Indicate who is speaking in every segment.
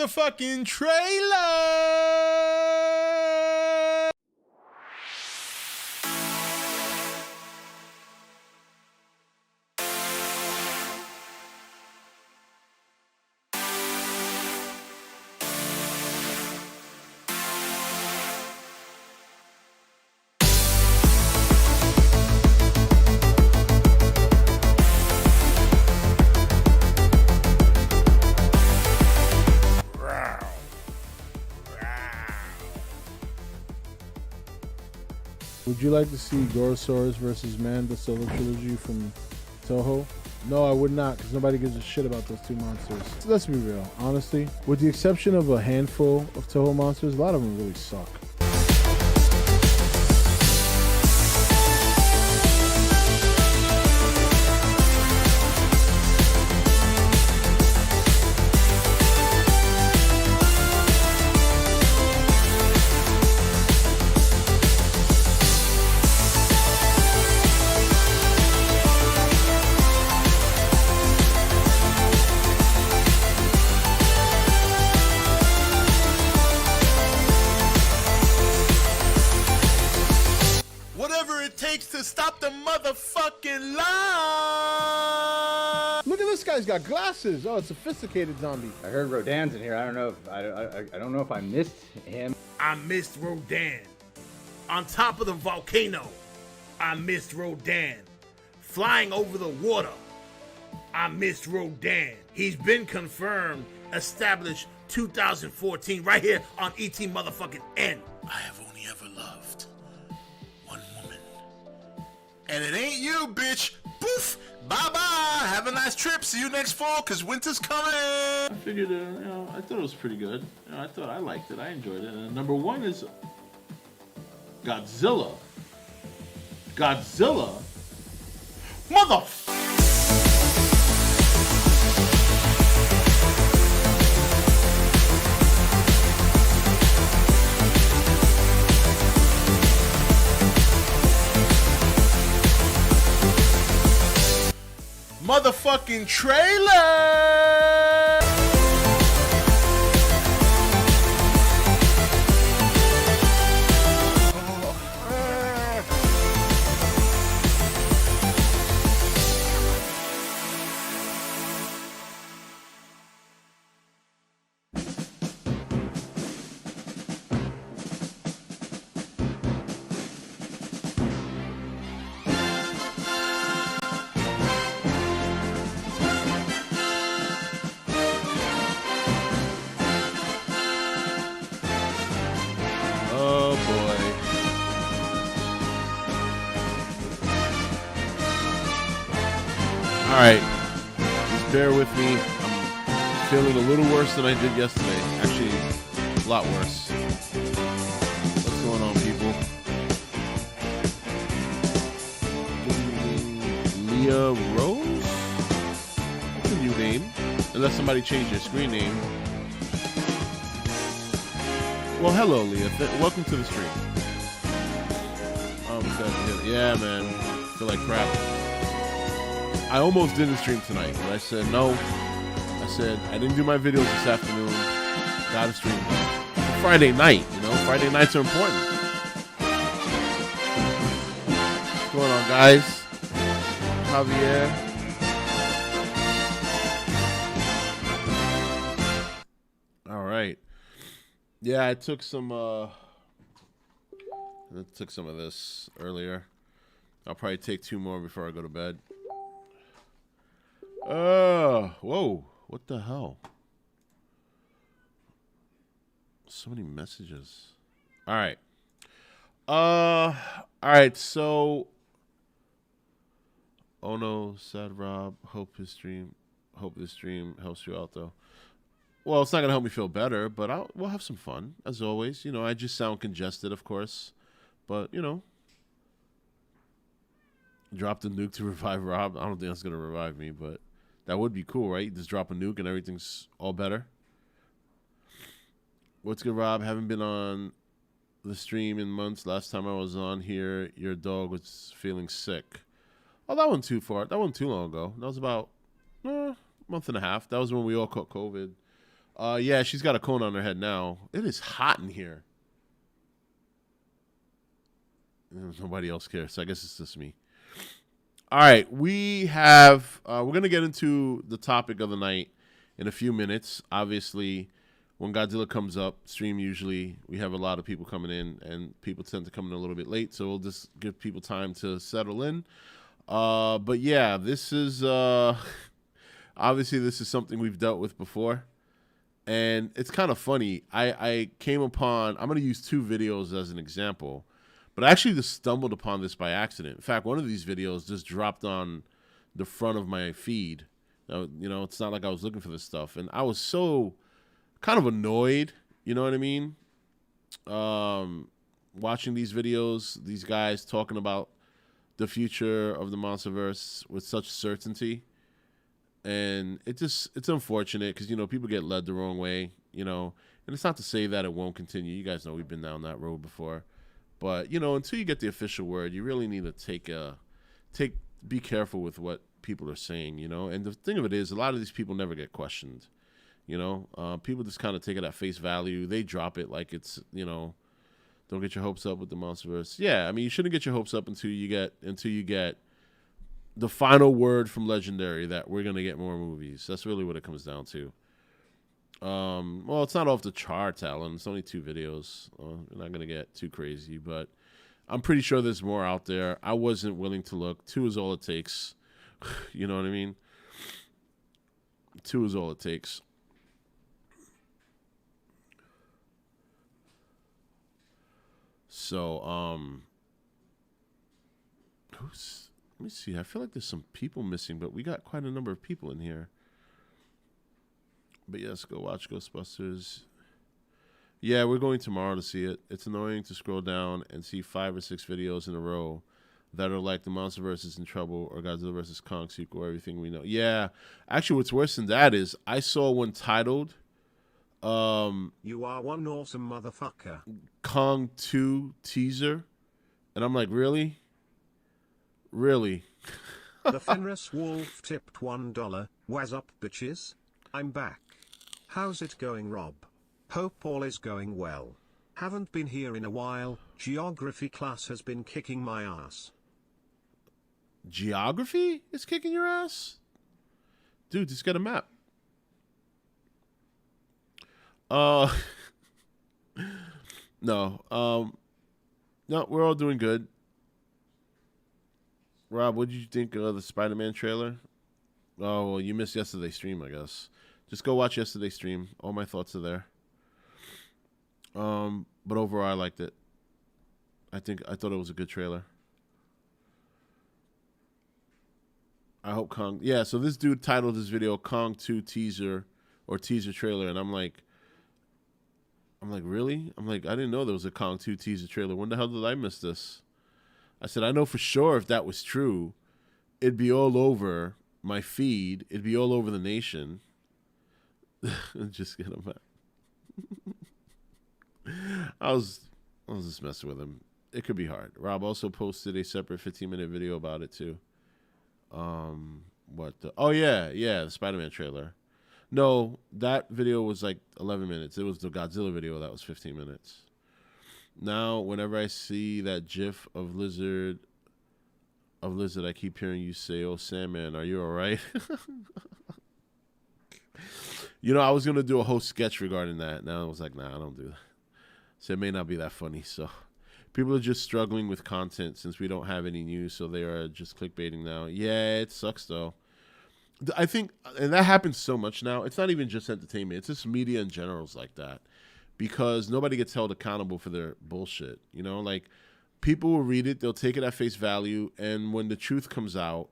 Speaker 1: motherfucking trailer.
Speaker 2: Would you like to see Gorosaurus versus Man, the solo trilogy from Toho? No, I would not, because nobody gives a shit about those two monsters. So let's be real, honestly. With the exception of a handful of Toho monsters, a lot of them really suck.
Speaker 1: To stop the motherfucking lie.
Speaker 2: Look at this guy's got glasses. Oh, it's a sophisticated zombie.
Speaker 3: I heard Rodan's in here. I don't know if I don't know if I missed him.
Speaker 1: I missed Rodan. On top of the volcano, I missed Rodan. Flying over the water, I missed Rodan. He's been confirmed, established 2014, right here on E.T.N motherfucking N. I have only ever loved one woman. And it ain't you, bitch. Poof. Bye-bye. Have a nice trip. See you next fall, because winter's coming.
Speaker 4: I figured, I thought it was pretty good. I liked it. I enjoyed it. And number one is Godzilla. Godzilla?
Speaker 1: Motherfucker. Motherfucking trailer.
Speaker 5: All right, just bear with me. I'm feeling a little worse than I did yesterday. Actually, a lot worse. What's going on, people? Leah Rose? That's a new name. Unless somebody changed their screen name. Well, hello, Leah. Welcome to the stream. Yeah, man. I feel like crap. I almost didn't stream tonight, but I said no. I said I didn't do my videos this afternoon. Gotta stream. It's a Friday night, you know. Friday nights are important. What's going on, guys? Javier. All right. Yeah, I took some of this earlier. I'll probably take 2 more before I go to bed. Whoa, what the hell? So many messages. All right. So, oh no, sad Rob, hope this stream helps you out though. Well, it's not gonna help me feel better, but we'll have some fun as always. You know, I just sound congested, of course, but you know, drop the nuke to revive Rob. I don't think that's gonna revive me, but that would be cool, right? Just drop a nuke and everything's all better. What's good, Rob? Haven't been on the stream in months. Last time I was on here, your dog was feeling sick. Oh, that wasn't too far. That wasn't too long ago. That was about a month and a half. That was when we all caught COVID. Yeah, she's got a cone on her head now. It is hot in here. Nobody else cares, so I guess it's just me. All right, we're going to get into the topic of the night in a few minutes. Obviously, when Godzilla comes up, stream usually, we have a lot of people coming in, and people tend to come in a little bit late, so we'll just give people time to settle in. But yeah, this is, obviously this is something we've dealt with before, and it's kind of funny. I came upon, I'm going to use 2 videos as an example, but I actually just stumbled upon this by accident. In fact, one of these videos just dropped on the front of my feed. Now, you know, it's not like I was looking for this stuff. And I was so kind of annoyed, you know what I mean? Watching these videos, these guys talking about the future of the Monsterverse with such certainty. And it's unfortunate because, you know, people get led the wrong way, you know. And it's not to say that it won't continue. You guys know we've been down that road before. But, you know, until you get the official word, you really need to be careful with what people are saying, you know. And the thing of it is, a lot of these people never get questioned, you know. People just kind of take it at face value. They drop it like it's, you know, don't get your hopes up with the Monsterverse. Yeah, I mean, you shouldn't get your hopes up until you get the final word from Legendary that we're going to get more movies. That's really what it comes down to. Well, it's not off the charts, Alan. It's only 2 videos. We're not going to get too crazy, but I'm pretty sure there's more out there. I wasn't willing to look. 2 is all it takes. You know what I mean? 2 is all it takes. So, let me see. I feel like there's some people missing, but we got quite a number of people in here. But yes, go watch Ghostbusters. Yeah, we're going tomorrow to see it. It's annoying to scroll down and see 5 or 6 videos in a row that are like the Monsterverse is in trouble or Godzilla vs. Kong sequel, everything we know. Yeah, actually, what's worse than that is I saw one titled
Speaker 6: You are one awesome motherfucker.
Speaker 5: Kong 2 teaser. And I'm like, really? Really?
Speaker 6: The Fenris Wolf tipped $1. What's up, bitches? I'm back. How's it going, Rob? Hope all is going well. Haven't been here in a while. Geography class has been kicking my ass.
Speaker 5: Geography is kicking your ass? Dude, just get a map. No. No, we're all doing good. Rob, what did you think of the Spider-Man trailer? Oh, well, you missed yesterday's stream, I guess. Just go watch yesterday's stream. All my thoughts are there. But overall, I liked it. I thought it was a good trailer. I hope Kong... Yeah, so this dude titled his video Kong 2 teaser or teaser trailer, and I'm like, really? I'm like, I didn't know there was a Kong 2 teaser trailer. When the hell did I miss this? I said, I know for sure if that was true, it'd be all over my feed. It'd be all over the nation. Just get him back. I was just messing with him. It could be hard. Rob also posted a separate 15-minute video about it too. Oh yeah, the Spider-Man trailer. No, that video was like 11 minutes. It was the Godzilla video that was 15 minutes. Now, whenever I see that GIF of Lizard, I keep hearing you say, "Oh, Sandman, are you all right?" You know, I was gonna do a whole sketch regarding that. Now I was like, nah, I don't do that. So it may not be that funny. So people are just struggling with content since we don't have any news, so they are just clickbaiting now. Yeah, it sucks though. I think, and that happens so much now. It's not even just entertainment; it's just media in general is like that, because nobody gets held accountable for their bullshit. You know, like people will read it, they'll take it at face value, and when the truth comes out,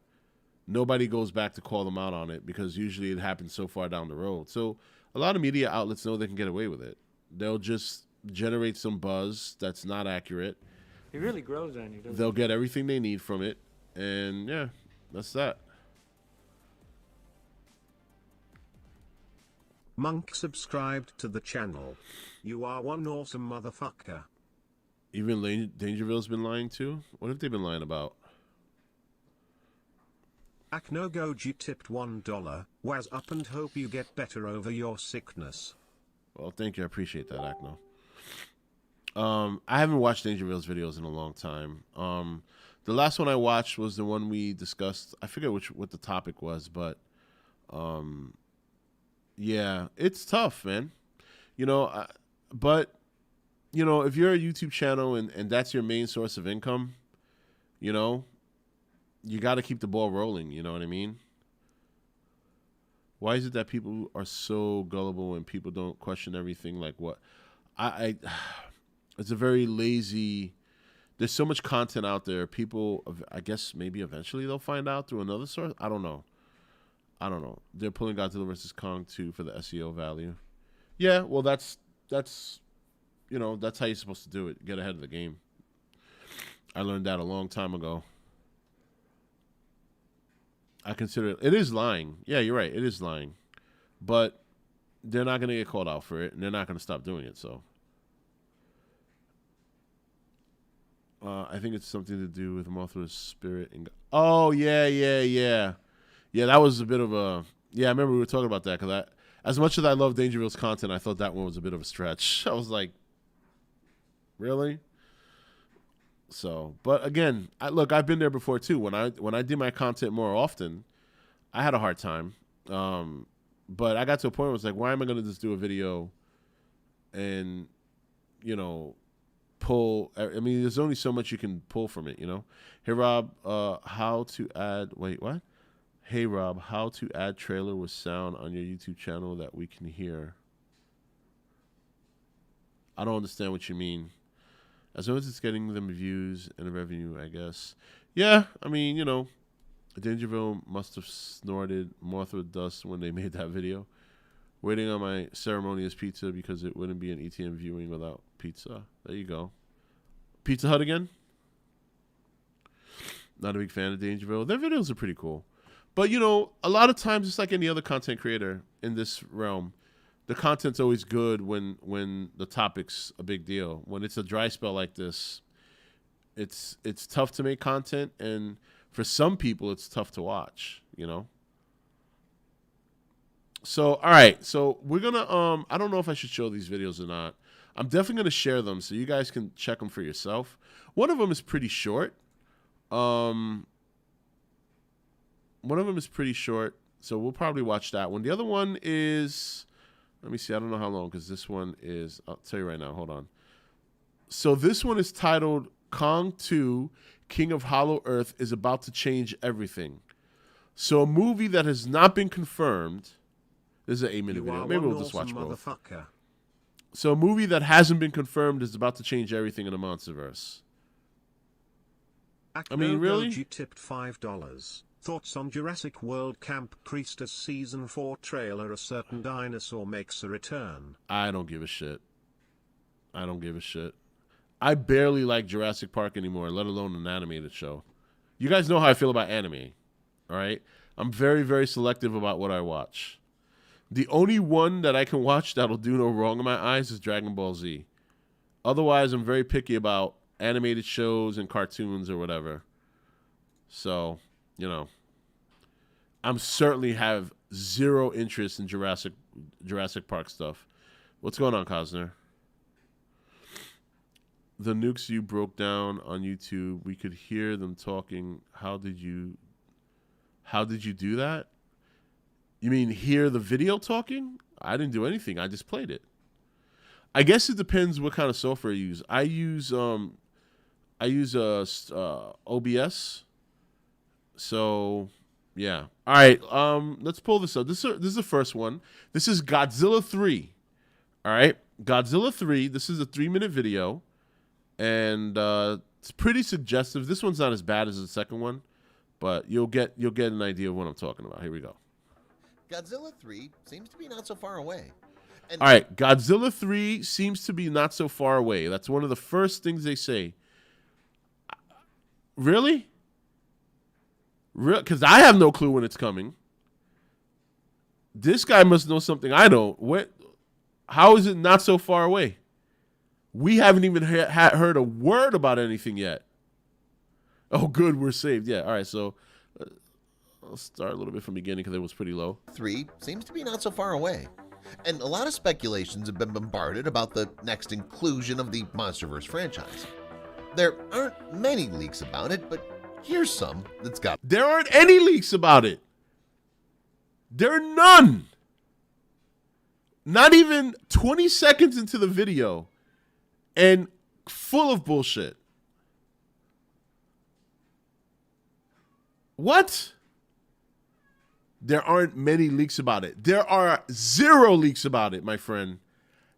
Speaker 5: nobody goes back to call them out on it because usually it happens so far down the road. So a lot of media outlets know they can get away with it. They'll just generate some buzz that's not accurate.
Speaker 7: He really grows on you, doesn't
Speaker 5: They'll get everything they need from it, and yeah, that's that.
Speaker 6: Monk subscribed to the channel. You are one awesome motherfucker.
Speaker 5: Even Dangerville's been lying too? What have they been lying about?
Speaker 6: Aknogoji tipped $1. Was up and hope you get better over your sickness.
Speaker 5: Well, thank you. I appreciate that, Akno. I haven't watched Danger Reel's videos in a long time. The last one I watched was the one we discussed. I forget what the topic was, but yeah, it's tough, man. You know, but you know, if you're a YouTube channel and that's your main source of income, you know, you got to keep the ball rolling. You know what I mean? Why is it that people are so gullible and people don't question everything? Like what? It's a very lazy. There's so much content out there. People, I guess maybe eventually they'll find out through another source. I don't know. They're pulling Godzilla vs. Kong 2 for the SEO value. Yeah, well, that's you know, that's how you're supposed to do it. Get ahead of the game. I learned that a long time ago. I consider it is lying. Yeah, you're right. It is lying. But they're not going to get called out for it, and they're not going to stop doing it, so. I think it's something to do with Mothra's spirit. Oh, yeah. Yeah, that was a bit of a... Yeah, I remember we were talking about that, because as much as I love Danger Reel's content, I thought that one was a bit of a stretch. I was like, really? So, but again, look, I've been there before too. When I did my content more often, I had a hard time. But I got to a point where it was like, why am I going to just do a video and, you know, pull? I mean, there's only so much you can pull from it, you know? Hey, Rob, how to add, wait, what? Hey, Rob, how to add trailer with sound on your YouTube channel that we can hear? I don't understand what you mean. As long as it's getting them views and revenue, I guess. Yeah, I mean, you know, Dangerville must have snorted Mothra dust when they made that video. Waiting on my ceremonious pizza because it wouldn't be an E.T.N viewing without pizza. There you go. Pizza Hut again? Not a big fan of Dangerville. Their videos are pretty cool. But, you know, a lot of times, it's like any other content creator in this realm. The content's always good when the topic's a big deal. When it's a dry spell like this, it's tough to make content, and for some people, it's tough to watch, you know? So, all right. So, we're going to, I don't know if I should show these videos or not. I'm definitely going to share them so you guys can check them for yourself. One of them is pretty short. So we'll probably watch that one. The other one is... Let me see. I don't know how long because this one is... I'll tell you right now. Hold on. So this one is titled Kong 2, King of Hollow Earth is about to change everything. So a movie that has not been confirmed... This is an 8-minute video. Maybe we'll just watch both. So a movie that hasn't been confirmed is about to change everything in the Monsterverse. I mean, really?
Speaker 6: You tipped $5. Thoughts on Jurassic World Camp Priestess Season 4 trailer? A certain dinosaur makes a return.
Speaker 5: I don't give a shit. I barely like Jurassic Park anymore, let alone an animated show. You guys know how I feel about anime, all right? I'm very, very selective about what I watch. The only one that I can watch that'll do no wrong in my eyes is Dragon Ball Z. Otherwise, I'm very picky about animated shows and cartoons or whatever. So... You know, I'm certainly have zero interest in Jurassic Park stuff. What's going on, Cosner? The nukes you broke down on YouTube, we could hear them talking. How did you do that? You mean hear the video talking? I didn't do anything. I just played it. I guess it depends what kind of software you use. I use OBS. So, yeah. All right, let's pull this up. This is the first one. This is Godzilla 3. All right, Godzilla 3. This is a 3-minute video, and it's pretty suggestive. This one's not as bad as the second one, but you'll get an idea of what I'm talking about. Here we go.
Speaker 8: Godzilla 3 seems to be not so far away.
Speaker 5: All right, Godzilla 3 seems to be not so far away. That's one of the first things they say. Really? Because I have no clue when it's coming. This guy must know something I don't. How is it not so far away? We haven't even heard a word about anything yet. Oh, good, we're saved. Yeah, all right, so I'll start a little bit from the beginning because it was pretty low.
Speaker 8: 3 seems to be not so far away. And a lot of speculations have been bombarded about the next inclusion of the Monsterverse franchise. There aren't many leaks about it, but here's some that's got.
Speaker 5: There aren't any leaks about it. There are none. Not even 20 seconds into the video, and full of bullshit. What? There aren't many leaks about it. There are 0 leaks about it, my friend.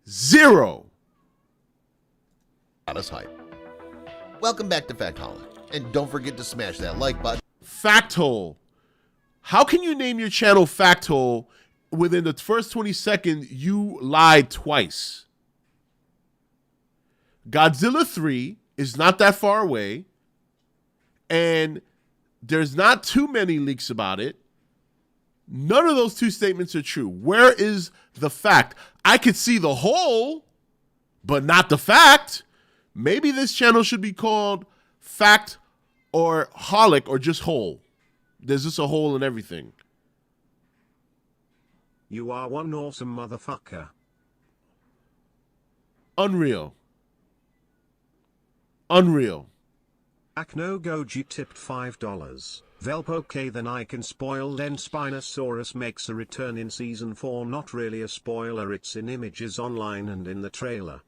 Speaker 5: 0.
Speaker 8: Got us hype. Welcome back to Factholic, and don't forget to smash that like button.
Speaker 5: Facthole. How can you name your channel Facthole within the first 20 seconds you lied twice? Godzilla 3 is not that far away, and there's not too many leaks about it. None of those 2 statements are true. Where is the fact? I could see the whole, but not the fact. Maybe this channel should be called Fact or Holic or just Whole. There's just a hole in everything.
Speaker 6: You are one awesome motherfucker.
Speaker 5: Unreal. Unreal.
Speaker 6: Akno Goji tipped $5. Velp okay, then I can spoil. Then Spinosaurus makes a return in season 4. Not really a spoiler, it's in images online and in the trailer.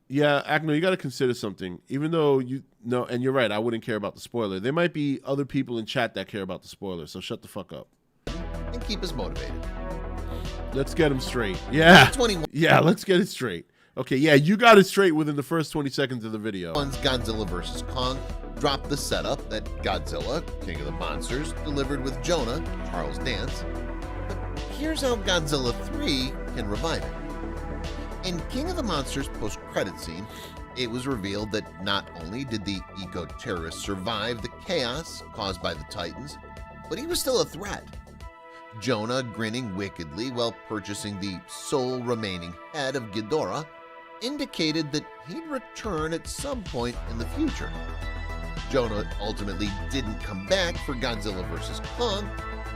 Speaker 5: Yeah, Akno, you got to consider something. Even though you know, and you're right, I wouldn't care about the spoiler. There might be other people in chat that care about the spoiler, so shut the fuck up.
Speaker 8: And keep us motivated.
Speaker 5: Let's get him straight. Yeah.
Speaker 8: 21.
Speaker 5: Yeah, let's get it straight. Okay, yeah, you got it straight within the first 20 seconds of the video.
Speaker 8: Godzilla vs. Kong dropped the setup that Godzilla, King of the Monsters, delivered with Jonah, Charles Dance. But here's how Godzilla 3 can revive it. In King of the Monsters post-credit scene, it was revealed that not only did the eco-terrorist survive the chaos caused by the Titans, but he was still a threat. Jonah, grinning wickedly while purchasing the sole remaining head of Ghidorah, indicated that he'd return at some point in the future. Jonah ultimately didn't come back for Godzilla vs. Kong,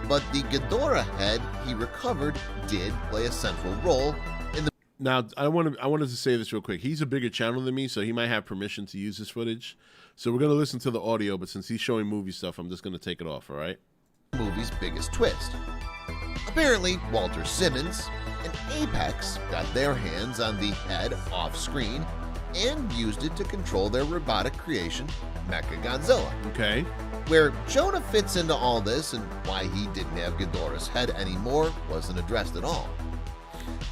Speaker 8: but the Ghidorah head he recovered did play a central role in the.
Speaker 5: Now, I wanted to say this real quick. He's a bigger channel than me, so he might have permission to use this footage. So we're going to listen to the audio, but since he's showing movie stuff, I'm just going to take it off, all right?
Speaker 8: Movie's biggest twist. Apparently, Walter Simmons and Apex got their hands on the head off-screen and used it to control their robotic creation, Mechagodzilla.
Speaker 5: Okay.
Speaker 8: Where Jonah fits into all this and why he didn't have Ghidorah's head anymore wasn't addressed at all.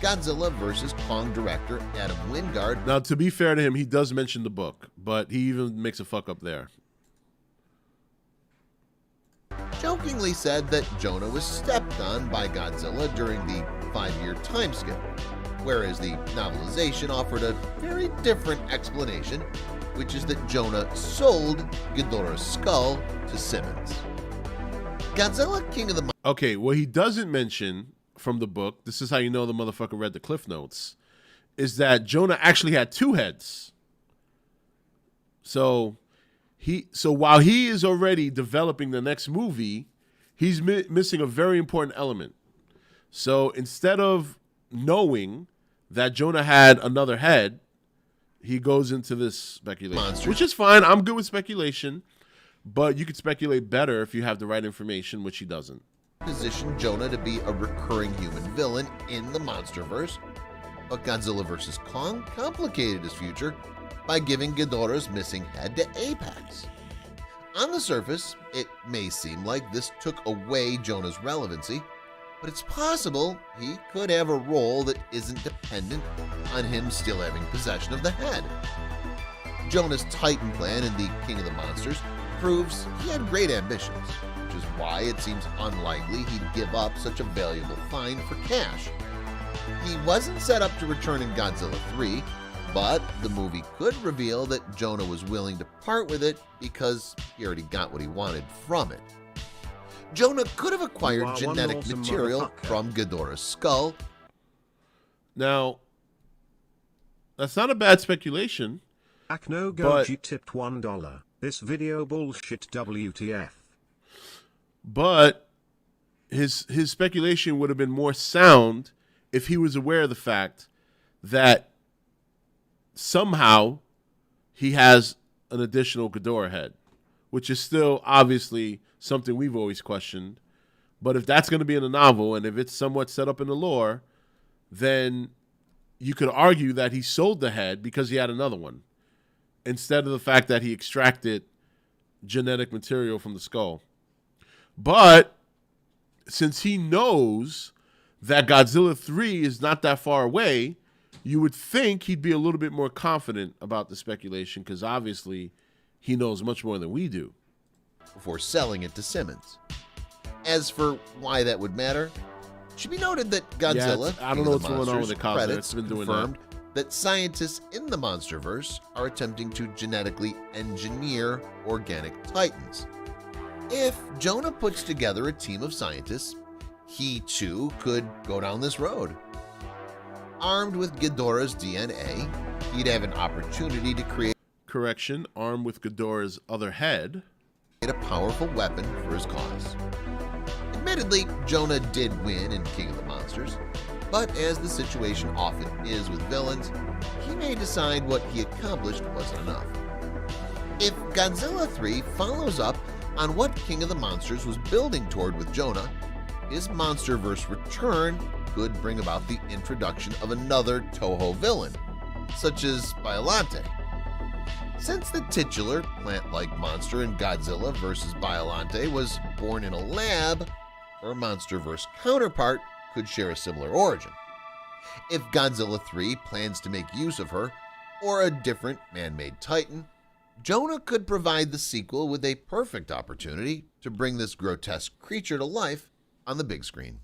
Speaker 8: Godzilla vs. Kong director Adam Wingard.
Speaker 5: Now, to be fair to him, he does mention the book, but he even makes a fuck up there.
Speaker 8: Jokingly said that Jonah was stepped on by Godzilla during the 5-year time skip, whereas the novelization offered a very different explanation, which is that Jonah sold Ghidorah's skull to Simmons. Godzilla King of the...
Speaker 5: Okay, what he doesn't mention from the book, this is how you know the motherfucker read the Cliff Notes, is that Jonah actually had 2 heads. So while he is already developing the next movie, he's missing a very important element. So instead of knowing that Jonah had another head, he goes into this speculation, which is fine. I'm good with speculation, but you could speculate better if you have the right information, which he doesn't.
Speaker 8: Positioned Jonah to be a recurring human villain in the Monsterverse, but Godzilla vs. Kong complicated his future by giving Ghidorah's missing head to Apex. On the surface, it may seem like this took away Jonah's relevancy, but it's possible he could have a role that isn't dependent on him still having possession of the head. Jonah's Titan plan in the King of the Monsters proves he had great ambitions, which is why it seems unlikely he'd give up such a valuable find for cash. He wasn't set up to return in Godzilla 3, but the movie could reveal that Jonah was willing to part with it because he already got what he wanted from it. Jonah could have acquired genetic material from Ghidorah's skull.
Speaker 5: Now, that's not a bad speculation.
Speaker 6: Akno Goji tipped $1. This video bullshit WTF.
Speaker 5: But his speculation would have been more sound if he was aware of the fact that somehow he has an additional Ghidorah head, which is still obviously something we've always questioned. But if that's going to be in the novel and if it's somewhat set up in the lore, then you could argue that he sold the head because he had another one, instead of the fact that he extracted genetic material from the skull. But since he knows that Godzilla 3 is not that far away, you would think he'd be a little bit more confident about the speculation, because obviously he knows much more than we do.
Speaker 8: Before selling it to Simmons. As for why that would matter, it should be noted that Godzilla,
Speaker 5: I don't know what's going on with the credits. It's been doing
Speaker 8: confirmed that scientists in the Monsterverse are attempting to genetically engineer organic titans. If Jonah puts together a team of scientists, he too could go down this road. Armed with Ghidorah's DNA, he'd have an opportunity to create
Speaker 5: armed with Ghidorah's other head,
Speaker 8: a powerful weapon for his cause. Admittedly, Jonah did win in King of the Monsters, but as the situation often is with villains, he may decide what he accomplished wasn't enough. If Godzilla 3 follows up on what King of the Monsters was building toward with Jonah, his Monsterverse return could bring about the introduction of another Toho villain, such as Biollante. Since the titular plant-like monster in Godzilla vs. Biollante was born in a lab, her Monsterverse counterpart could share a similar origin. If Godzilla 3 plans to make use of her, or a different man-made titan, Jonah could provide the sequel with a perfect opportunity to bring this grotesque creature to life on the big screen.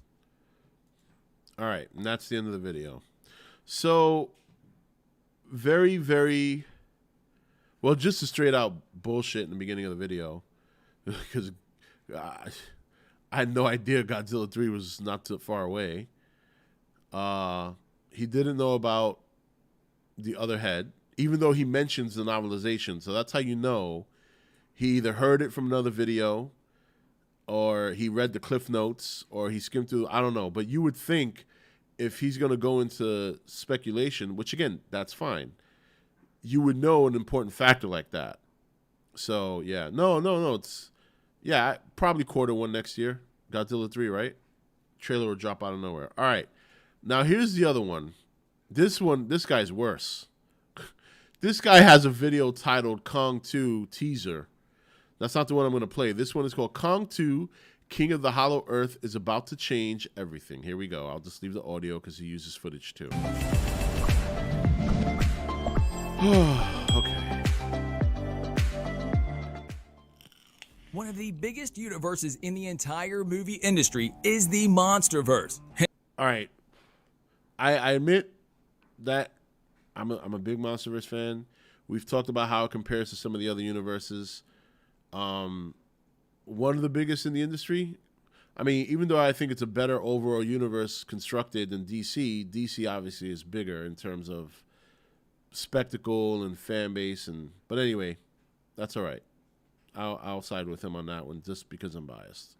Speaker 5: All right, and that's the end of the video. So, very, very, well, just a straight out bullshit in the beginning of the video, because I had no idea Godzilla 3 was not too far away. He didn't know about the other head, even though he mentions the novelization. So that's how you know he either heard it from another video, or he read the Cliff Notes, or he skimmed through, I don't know. But you would think if he's going to go into speculation, which again, that's fine, you would know an important factor like that. So, yeah. No. It's, yeah, probably Q1 next year. Godzilla 3, right? Trailer will drop out of nowhere. All right. Now, here's the other one. This guy's worse. This guy has a video titled Kong 2 Teaser. That's not the one I'm going to play. This one is called Kong 2 King of the Hollow Earth is About to Change Everything. Here we go. I'll just leave the audio because he uses footage too. Okay.
Speaker 9: One of the biggest universes in the entire movie industry is the Monsterverse.
Speaker 5: All right. I admit that I'm a big Monsterverse fan. We've talked about how it compares to some of the other universes. One of the biggest in the industry. I mean, even though I think it's a better overall universe constructed than DC, DC obviously is bigger in terms of spectacle and fan base. But anyway, that's all right. I'll side with him on that one just because I'm biased.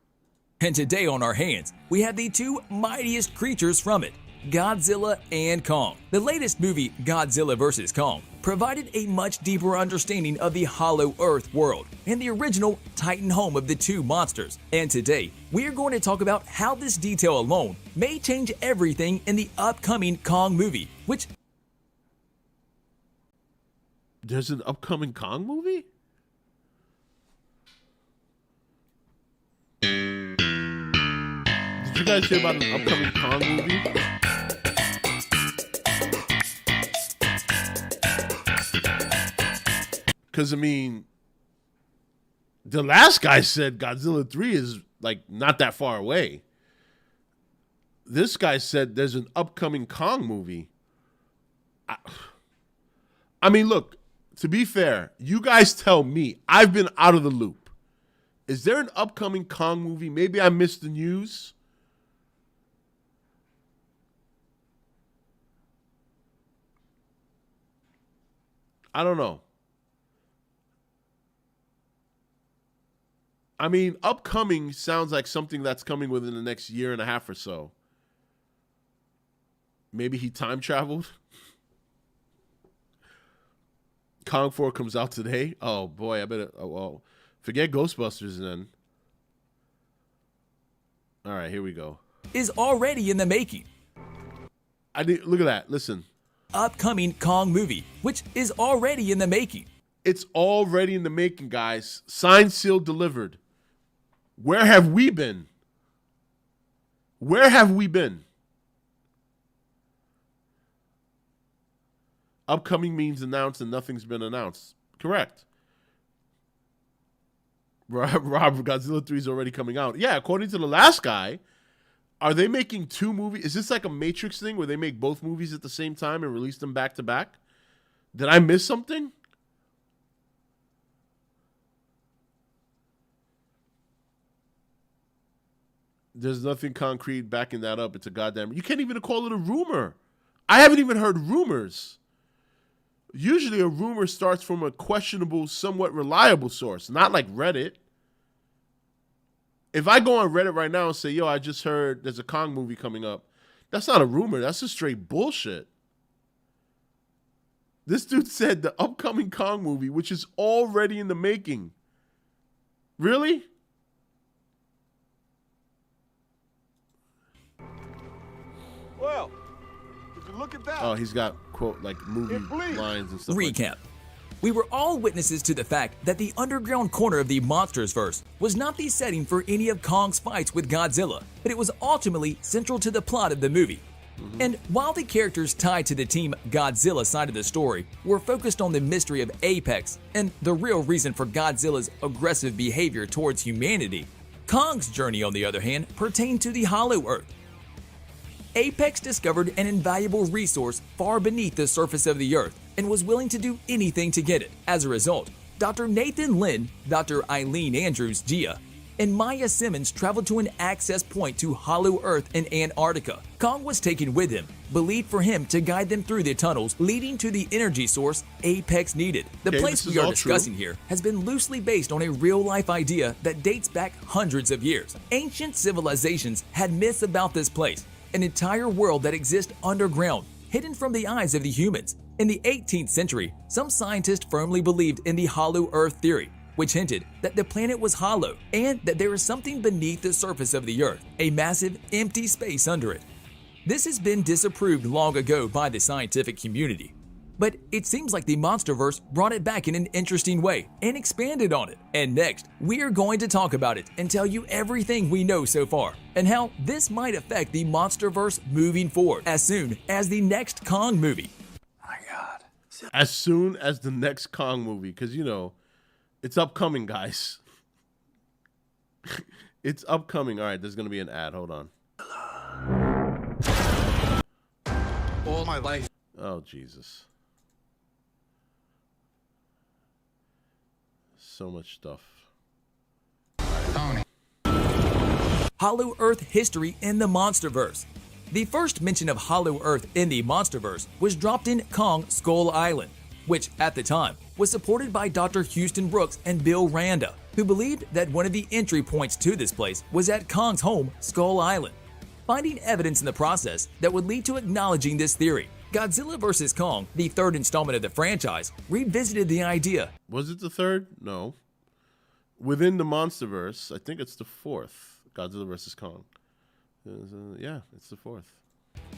Speaker 9: And today on our hands, we have the two mightiest creatures from it, Godzilla and Kong. The latest movie, Godzilla vs. Kong, provided a much deeper understanding of the Hollow Earth world and the original Titan home of the two monsters. And today, we are going to talk about how this detail alone may change everything in the upcoming Kong movie, which...
Speaker 5: There's an upcoming Kong movie? Did you guys hear about an upcoming Kong movie? Because, I mean, the last guy said Godzilla 3 is, like, not that far away. This guy said there's an upcoming Kong movie. I mean, look, to be fair, you guys tell me. I've been out of the loop. Is there an upcoming Kong movie? Maybe I missed the news. I don't know. I mean, upcoming sounds like something that's coming within the next year and a half or so. Maybe he time traveled. Kong 4 comes out today. Oh, boy, I better... Oh, well, forget Ghostbusters then. All right, here we go.
Speaker 9: Is already in the making.
Speaker 5: Look at that. Listen.
Speaker 9: Upcoming Kong movie, which is already in the making.
Speaker 5: It's already in the making, guys. Signed, sealed, delivered. Where have we been? Where have we been? Upcoming means announced and nothing's been announced. Correct. Rob, Godzilla 3 is already coming out. Yeah, according to the last guy, are they making 2 movies? Is this like a Matrix thing where they make both movies at the same time and release them back to back? Did I miss something? There's nothing concrete backing that up. It's a goddamn... You can't even call it a rumor. I haven't even heard rumors. Usually a rumor starts from a questionable, somewhat reliable source, not like Reddit. If I go on Reddit right now and say, yo, I just heard there's a Kong movie coming up, that's not a rumor. That's just straight bullshit. This dude said the upcoming Kong movie, which is already in the making. Really?
Speaker 10: Well, if you look at that.
Speaker 5: Oh, he's got, quote, like movie lines and stuff.
Speaker 9: Recap.
Speaker 5: Like
Speaker 9: We were all witnesses to the fact that the underground corner of the Monstersverse was not the setting for any of Kong's fights with Godzilla, but it was ultimately central to the plot of the movie. And while the characters tied to the Team Godzilla side of the story were focused on the mystery of Apex and the real reason for Godzilla's aggressive behavior towards humanity, Kong's journey, on the other hand, pertained to the Hollow Earth. Apex discovered an invaluable resource far beneath the surface of the Earth and was willing to do anything to get it. As a result, Dr. Nathan Lynn, Dr. Eileen Andrews, Gia, and Maya Simmons traveled to an access point to Hollow Earth in Antarctica. Kong was taken with him, believed for him to guide them through the tunnels leading to the energy source Apex needed. The place we are discussing here has been loosely based on a real-life idea that dates back hundreds of years. Ancient civilizations had myths about this place, an entire world that exists underground, hidden from the eyes of the humans. In the 18th century, some scientists firmly believed in the Hollow Earth theory, which hinted that the planet was hollow and that there is something beneath the surface of the Earth, a massive, empty space under it. This has been disapproved long ago by the scientific community, but it seems like the Monsterverse brought it back in an interesting way and expanded on it. And next, we are going to talk about it and tell you everything we know so far and how this might affect the Monsterverse moving forward as soon as the next Kong movie.
Speaker 5: My God. As soon as the next Kong movie, because, you know, it's upcoming, guys. It's upcoming. All right, there's going to be an ad. Hold on.
Speaker 10: All my life.
Speaker 5: Oh, Jesus. So much stuff.
Speaker 9: Hollow Earth history in the Monsterverse. The first mention of Hollow Earth in the Monsterverse was dropped in Kong Skull Island, which at the time was supported by Dr. Houston Brooks and Bill Randa, who believed that one of the entry points to this place was at Kong's home, Skull Island. Finding evidence in the process that would lead to acknowledging this theory, Godzilla vs. Kong, the third installment of the franchise, revisited the idea.
Speaker 5: Was it the third? No. Within the Monsterverse, I think it's the fourth, Godzilla vs. Kong. Yeah, it's the fourth.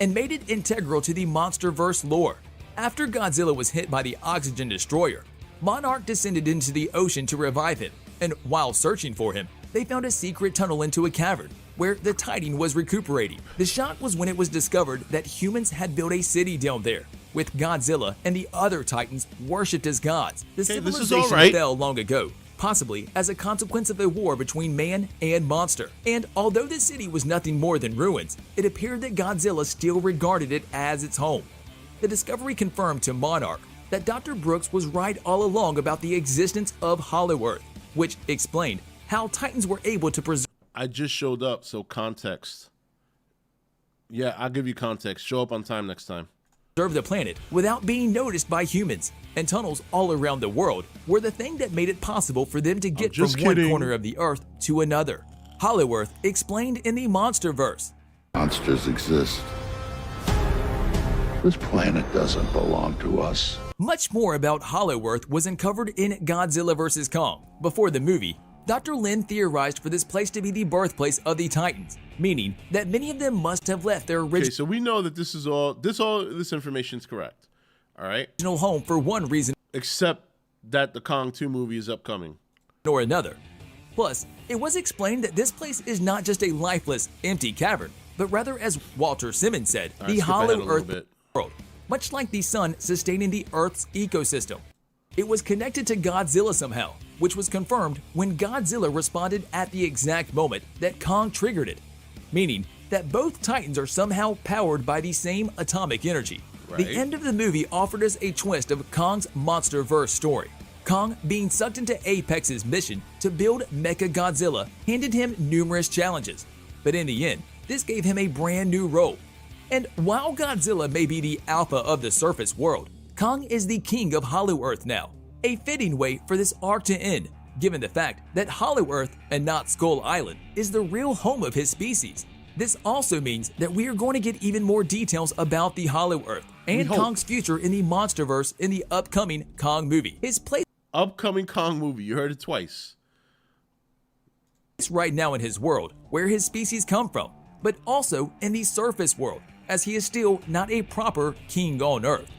Speaker 9: And made it integral to the Monsterverse lore. After Godzilla was hit by the oxygen destroyer, Monarch descended into the ocean to revive him, and while searching for him, they found a secret tunnel into a cavern where the Titan was recuperating. The shock was when it was discovered that humans had built a city down there, with Godzilla and the other Titans worshipped as gods. The civilization fell long ago, possibly as a consequence of a war between man and monster. And although the city was nothing more than ruins, it appeared that Godzilla still regarded it as its home. The discovery confirmed to Monarch that Dr. Brooks was right all along about the existence of Hollow Earth, which explained how Titans were able to preserve.
Speaker 5: I just showed up, so context. Yeah, I'll give you context. Show up on time next time.
Speaker 9: preserve the planet without being noticed by humans, and tunnels all around the world were the thing that made it possible for them to get from one corner of the Earth to another. Hollow Earth explained in the Monsterverse.
Speaker 11: Monsters exist. This planet doesn't belong to us.
Speaker 9: Much more about Hollow Earth was uncovered in Godzilla vs. Kong. Before the movie, Dr. Lin theorized for this place to be the birthplace of the Titans, meaning that many of them must have left their original
Speaker 5: so we know that this information is correct. All right.
Speaker 9: Home for one reason,
Speaker 5: except that the Kong 2 movie is upcoming,
Speaker 9: or another. Plus, it was explained that this place is not just a lifeless, empty cavern, but rather, as Walter Simmons said, the Hollow Earth world, much like the sun sustaining the Earth's ecosystem. It was connected to Godzilla somehow, which was confirmed when Godzilla responded at the exact moment that Kong triggered it, meaning that both Titans are somehow powered by the same atomic energy.
Speaker 5: Right.
Speaker 9: The end of the movie offered us a twist of Kong's Monsterverse story. Kong, being sucked into Apex's mission to build Mecha Godzilla, handed him numerous challenges, but in the end, this gave him a brand new role. And while Godzilla may be the alpha of the surface world, Kong is the king of Hollow Earth now, a fitting way for this arc to end, given the fact that Hollow Earth and not Skull Island is the real home of his species. This also means that we are going to get even more details about the Hollow Earth and Kong's future in the Monsterverse in the upcoming Kong movie. His place
Speaker 5: upcoming Kong movie, you heard it twice.
Speaker 9: It's right now in his world, where his species come from, but also in the surface world, as he is still not a proper king on Earth.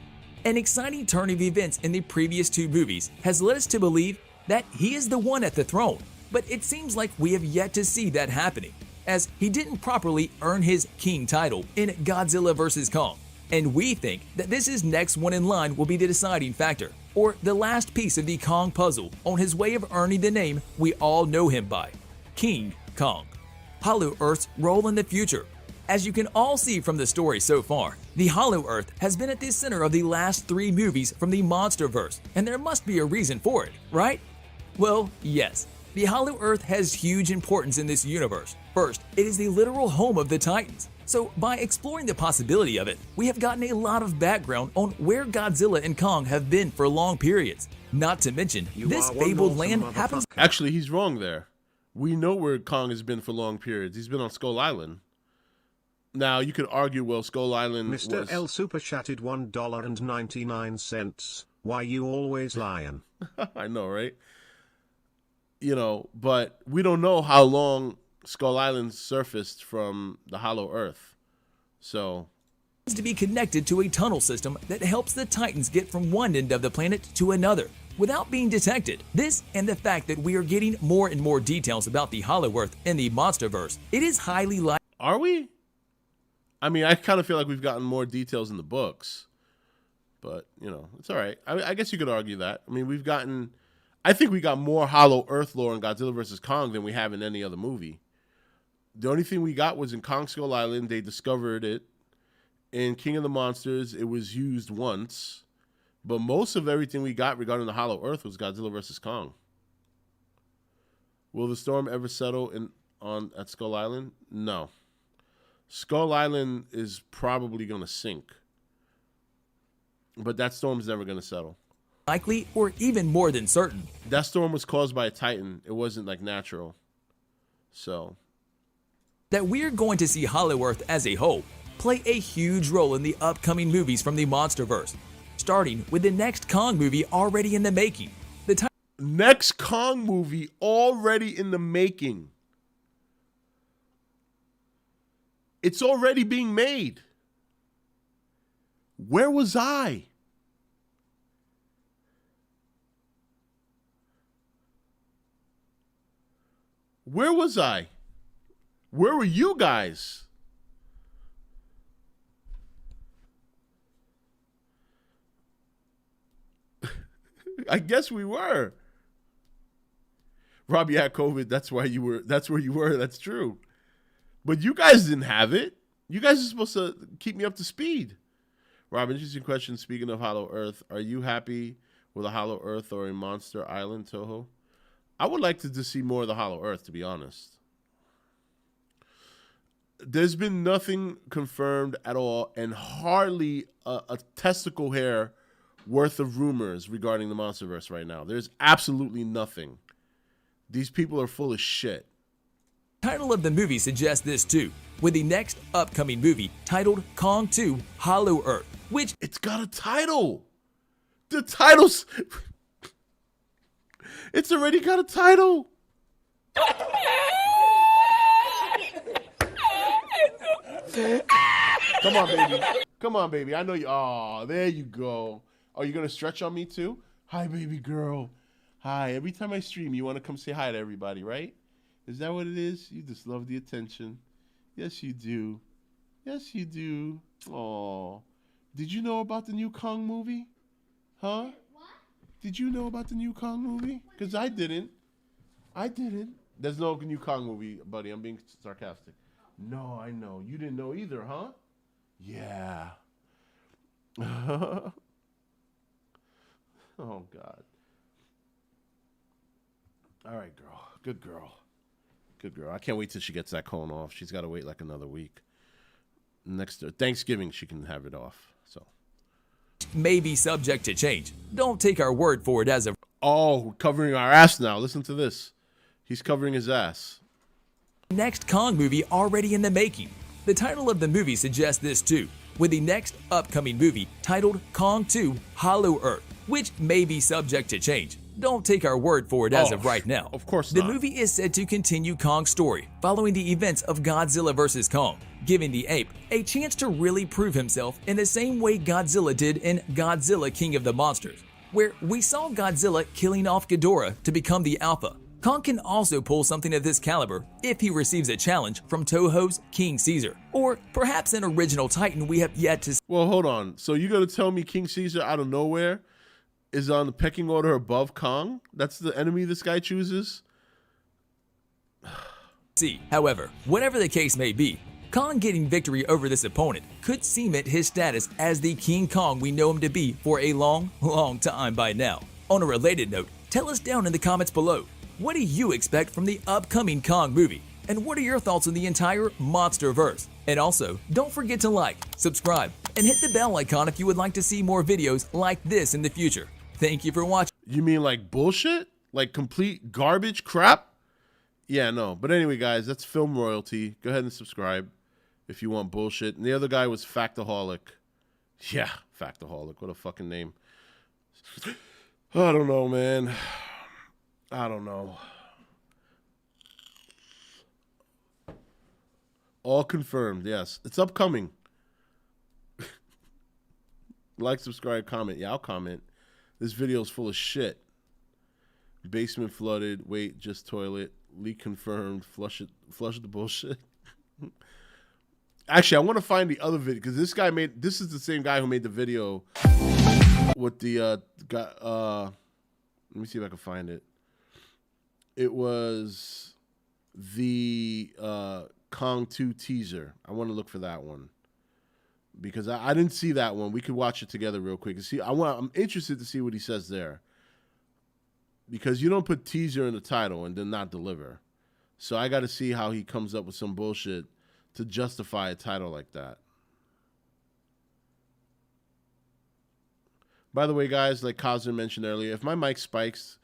Speaker 9: An exciting turn of events in the previous two movies has led us to believe that he is the one at the throne, but it seems like we have yet to see that happening, as he didn't properly earn his king title in Godzilla vs. Kong. And we think that this is next one in line will be the deciding factor, or the last piece of the Kong puzzle on his way of earning the name we all know him by, King Kong. Hollow Earth's role in the future. As you can all see from the story so far, the Hollow Earth has been at the center of the last three movies from the Monsterverse, and there must be a reason for it, right? Well, yes. The Hollow Earth has huge importance in this universe. First, it is the literal home of the Titans. So, by exploring the possibility of it, we have gotten a lot of background on where Godzilla and Kong have been for long periods. Not to mention, this fabled land happens.
Speaker 5: Actually, he's wrong there. We know where Kong has been for long periods. He's been on Skull Island. Now, you could argue, well, Skull Island
Speaker 6: Mr.
Speaker 5: was...
Speaker 6: L super chatted $1.99. Why you always lying?
Speaker 5: I know, right? You know, but we don't know how long Skull Island surfaced from the Hollow Earth. So...
Speaker 9: to be connected to a tunnel system that helps the Titans get from one end of the planet to another without being detected. This and the fact that we are getting more and more details about the Hollow Earth in the Monsterverse, it is highly likely.
Speaker 5: Are we? I mean, I kind of feel like we've gotten more details in the books, but, you know, it's all right. I guess you could argue that. I mean, I think we got more Hollow Earth lore in Godzilla vs. Kong than we have in any other movie. The only thing we got was in Kong Skull Island. They discovered it. In King of the Monsters, it was used once. But most of everything we got regarding the Hollow Earth was Godzilla vs. Kong. Will the storm ever settle at Skull Island? No. Skull Island is probably going to sink. But that storm's never going to settle.
Speaker 9: Likely, or even more than certain.
Speaker 5: That storm was caused by a Titan. It wasn't like natural. So...
Speaker 9: that we're going to see Hollow Earth as a whole play a huge role in the upcoming movies from the Monsterverse, starting with the next Kong movie already in the making.
Speaker 5: Next Kong movie already in the making. It's already being made. Where was I? Where was I? Where were you guys? I guess we were. Rob, you had COVID. That's why you were. That's where you were. That's true. But you guys didn't have it. You guys are supposed to keep me up to speed. Rob, interesting question. Speaking of Hollow Earth, are you happy with a Hollow Earth or a Monster Island, Toho? I would like to see more of the Hollow Earth, to be honest. There's been nothing confirmed at all, and hardly a testicle hair worth of rumors regarding the Monsterverse right now. There's absolutely nothing. These people are full of shit.
Speaker 9: Title of the movie suggests this too, with the next upcoming movie titled Kong 2 Hollow Earth, which
Speaker 5: it's got a title. The title's it's already got a title. Come on, baby. Come on, baby. I know you. Oh, there you go. Are you gonna stretch on me too? Hi, baby girl. Hi. Every time I stream, you want to come say hi to everybody, right? Is that what it is? You just love the attention. Yes, you do. Yes, you do. Oh. Did you know about the new Kong movie? Huh? What? Did you know about the new Kong movie? Because I didn't. I didn't. There's no new Kong movie, buddy. I'm being sarcastic. No, I know. You didn't know either, huh? Yeah. Oh, God. All right, girl. Good girl. Good girl. I can't wait till she gets that cone off. She's got to wait like another week. Next Thanksgiving, she can have it off. So
Speaker 9: may be subject to change. Don't take our word for it as of...
Speaker 5: Oh, covering our ass now. Listen to this. He's covering his ass.
Speaker 9: Next Kong movie already in the making. The title of the movie suggests this too, with the next upcoming movie titled Kong 2 Hollow Earth, which may be subject to change. Don't take our word for it as of right now.
Speaker 5: Of course
Speaker 9: not. The movie is said to continue Kong's story following the events of Godzilla vs. Kong, giving the ape a chance to really prove himself in the same way Godzilla did in Godzilla King of the Monsters, where we saw Godzilla killing off Ghidorah to become the Alpha. Kong can also pull something of this caliber if he receives a challenge from Toho's King Caesar, or perhaps an original Titan we have yet to see.
Speaker 5: Well, hold on. So you going to tell me King Caesar out of nowhere is on the pecking order above Kong? That's the enemy this guy chooses?
Speaker 9: However, whatever the case may be, Kong getting victory over this opponent could cement his status as the King Kong we know him to be for a long, long time by now. On a related note, tell us down in the comments below, what do you expect from the upcoming Kong movie? And what are your thoughts on the entire Monsterverse? And also, don't forget to like, subscribe, and hit the bell icon if you would like to see more videos like this in the future. Thank you for watching.
Speaker 5: You mean like bullshit? Like complete garbage crap? Yeah, no. But anyway, guys, that's film royalty. Go ahead and subscribe if you want bullshit. And the other guy was Factaholic. Yeah, Factaholic. What a fucking name. I don't know, man. I don't know. All confirmed, yes. It's upcoming. Like, subscribe, comment. Yeah, I'll comment. This video is full of shit. Basement flooded. Wait, just toilet. Leak confirmed. Flush the bullshit. Actually, I want to find the other video because this guy made. This is the same guy who made the video with the guy. Let me see if I can find it. It was the Kong 2 teaser. I want to look for that one because I didn't see that one. We could watch it together real quick and see. I'm interested to see what he says there because you don't put teaser in the title and then not deliver. So I got to see how he comes up with some bullshit to justify a title like that. By the way, guys, like Kazir mentioned earlier, if my mic spikes,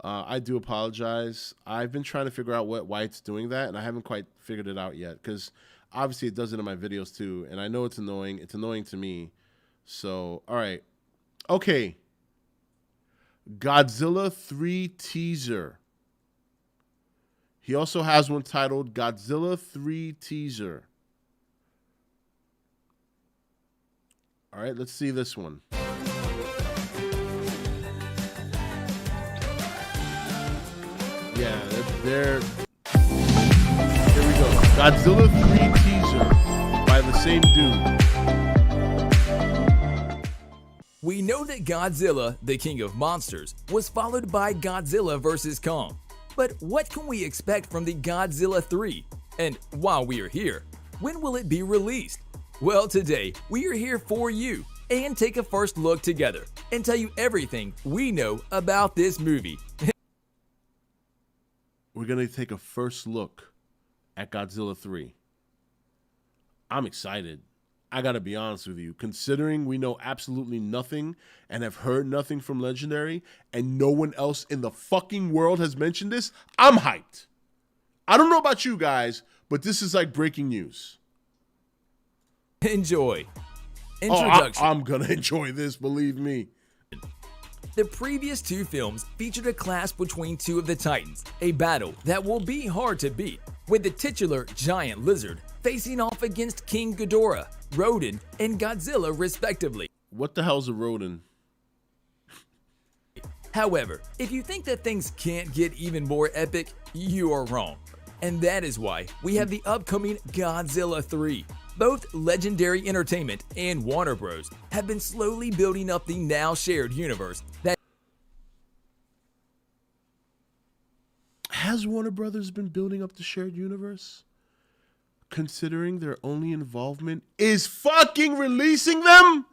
Speaker 5: I do apologize. I've been trying to figure out why it's doing that, and I haven't quite figured it out yet because obviously it does it in my videos too, and I know it's annoying. It's annoying to me. So, all right. Okay. Godzilla 3 teaser. He also has one titled Godzilla 3 teaser. All right, let's see this one. Yeah, here we go. Godzilla 3 teaser by the same dude.
Speaker 9: We know that Godzilla, the King of Monsters, was followed by Godzilla vs. Kong. But what can we expect from the Godzilla 3? And while we are here, when will it be released? Well, today, we are here for you and take a first look together and tell you everything we know about this movie.
Speaker 5: We're going to take a first look at Godzilla 3. I'm excited. I gotta be honest with you. Considering we know absolutely nothing and have heard nothing from Legendary, and no one else in the fucking world has mentioned this, I'm hyped. I don't know about you guys, but this is like breaking news.
Speaker 9: Enjoy. Introduction.
Speaker 5: I'm gonna enjoy this, believe me.
Speaker 9: The previous two films featured a clash between two of the Titans, a battle that will be hard to beat, with the titular giant lizard facing off against King Ghidorah, Rodan, and Godzilla respectively.
Speaker 5: What the hell's a Rodan?
Speaker 9: However, if you think that things can't get even more epic, you are wrong. And that is why we have the upcoming Godzilla 3. Both Legendary Entertainment and Warner Bros. Have been slowly building up the now shared universe that...
Speaker 5: Has Warner Brothers been building up the shared universe? Considering their only involvement is fucking releasing them?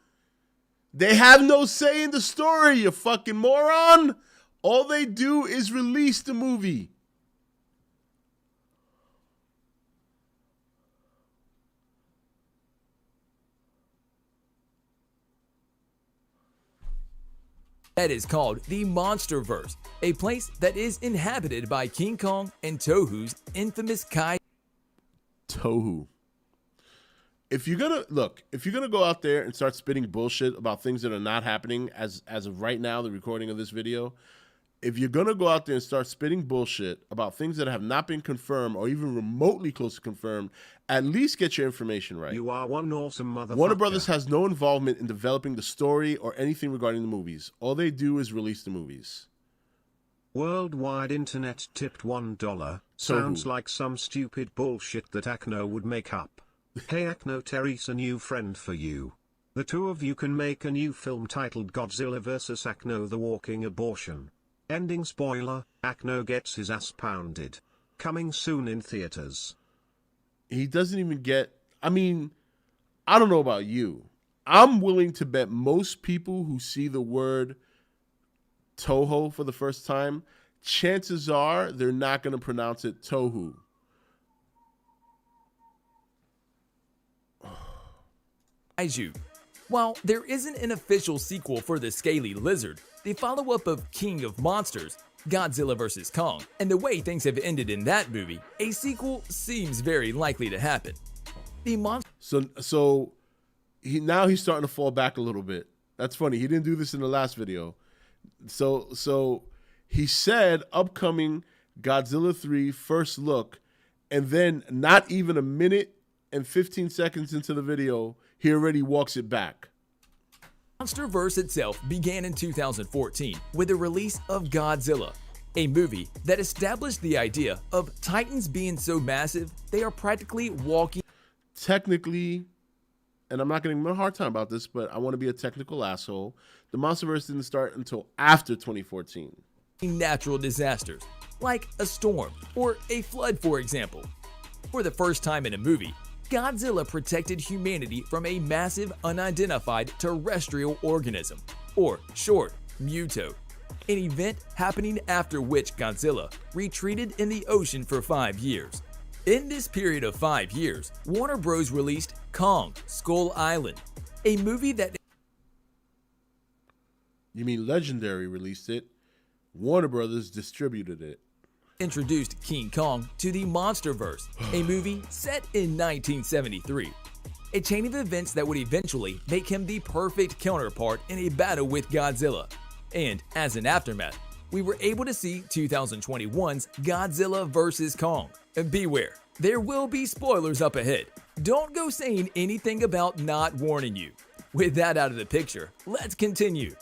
Speaker 5: They have no say in the story, you fucking moron. All they do is release the movie.
Speaker 9: That is called the Monsterverse, a place that is inhabited by King Kong and Tohu's infamous Kai.
Speaker 5: Tohu. If you're gonna go out there and start spitting bullshit about things that are not happening as of right now, the recording of this video, if you're gonna go out there and start spitting bullshit about things that have not been confirmed or even remotely close to confirmed, at least get your information right.
Speaker 6: You are one awesome motherfucker.
Speaker 5: Warner Brothers has no involvement in developing the story or anything regarding the movies. All they do is release the movies.
Speaker 6: Worldwide Internet tipped $1. Sounds like some stupid bullshit that Akno would make up. Hey Akno, Terry's a new friend for you. The two of you can make a new film titled Godzilla vs. Akno the Walking Abortion. Ending spoiler, Akno gets his ass pounded. Coming soon in theaters.
Speaker 5: He doesn't even get... I mean, I don't know about you. I'm willing to bet most people who see the word Toho for the first time, chances are they're not going to pronounce it Tohu.
Speaker 9: While there isn't an official sequel for the Scaly Lizard, the follow-up of King of Monsters, Godzilla vs. Kong, and the way things have ended in that movie, a sequel seems very likely to happen.
Speaker 5: So he's starting to fall back a little bit. That's funny. He didn't do this in the last video. So he said upcoming Godzilla 3 first look, and then not even a minute and 15 seconds into the video, he already walks it back.
Speaker 9: Monsterverse itself began in 2014 with the release of Godzilla, a movie that established the idea of Titans being so massive they are practically walking.
Speaker 5: Technically, and I'm not getting a hard time about this, but I want to be a technical asshole, the Monsterverse didn't start until after 2014.
Speaker 9: Natural disasters, like a storm or a flood, for example. For the first time in a movie, Godzilla protected humanity from a massive unidentified terrestrial organism, or short, Muto, an event happening after which Godzilla retreated in the ocean for 5 years. In this period of 5 years, Warner Bros. Released Kong, Skull Island, a movie that...
Speaker 5: You mean Legendary released it, Warner Brothers distributed it.
Speaker 9: Introduced King Kong to the Monsterverse, a movie set in 1973. A chain of events that would eventually make him the perfect counterpart in a battle with Godzilla. And as an aftermath, we were able to see 2021's Godzilla vs. Kong. And beware, there will be spoilers up ahead. Don't go saying anything about not warning you. With that out of the picture, let's continue.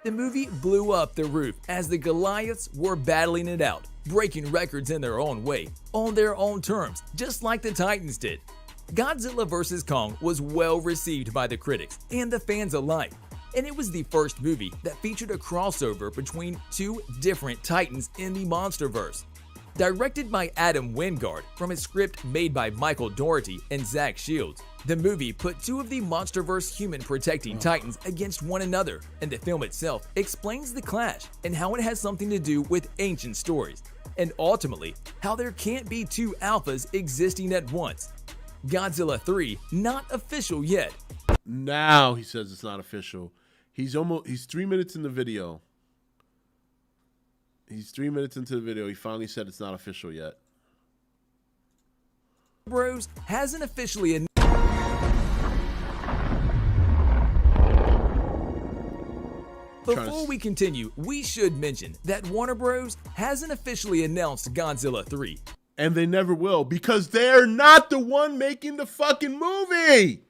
Speaker 9: The movie blew up the roof as the Goliaths were battling it out, breaking records in their own way, on their own terms, just like the Titans did. Godzilla vs. Kong was well received by the critics and the fans alike, and it was the first movie that featured a crossover between two different Titans in the Monsterverse. Directed by Adam Wingard from a script made by Michael Dougherty and Zach Shields, the movie put two of the Monsterverse human-protecting Titans against one another, and the film itself explains the clash and how it has something to do with ancient stories, and ultimately, how there can't be two alphas existing at once. Godzilla 3 not official yet.
Speaker 5: Now he says it's not official. He's 3 minutes in the video. He's 3 minutes into the video. He finally said it's not official yet.
Speaker 9: Bros hasn't officially announced. Before we continue, we should mention that Warner Bros. Hasn't officially announced Godzilla 3.
Speaker 5: And they never will, because they're not the one making the fucking movie.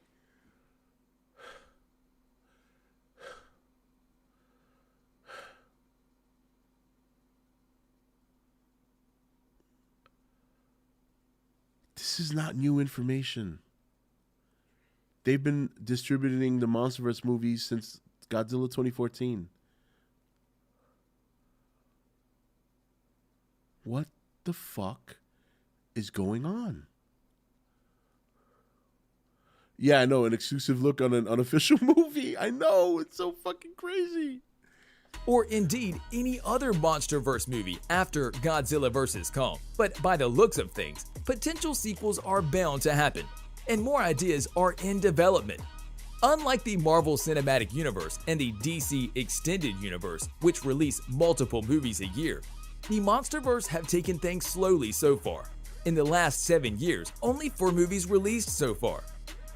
Speaker 5: This is not new information. They've been distributing the Monsterverse movies since Godzilla 2014. What the fuck is going on? Yeah, I know, an exclusive look on an unofficial movie. I know, it's so fucking crazy.
Speaker 9: Or indeed any other Monsterverse movie after Godzilla vs. Kong. But by the looks of things, potential sequels are bound to happen, and more ideas are in development. Unlike the Marvel Cinematic Universe and the DC Extended Universe, which release multiple movies a year, the Monsterverse have taken things slowly so far. In the last 7 years, only 4 movies released so far.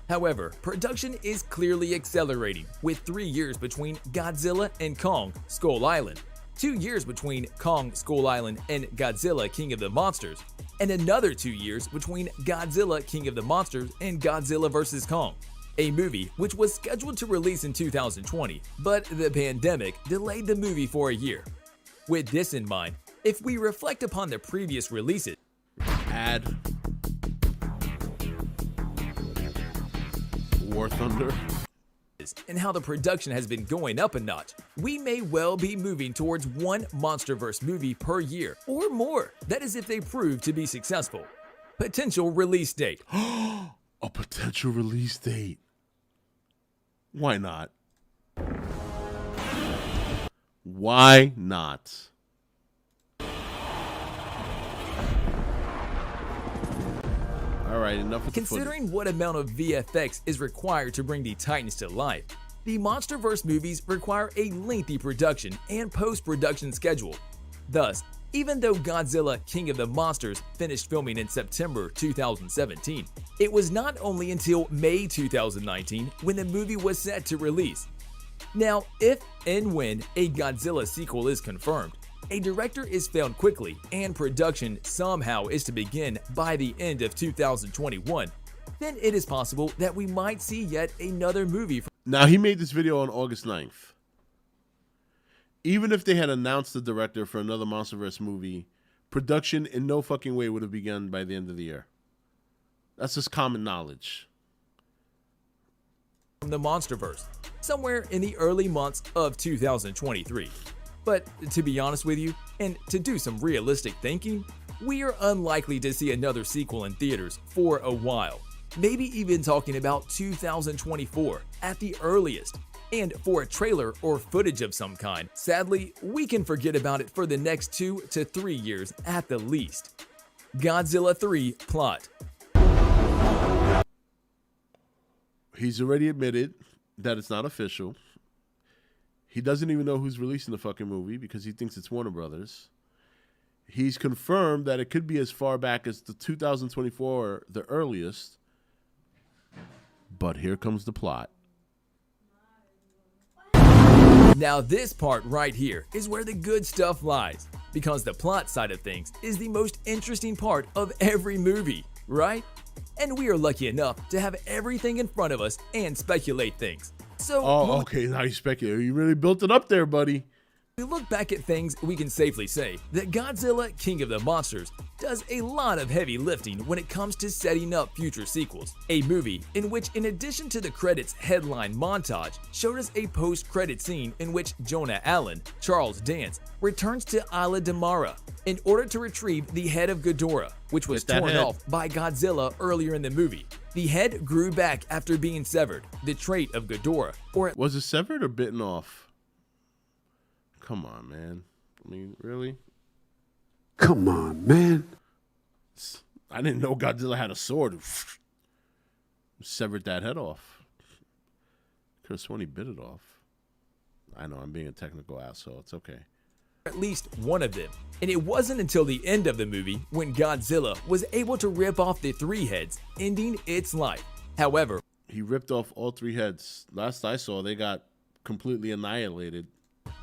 Speaker 9: However, production is clearly accelerating, with 3 years between Godzilla and Kong Skull Island, 2 years between Kong Skull Island and Godzilla King of the Monsters, and another 2 years between Godzilla King of the Monsters and Godzilla vs. Kong, a movie which was scheduled to release in 2020, but the pandemic delayed the movie for a year. With this in mind, if we reflect upon the previous releases,
Speaker 5: War Thunder,
Speaker 9: and how the production has been going up a notch, we may well be moving towards one Monsterverse movie per year or more. That is if they prove to be successful. Potential release date.
Speaker 5: A potential release date. Why not? Why not? All right, enough with
Speaker 9: Considering what amount of VFX is required to bring the Titans to life, the Monsterverse movies require a lengthy production and post-production schedule. Thus, even though Godzilla King of the Monsters finished filming in September 2017, it was not only until May 2019 when the movie was set to release. Now, if and when a Godzilla sequel is confirmed, a director is found quickly and production somehow is to begin by the end of 2021, then it is possible that we might see yet another movie.
Speaker 5: Now, he made this video on August 9th. Even if they had announced the director for another Monsterverse movie, production in no fucking way would have begun by the end of the year. That's just common knowledge.
Speaker 9: From the Monsterverse, somewhere in the early months of 2023. But to be honest with you, and to do some realistic thinking, we are unlikely to see another sequel in theaters for a while. Maybe even talking about 2024 at the earliest. And for a trailer or footage of some kind, sadly, we can forget about it for the next 2 to 3 years at the least. Godzilla 3 plot.
Speaker 5: He's already admitted that it's not official. He doesn't even know who's releasing the fucking movie because he thinks it's Warner Brothers. He's confirmed that it could be as far back as the 2024, the earliest. But here comes the plot.
Speaker 9: Now this part right here is where the good stuff lies, because the plot side of things is the most interesting part of every movie, right? And we are lucky enough to have everything in front of us and speculate things. So,
Speaker 5: okay, now you speculate. You really built it up there, buddy.
Speaker 9: We look back at things, we can safely say that Godzilla King of the Monsters does a lot of heavy lifting when it comes to setting up future sequels. A movie in which, in addition to the credits headline montage, showed us a post-credit scene in which Jonah Allen, Charles Dance, returns to Isla de Mara in order to retrieve the head of Ghidorah, which was torn off by Godzilla earlier in the movie. The head grew back after being severed, the trait of Ghidorah. Or
Speaker 5: was it severed or bitten off? Come on, man. I mean, really?
Speaker 11: Come on, man.
Speaker 5: I didn't know Godzilla had a sword. Severed that head off. Could have sworn he bit it off. I know, I'm being a technical asshole. It's okay.
Speaker 9: At least one of them. And it wasn't until the end of the movie when Godzilla was able to rip off the 3 heads, ending its life. However,
Speaker 5: he ripped off all 3 heads. Last I saw, they got completely annihilated.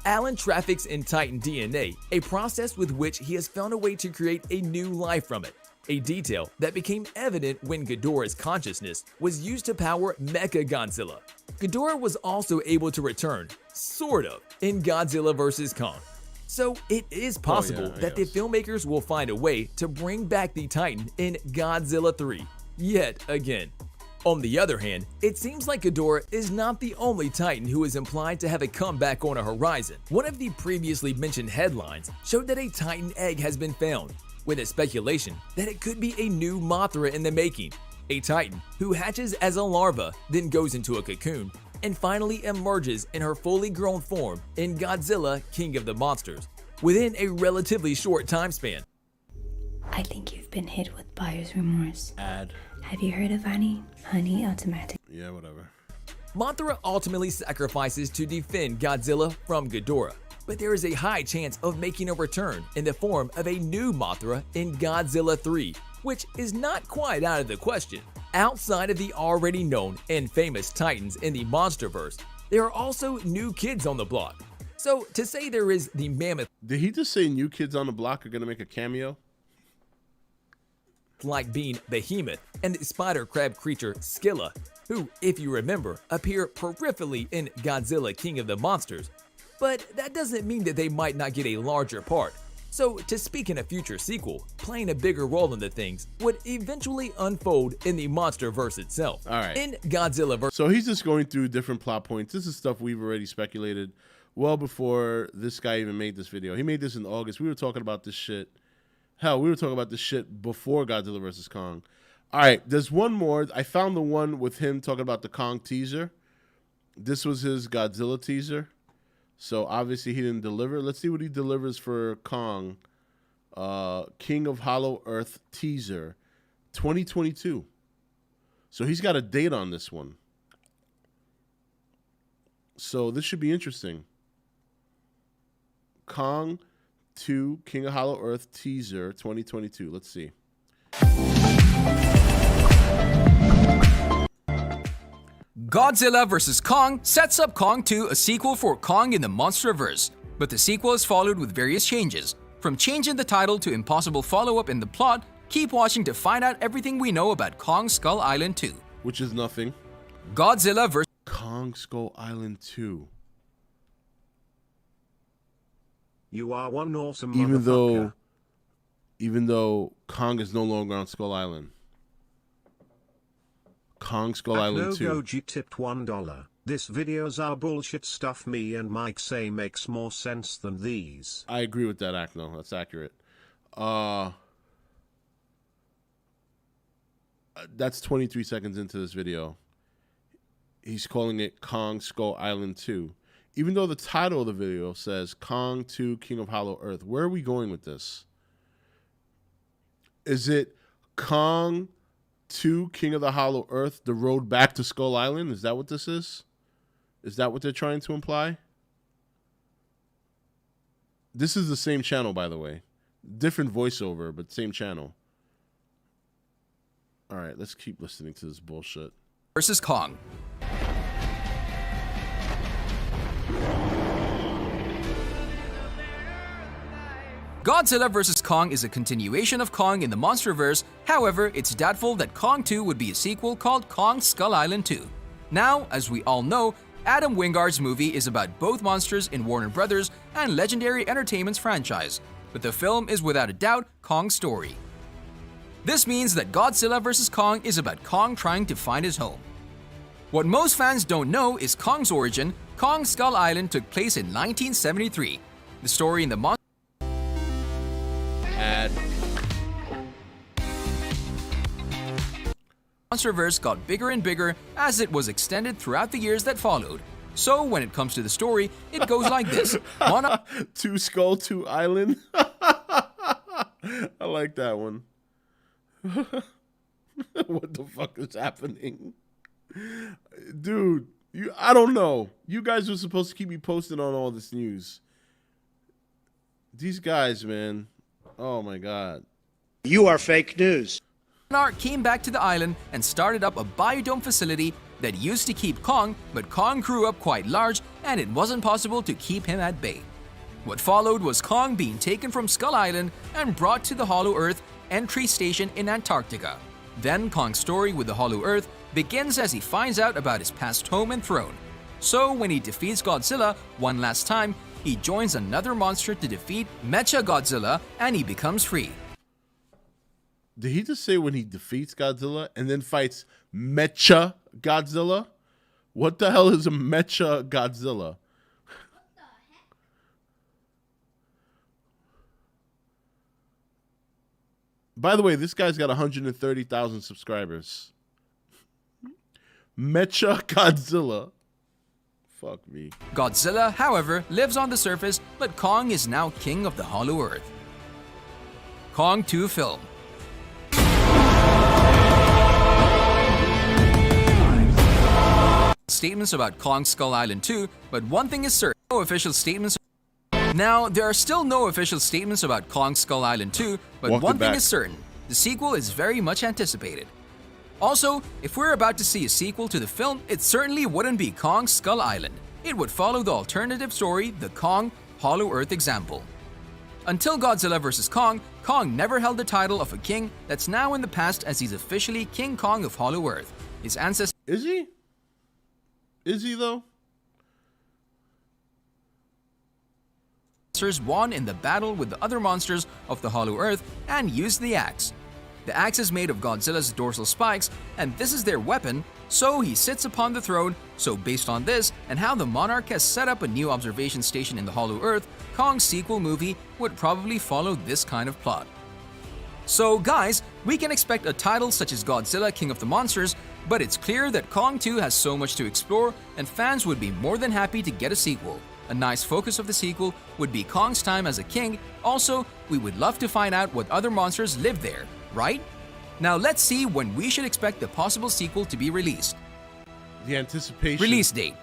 Speaker 9: Alan traffics in Titan DNA, a process with which he has found a way to create a new life from it. A detail that became evident when Ghidorah's consciousness was used to power Mecha Godzilla. Ghidorah was also able to return, sort of, in Godzilla vs. Kong. So it is possible that the filmmakers will find a way to bring back the Titan in Godzilla 3, yet again. On the other hand, it seems like Ghidorah is not the only Titan who is implied to have a comeback on a horizon. One of the previously mentioned headlines showed that a Titan egg has been found, with a speculation that it could be a new Mothra in the making, a Titan who hatches as a larva, then goes into a cocoon, and finally emerges in her fully grown form in Godzilla King of the Monsters, within a relatively short time span.
Speaker 12: I think you've been hit with buyer's remorse.
Speaker 5: Ad.
Speaker 12: Have you heard of Honey Automatic?
Speaker 5: Yeah, whatever.
Speaker 9: Mothra ultimately sacrifices to defend Godzilla from Ghidorah, but there is a high chance of making a return in the form of a new Mothra in Godzilla 3, which is not quite out of the question. Outside of the already known and famous Titans in the Monsterverse, there are also new kids on the block. So to say there is the mammoth—
Speaker 5: Did he just say new kids on the block are gonna make a cameo?
Speaker 9: like being Behemoth and the spider crab creature Scylla, who, if you remember, appear peripherally in Godzilla King of the Monsters. But that doesn't mean that they might not get a larger part. So to speak in a future sequel, playing a bigger role in the things would eventually unfold in the Monsterverse itself.
Speaker 5: All right.
Speaker 9: In Godzilla vs.
Speaker 5: So he's just going through different plot points. This is stuff we've already speculated well before this guy even made this video. He made this in August. We were talking about this shit. Hell, we were talking about this shit before Godzilla vs. Kong. All right, there's one more. I found the one with him talking about the Kong teaser. This was his Godzilla teaser. So obviously he didn't deliver. Let's see what he delivers for Kong. King of Hollow Earth teaser, 2022. So he's got a date on this one. So this should be interesting. Kong 2 King of Hollow Earth teaser, 2022. Let's see.
Speaker 13: Godzilla vs. Kong sets up Kong 2, a sequel for Kong in the Monsterverse, but the sequel is followed with various changes. From changing the title to impossible follow-up in the plot, keep watching to find out everything we know about Kong Skull Island 2.
Speaker 5: Which is nothing.
Speaker 13: Godzilla vs.
Speaker 5: Kong Skull Island 2.
Speaker 6: You are one awesome
Speaker 5: Even though Kong is no longer on Skull Island. Kong Skull Island 2.
Speaker 6: Goji tipped $1. This videos are bullshit stuff me and Mike say makes more sense than these.
Speaker 5: I agree with that, Akno. That's accurate. That's 23 seconds into this video. He's calling it Kong Skull Island 2. Even though the title of the video says Kong 2 King of Hollow Earth. Where are we going with this? Is it Kong 2 King of the Hollow Earth, the road back to Skull Island? Is that what this is? Is that what they're trying to imply? This is the same channel, by the way. Different voiceover, but same channel. All right, let's keep listening to this bullshit.
Speaker 13: Versus Kong. Godzilla vs. Kong is a continuation of Kong in the Monsterverse. However, it's doubtful that Kong 2 would be a sequel called Kong Skull Island 2. Now, as we all know, Adam Wingard's movie is about both monsters in Warner Brothers and Legendary Entertainment's franchise, but the film is without a doubt Kong's story. This means that Godzilla vs. Kong is about Kong trying to find his home. What most fans don't know is Kong's origin. Kong Skull Island took place in 1973. The story in the Monsterverse got bigger and bigger as it was extended throughout the years that followed. So when it comes to the story, it goes like this.
Speaker 5: Two Skull, Two Island. I like that one. What the fuck is happening? Dude, I don't know. You guys were supposed to keep me posted on all this news. These guys, man. Oh my God.
Speaker 14: You are fake news.
Speaker 13: Monarch came back to the island and started up a biodome facility that used to keep Kong, but Kong grew up quite large and it wasn't possible to keep him at bay. What followed was Kong being taken from Skull Island and brought to the Hollow Earth entry station in Antarctica. Then Kong's story with the Hollow Earth begins as he finds out about his past home and throne. So when he defeats Godzilla one last time, he joins another monster to defeat Mecha Godzilla and he becomes free.
Speaker 5: Did he just say when he defeats Godzilla and then fights Mecha Godzilla? What the hell is a Mecha Godzilla? By the way, this guy's got 130,000 subscribers. Mecha Godzilla. Fuck me.
Speaker 13: Godzilla, however, lives on the surface, but Kong is now king of the Hollow Earth. Kong 2 film. Statements about Kong Skull Island 2, but one thing is certain, no official statements. Now, there are still no official statements about Kong Skull Island 2, but one thing is certain, the sequel is very much anticipated. Also, if we're about to see a sequel to the film, it certainly wouldn't be Kong Skull Island. It would follow the alternative story, the Kong Hollow Earth example. Until Godzilla vs. Kong, Kong never held the title of a king. That's now in the past as he's officially King Kong of Hollow Earth. His ancestors...
Speaker 5: Is he? Is he though?
Speaker 13: Won in the battle with the other monsters of the Hollow Earth and used the axe. The axe is made of Godzilla's dorsal spikes, and this is their weapon, so he sits upon the throne. So based on this, and how the monarch has set up a new observation station in the Hollow Earth, Kong's sequel movie would probably follow this kind of plot. So guys, we can expect a title such as Godzilla King of the Monsters, but it's clear that Kong 2 has so much to explore, and fans would be more than happy to get a sequel. A nice focus of the sequel would be Kong's time as a king. Also, we would love to find out what other monsters live there, right? Now let's see when we should expect the possible sequel to be released.
Speaker 5: The anticipation.
Speaker 13: Release date.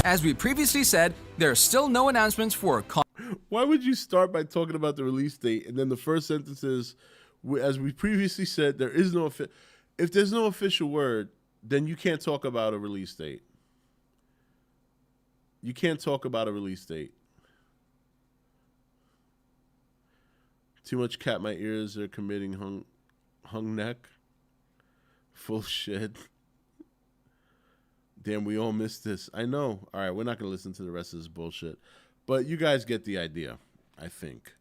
Speaker 13: As we previously said, there are still no announcements for Kong.
Speaker 5: Why would you start by talking about the release date and then the first sentence is, as we previously said, there is no if there's no official word, then you can't talk about a release date. You can't talk about a release date. Too much cat, my ears are committing hung neck. Full shit. Damn, we all missed this. I know. All right, we're not going to listen to the rest of this bullshit. But you guys get the idea, I think.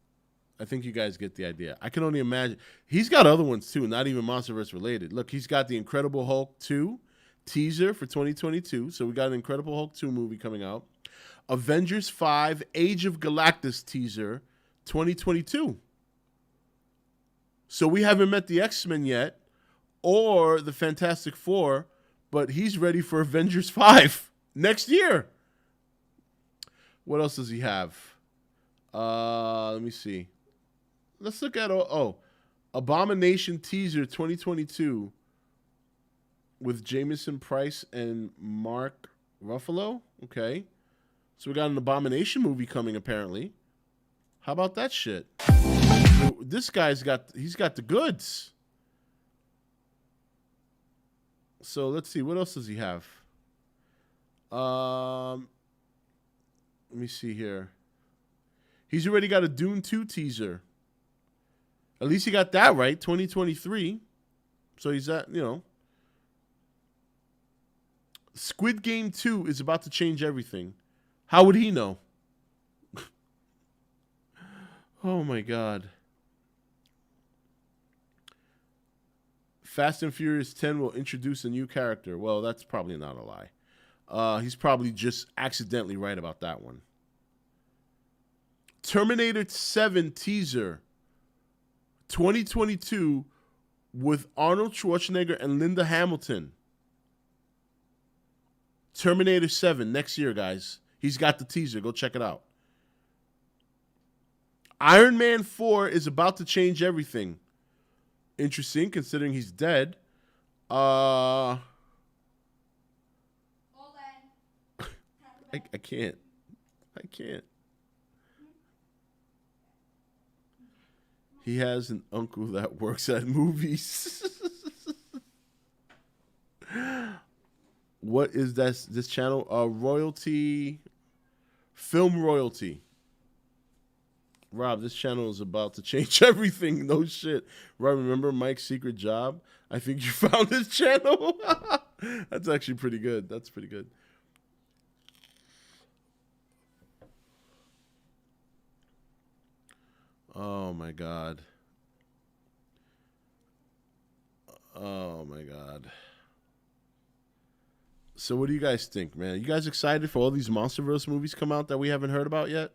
Speaker 5: I think you guys get the idea. I can only imagine. He's got other ones, too, not even Monsterverse related. Look, he's got the Incredible Hulk 2 teaser for 2022. So we got an Incredible Hulk 2 movie coming out. Avengers 5 Age of Galactus teaser 2022. So we haven't met the X-Men yet or the Fantastic Four, but he's ready for Avengers 5 next year. What else does he have? Let me see. Let's look at Abomination teaser 2022 with Jameson Price and Mark Ruffalo. Okay. So we got an Abomination movie coming apparently. How about that shit? This guy's got the goods. So let's see, what else does he have? Let me see here. He's already got a Dune 2 teaser. At least he got that right, 2023. So he's at, Squid Game 2 is about to change everything. How would he know? Oh my God. Fast and Furious 10 will introduce a new character. Well, that's probably not a lie. He's probably just accidentally right about that one. Terminator 7 teaser 2022 with Arnold Schwarzenegger and Linda Hamilton. Terminator 7 next year, guys. He's got the teaser. Go check it out. Iron Man 4 is about to change everything. interesting considering he's dead. I can't. I can't. He has an uncle that works at movies. What is this channel? Royalty, film royalty. Rob, this channel is about to change everything. No shit. Rob, remember Mike's secret job? I think you found this channel. That's actually pretty good. That's pretty good. Oh my God. Oh my God. So what do you guys think, man? You guys excited for all these Monsterverse movies come out that we haven't heard about yet?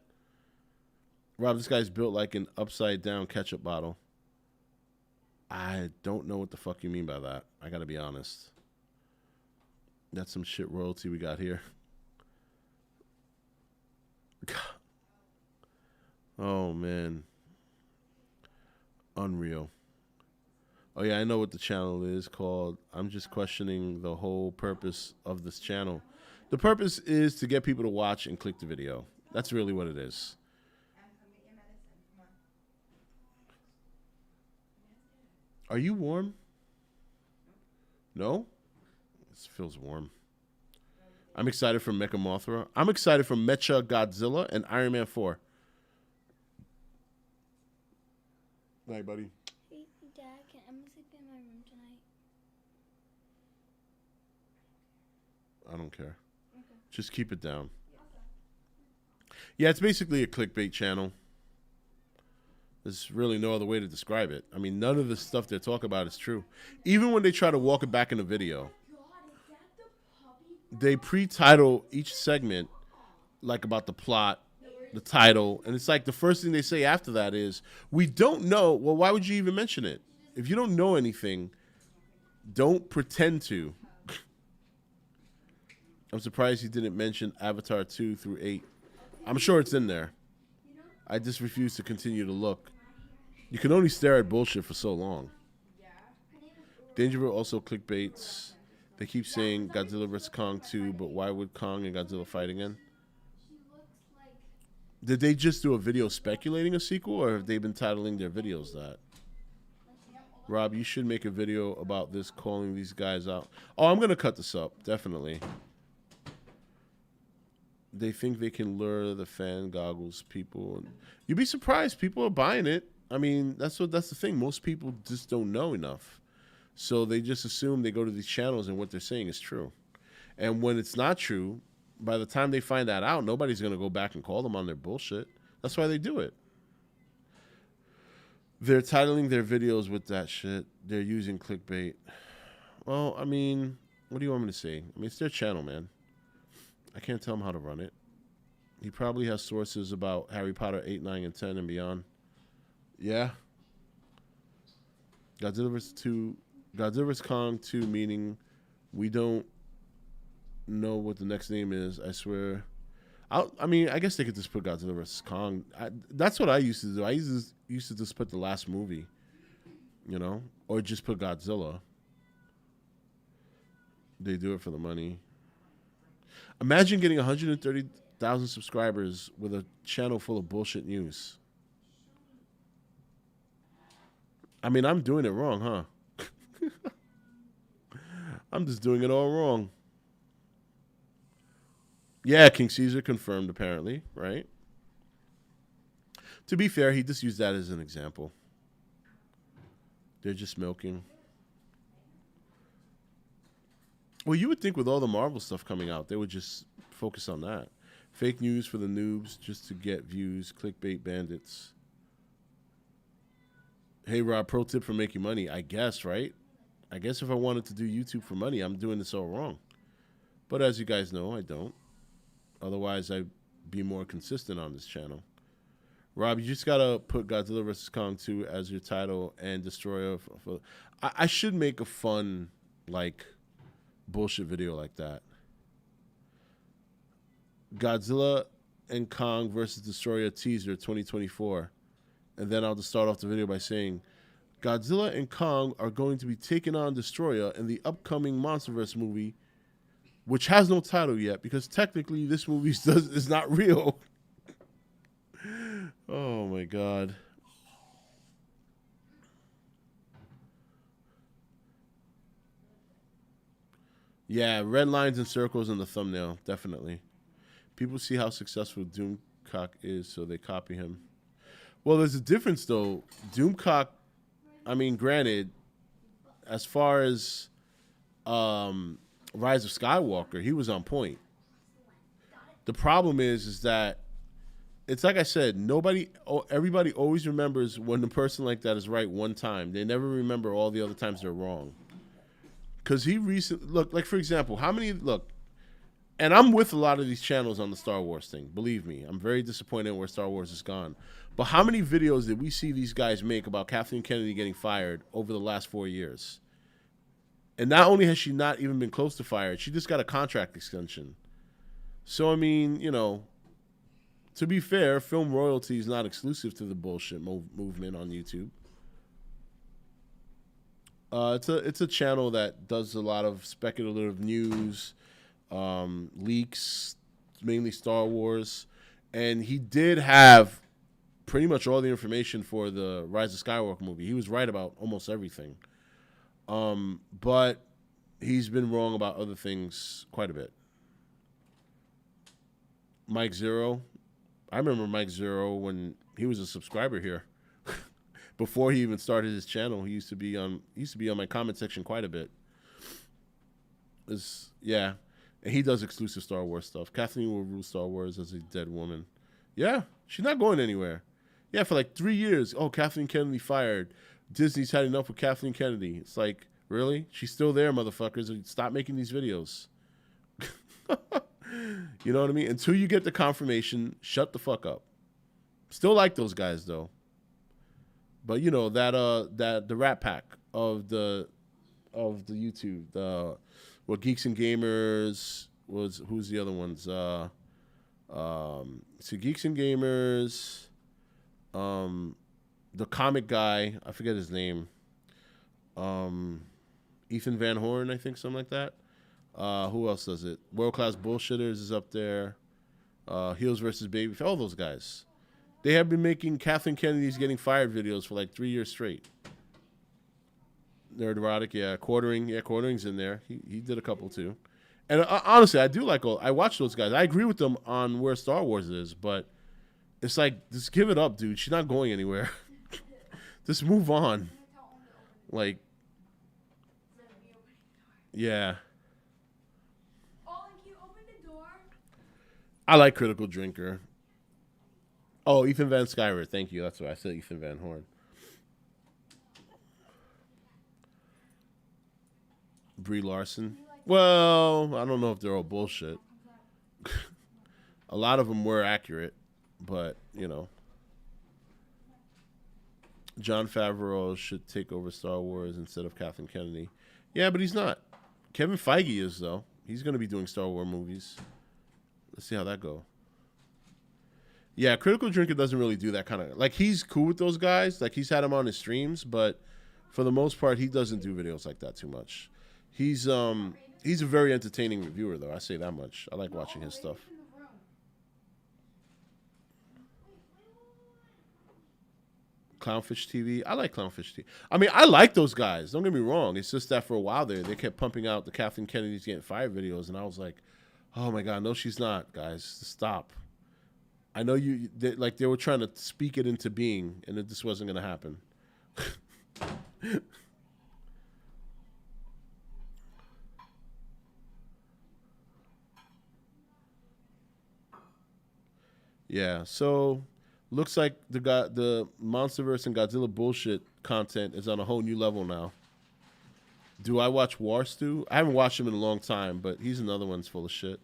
Speaker 5: Rob, this guy's built like an upside down ketchup bottle. I don't know what the fuck you mean by that. I gotta be honest. That's some shit royalty we got here. Oh man. Unreal. Oh yeah, I know what the channel is called. I'm just questioning the whole purpose of this channel. The purpose is to get people to watch and click the video. That's really what it is. Are you warm? No? This feels warm. I'm excited for Mecha Mothra. I'm excited for Mecha Godzilla and Iron Man 4. Night, buddy.
Speaker 15: Hey, Dad, can Emma sleep in my room tonight?
Speaker 5: I don't care.
Speaker 15: Okay.
Speaker 5: Just keep it down. Yeah, it's basically a clickbait channel. There's really no other way to describe it. I mean, none of the stuff they talk about is true. Even when they try to walk it back in the video, they pre-title each segment like about the plot, the title, and it's like the first thing they say after that is, we don't know. Well, why would you even mention it? If you don't know anything, don't pretend to. I'm surprised he didn't mention Avatar 2 through 8. I'm sure it's in there. I just refuse to continue to look. You can only stare at bullshit for so long. Dangerville also clickbaits. They keep saying Godzilla vs. Kong 2, but why would Kong and Godzilla fight again? Did they just do a video speculating a sequel, or have they been titling their videos that? Rob, you should make a video about this, calling these guys out. Oh, I'm going to cut this up, definitely. They think they can lure the fan goggles people. And you'd be surprised. People are buying it. I mean, that's the thing. Most people just don't know enough. So they just assume they go to these channels and what they're saying is true. And when it's not true, by the time they find that out, nobody's going to go back and call them on their bullshit. That's why they do it. They're titling their videos with that shit. They're using clickbait. Well, I mean, what do you want me to say? I mean, it's their channel, man. I can't tell him how to run it. He probably has sources about Harry Potter 8, 9, and 10 and beyond. Yeah. Godzilla vs. Kong 2, meaning we don't know what the next name is. I swear. I mean, I guess they could just put Godzilla vs. Kong. That's what I used to do. I used to just put the last movie, you know, or just put Godzilla. They do it for the money. Imagine getting 130,000 subscribers with a channel full of bullshit news. I mean, I'm doing it wrong, huh? I'm just doing it all wrong. Yeah, King Caesar confirmed, apparently, right? To be fair, he just used that as an example. They're just milking. Well, you would think with all the Marvel stuff coming out, they would just focus on that. Fake news for the noobs just to get views. Clickbait bandits. Hey, Rob, pro tip for making money. I guess, right? I guess if I wanted to do YouTube for money, I'm doing this all wrong. But as you guys know, I don't. Otherwise, I'd be more consistent on this channel. Rob, you just got to put Godzilla vs. Kong 2 as your title and Destroyer. I should make a fun, like, bullshit video like that. Godzilla and Kong versus Destroyer teaser 2024. And then I'll just start off the video by saying Godzilla and Kong are going to be taking on Destroyer in the upcoming Monsterverse movie, which has no title yet because technically this movie is not real. Oh my god. Yeah, red lines and circles in the thumbnail, definitely. People see how successful Doomcock is, so they copy him. Well, there's a difference, though. Doomcock, I mean, granted, as far as Rise of Skywalker, he was on point. The problem is that it's like I said, everybody always remembers when the person like that is right one time. They never remember all the other times they're wrong. Because he recently, look, like for example, and I'm with a lot of these channels on the Star Wars thing. Believe me, I'm very disappointed where Star Wars has gone. But how many videos did we see these guys make about Kathleen Kennedy getting fired over the last 4 years? And not only has she not even been close to fired, she just got a contract extension. So, I mean, you know, to be fair, film royalty is not exclusive to the bullshit movement on YouTube. It's a channel that does a lot of speculative news, leaks, mainly Star Wars, and he did have pretty much all the information for the Rise of Skywalker movie. He was right about almost everything, but he's been wrong about other things quite a bit. Mike Zero, I remember Mike Zero when he was a subscriber here. Before he even started his channel, he used to be on my comment section quite a bit. Yeah, and he does exclusive Star Wars stuff. Kathleen will rule Star Wars as a dead woman. Yeah, she's not going anywhere. Yeah, for like 3 years. Oh, Kathleen Kennedy fired. Disney's had enough with Kathleen Kennedy. It's like, really? She's still there, motherfuckers. Stop making these videos. You know what I mean? Until you get the confirmation, shut the fuck up. Still like those guys though. But you know that the Rat Pack of the YouTube, what Geeks and Gamers who's the other ones? So Geeks and Gamers, the comic guy, I forget his name, Ethan Van Horn, I think, something like that. Who else does it? World Class Bullshitters is up there. Heels versus Baby, all those guys. They have been making Kathleen Kennedy's getting fired videos for like 3 years straight. Nerd Erotic, yeah. Quartering's in there. He did a couple too. And honestly, I watch those guys. I agree with them on where Star Wars is, but it's like, just give it up, dude. She's not going anywhere. Just move on. Like, yeah. I like Critical Drinker. Oh, Ethan Van Sciver. Thank you. That's what I said, Ethan Van Horn. Brie Larson. Well, I don't know if they're all bullshit. A lot of them were accurate, but, you know. Jon Favreau should take over Star Wars instead of Kathleen Kennedy. Yeah, but he's not. Kevin Feige is, though. He's going to be doing Star Wars movies. Let's see how that goes. Yeah, Critical Drinker doesn't really do that kind of... Like, he's cool with those guys. Like, he's had them on his streams, but for the most part, he doesn't do videos like that too much. He's a very entertaining reviewer, though. I say that much. I like watching his stuff. Clownfish TV. I like Clownfish TV. I mean, I like those guys. Don't get me wrong. It's just that for a while there, they kept pumping out the Kathleen Kennedy's getting fired videos, and I was like, oh my God, no, she's not, guys. Stop. I know they were trying to speak it into being, and it just wasn't going to happen. Yeah, so looks like the Monsterverse and Godzilla bullshit content is on a whole new level now. Do I watch War Stew? I haven't watched him in a long time, but he's another one that's full of shit.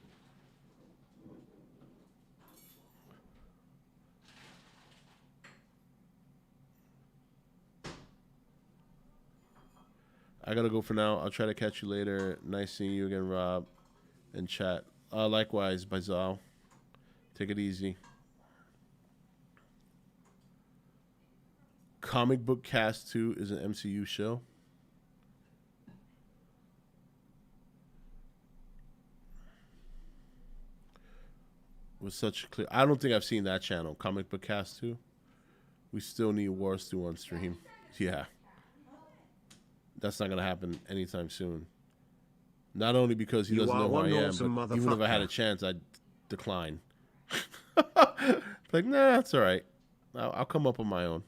Speaker 5: I gotta go for now. I'll try to catch you later. Nice seeing you again, Rob, and chat. Likewise, Baizal. Take it easy. Comic Book Cast 2 is an MCU show. With such clear, I don't think I've seen that channel. Comic Book Cast 2. We still need War Stew on stream. Yeah. That's not gonna happen anytime soon. Not only because he doesn't know who I am, but even if I had a chance, I'd decline. Like, nah, that's all right. I'll come up on my own.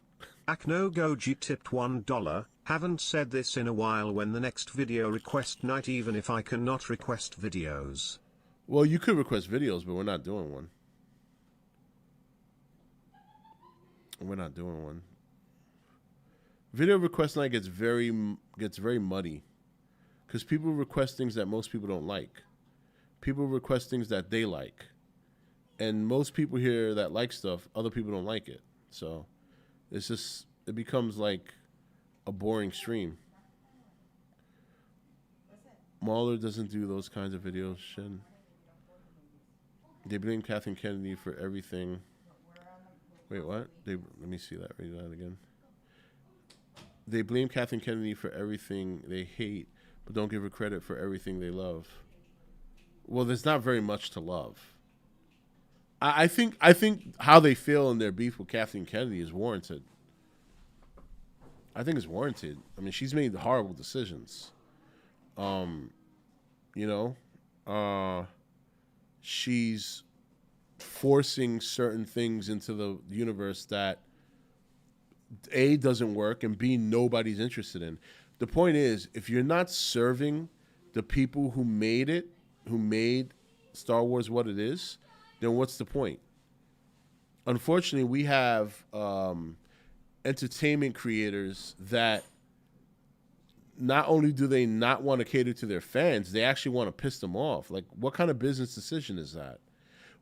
Speaker 6: Akno Goji tipped $1. Haven't said this in a while. When the next video request night, even if I cannot request videos.
Speaker 5: Well, you could request videos, but we're not doing one. We're not doing one. Video request night gets very muddy because people request things that most people don't like. People request things that they like, and most people here that like stuff, other people don't like it. So it becomes like a boring stream. Mahler doesn't do those kinds of videos. Shin. They blame Kathleen Kennedy for everything. Wait, what? Let me see that. Read that again. They blame Kathleen Kennedy for everything they hate, but don't give her credit for everything they love. Well, there's not very much to love. I think how they feel in their beef with Kathleen Kennedy is warranted. I think it's warranted. I mean, she's made horrible decisions. She's forcing certain things into the universe that A, doesn't work, and B, nobody's interested in. The point is, if you're not serving the people who made Star Wars what it is, then what's the point? Unfortunately, we have entertainment creators that not only do they not want to cater to their fans, they actually want to piss them off. Like, what kind of business decision is that?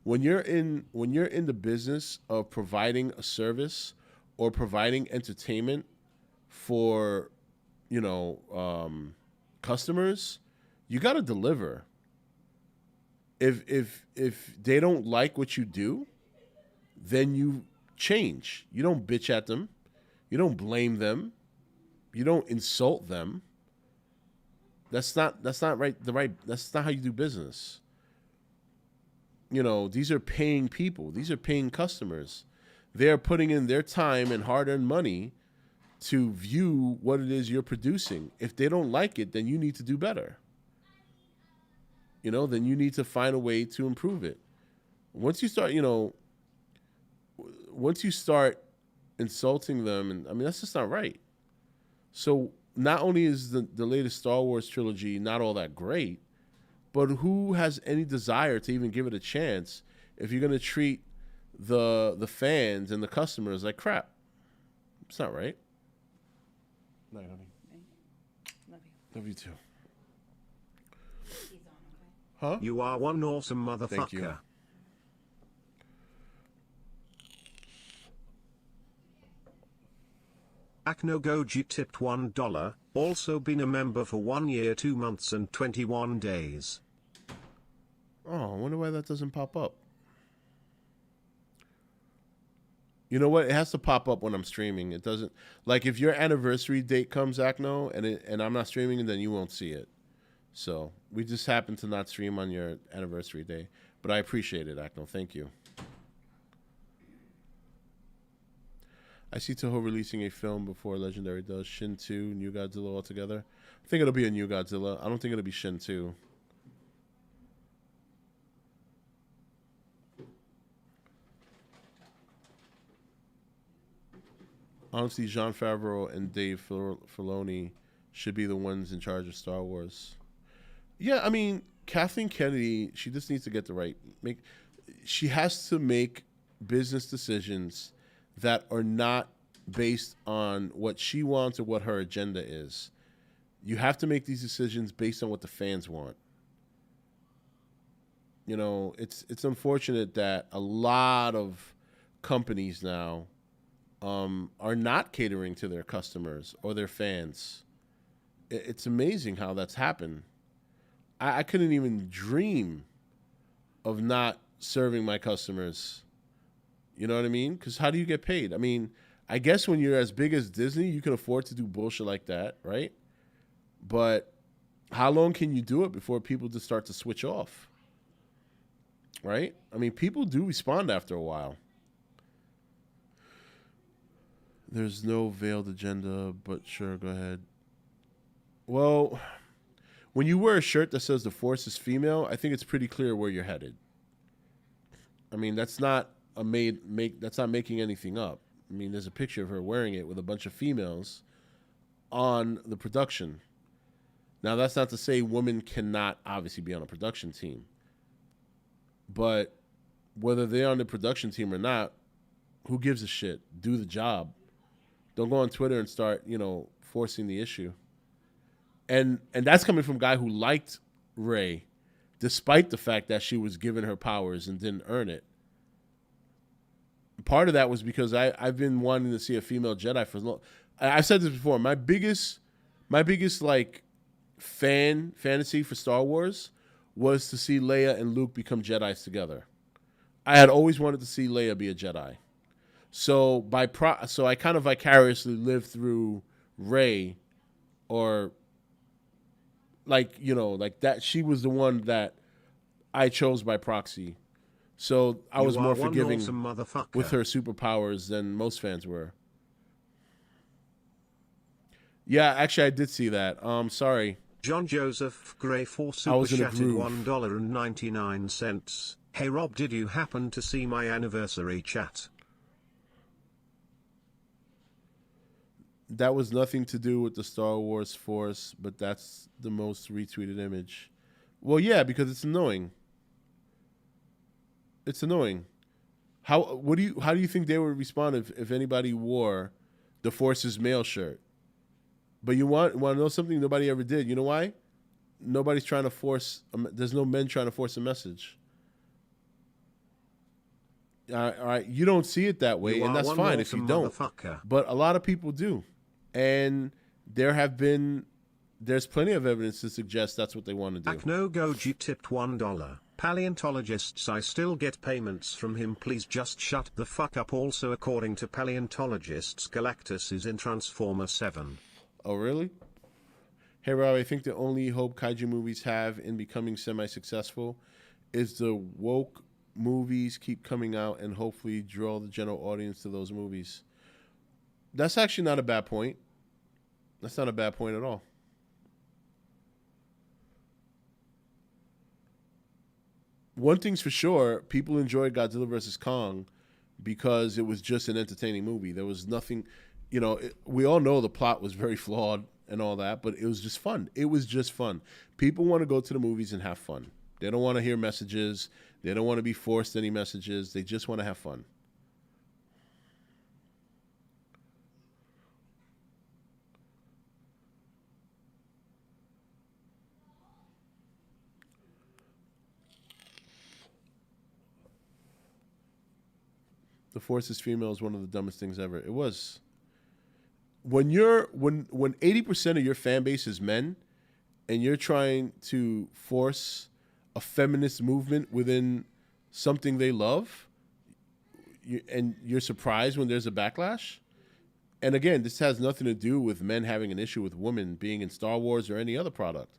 Speaker 5: When you're in the business of providing a service or providing entertainment for, customers, you got to deliver. If they don't like what you do, then you change. You don't bitch at them. You don't blame them. You don't insult them. That's not right. That's not how you do business. These are paying people. These are paying customers. They're putting in their time and hard-earned money to view what it is you're producing. If they don't like it, then you need to do better. Then you need to find a way to improve it. Once you start insulting them, and that's just not right. So not only is the latest Star Wars trilogy not all that great, but who has any desire to even give it a chance if you're going to treat the fans and the customers like crap? It's not right. Night, honey.
Speaker 12: Love you.
Speaker 5: Love you too. Huh?
Speaker 6: You are one awesome motherfucker.
Speaker 5: Thank you.
Speaker 6: Akno Goji tipped $1. Also been a member for 1 year, 2 months, and 21 days.
Speaker 5: Oh, I wonder why that doesn't pop up. You know what? It has to pop up when I'm streaming. It doesn't. Like, if your anniversary date comes, Akno, and I'm not streaming, then you won't see it. So we just happen to not stream on your anniversary day. But I appreciate it, Akno. Thank you. I see Toho releasing a film before Legendary does. Shin 2, New Godzilla altogether. I think it'll be a New Godzilla. I don't think it'll be Shin 2. Honestly, Jon Favreau and Dave Filoni should be the ones in charge of Star Wars. Yeah, Kathleen Kennedy, she just needs to get she has to make business decisions that are not based on what she wants or what her agenda is. You have to make these decisions based on what the fans want. It's unfortunate that a lot of companies now are not catering to their customers or their fans. It's amazing how that's happened. I couldn't even dream of not serving my customers. You know what I mean? Because how do you get paid? I guess when you're as big as Disney, you can afford to do bullshit like that, right? But how long can you do it before people just start to switch off? Right? I mean, people do respond after a while. There's no veiled agenda, but sure, go ahead. Well, when you wear a shirt that says the Force is female, I think it's pretty clear where you're headed. I mean, that's not that's not making anything up. I mean, there's a picture of her wearing it with a bunch of females on the production. Now, that's not to say women cannot obviously be on a production team. But whether they're on the production team or not, who gives a shit? Do the job. Don't go on Twitter and start, forcing the issue. And that's coming from a guy who liked Rey, despite the fact that she was given her powers and didn't earn it. Part of that was because I've been wanting to see a female Jedi for long. I've said this before. My biggest like fantasy for Star Wars was to see Leia and Luke become Jedis together. I had always wanted to see Leia be a Jedi. So so I kind of vicariously lived through Rey, or like that. She was the one that I chose by proxy. So I was more forgiving with her superpowers than most fans were. Yeah, actually, I did see that. Sorry.
Speaker 6: John Joseph Gray for Super Chatted $1.99. Hey Rob, did you happen to see my anniversary chat?
Speaker 5: That was nothing to do with the Star Wars Force, but that's the most retweeted image. Well, yeah, because it's annoying. It's annoying. How do you think they would respond if anybody wore the Force's male shirt? But you want to know something nobody ever did? You know why? Nobody's trying to force. There's no men trying to force a message. All right, you don't see it that way, and that's fine if you don't. But a lot of people do, and there's plenty of evidence to suggest that's what they want to do.
Speaker 6: Akno Goji tipped $1. Paleontologists, I still get payments from him. Please just shut the fuck up. Also, according to paleontologists, Galactus is in Transformer 7.
Speaker 5: Oh, really? Hey, Rob, I think the only hope kaiju movies have in becoming semi-successful is the woke movies keep coming out and hopefully draw the general audience to those movies. That's actually not a bad point. That's not a bad point at all. One thing's for sure, people enjoyed Godzilla vs. Kong because it was just an entertaining movie. There was nothing... we all know the plot was very flawed and all that, but it was just fun. It was just fun. People want to go to the movies and have fun. They don't want to hear messages. They don't want to be forced any messages. They just want to have fun. The Force is female is one of the dumbest things ever. It was. When 80% of your fan base is men and you're trying to force a feminist movement within something they love, and you're surprised when there's a backlash. And again, this has nothing to do with men having an issue with women being in Star Wars or any other product.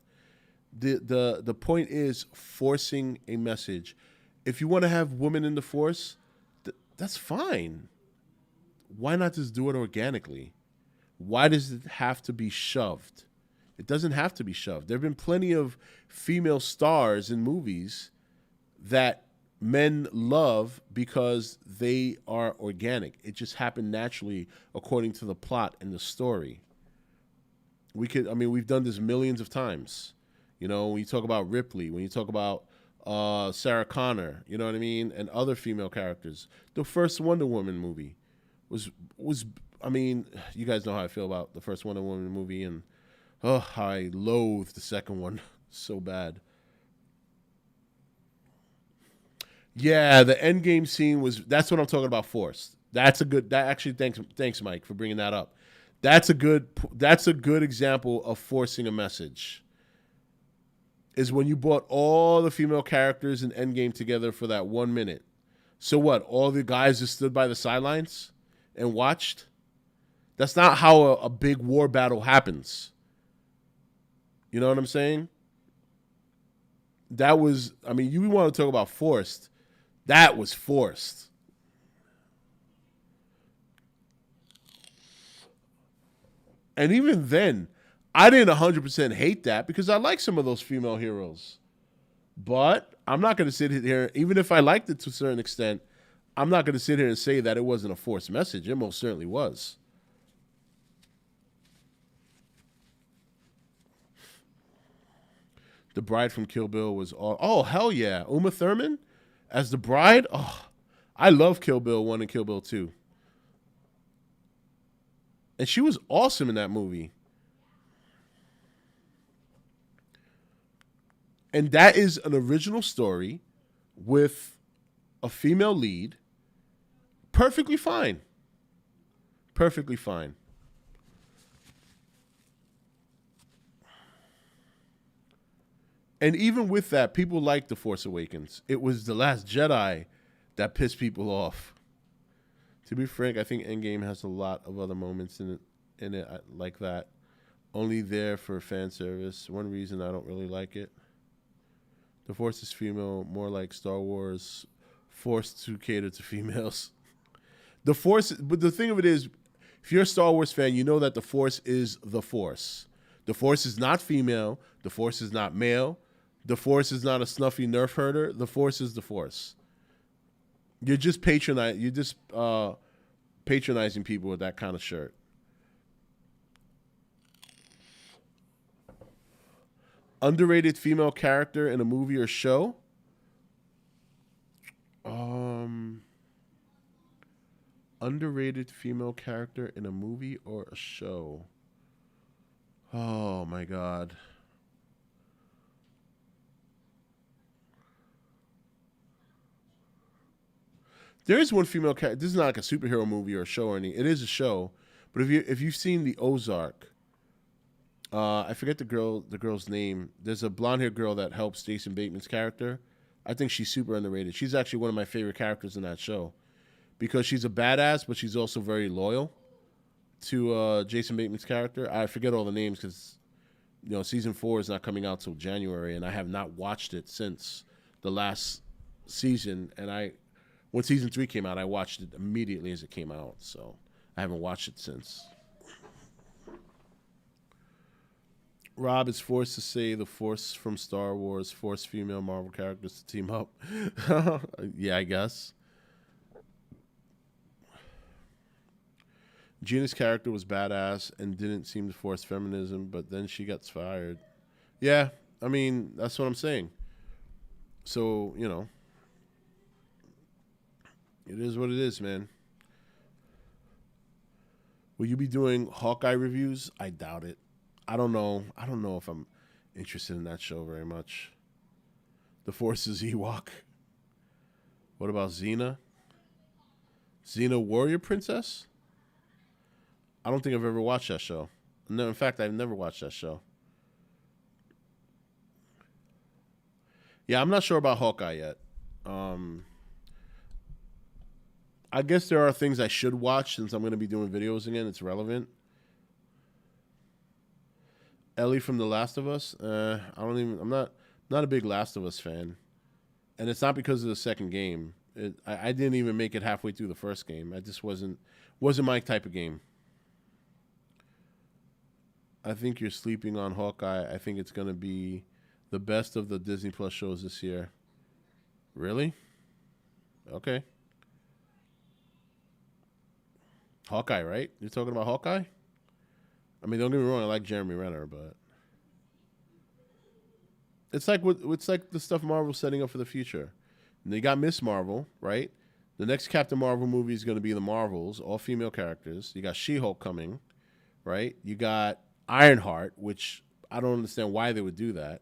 Speaker 5: The point is forcing a message. If you want to have women in the Force, that's fine. Why not just do it organically? Why does it have to be shoved? It doesn't have to be shoved. There have been plenty of female stars in movies that men love because they are organic. It just happened naturally according to the plot and the story. We've done this millions of times. When you talk about Ripley, when you talk about Sarah Connor, you know what I mean, and other female characters. The first Wonder Woman movie was you guys know how I feel about the first Wonder Woman movie, and how I loathe the second one so bad. Yeah, the Endgame scene that's what I'm talking about, forced. Thanks Mike for bringing that up. That's a good example of forcing a message. Is when you brought all the female characters in Endgame together for that 1 minute. So what? All the guys just stood by the sidelines and watched? That's not how a big war battle happens. You know what I'm saying? That was, I mean, you want to talk about forced. That was forced. And even then, I didn't 100% hate that because I like some of those female heroes. But I'm not going to sit here, even if I liked it to a certain extent, I'm not going to sit here and say that it wasn't a forced message. It most certainly was. The bride from Kill Bill was all, oh, hell yeah. Uma Thurman as the bride. Oh, I love Kill Bill 1 and Kill Bill 2. And she was awesome in that movie. And that is an original story with a female lead. Perfectly fine. Perfectly fine. And even with that, people liked The Force Awakens. It was The Last Jedi that pissed people off. To be frank, I think Endgame has a lot of other moments in it like that. Only there for fan service. One reason I don't really like it. The Force is female, more like Star Wars, forced to cater to females. The Force, but the thing of it is, if you're a Star Wars fan, you know that the Force is the Force. The Force is not female. The Force is not male. The Force is not a snuffy nerf herder. The Force is the Force. You're just patronizing people with that kind of shirt. Underrated female character in a movie or show? Underrated female character in a movie or a show? Oh my God. There is one female character. This is not like a superhero movie or a show or anything. It is a show, but if you've seen the Ozark, I forget the girl's name. There's a blonde-haired girl that helps Jason Bateman's character. I think she's super underrated. She's actually one of my favorite characters in that show because she's a badass, but she's also very loyal to Jason Bateman's character. I forget all the names because season 4 is not coming out till January, and I have not watched it since the last season. And when season 3 came out, I watched it immediately as it came out, so I haven't watched it since. Rob is forced to say the Force from Star Wars forced female Marvel characters to team up. Yeah, I guess. Gina's character was badass and didn't seem to force feminism, but then she got fired. Yeah, I mean, that's what I'm saying. So, it is what it is, man. Will you be doing Hawkeye reviews? I doubt it. I don't know. I don't know if I'm interested in that show very much. The Force is Ewok. What about Xena? Xena Warrior Princess? I don't think I've ever watched that show. No, in fact, I've never watched that show. Yeah, I'm not sure about Hawkeye yet. I guess there are things I should watch since I'm going to be doing videos again. It's relevant. Ellie from The Last of Us. I'm not a big Last of Us fan, and it's not because of the second game. I didn't even make it halfway through the first game. I just wasn't my type of game. I think you're sleeping on Hawkeye. I think it's going to be the best of the Disney Plus shows this year. Really? Okay. Hawkeye, right? You're talking about Hawkeye? I mean, don't get me wrong. I like Jeremy Renner, but it's like the stuff Marvel's setting up for the future. And they got Miss Marvel, right? The next Captain Marvel movie is going to be the Marvels, all female characters. You got She-Hulk coming, right? You got Ironheart, which I don't understand why they would do that.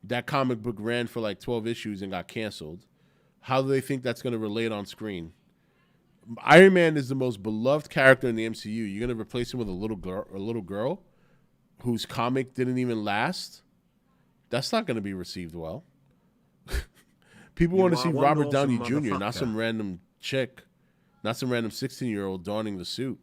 Speaker 5: That comic book ran for like 12 issues and got canceled. How do they think that's going to relate on screen? Iron Man is the most beloved character in the MCU. You're going to replace him with a little girl whose comic didn't even last? That's not going to be received well. People want to see Robert Downey Jr., not some random chick, not some random 16-year-old donning the suit.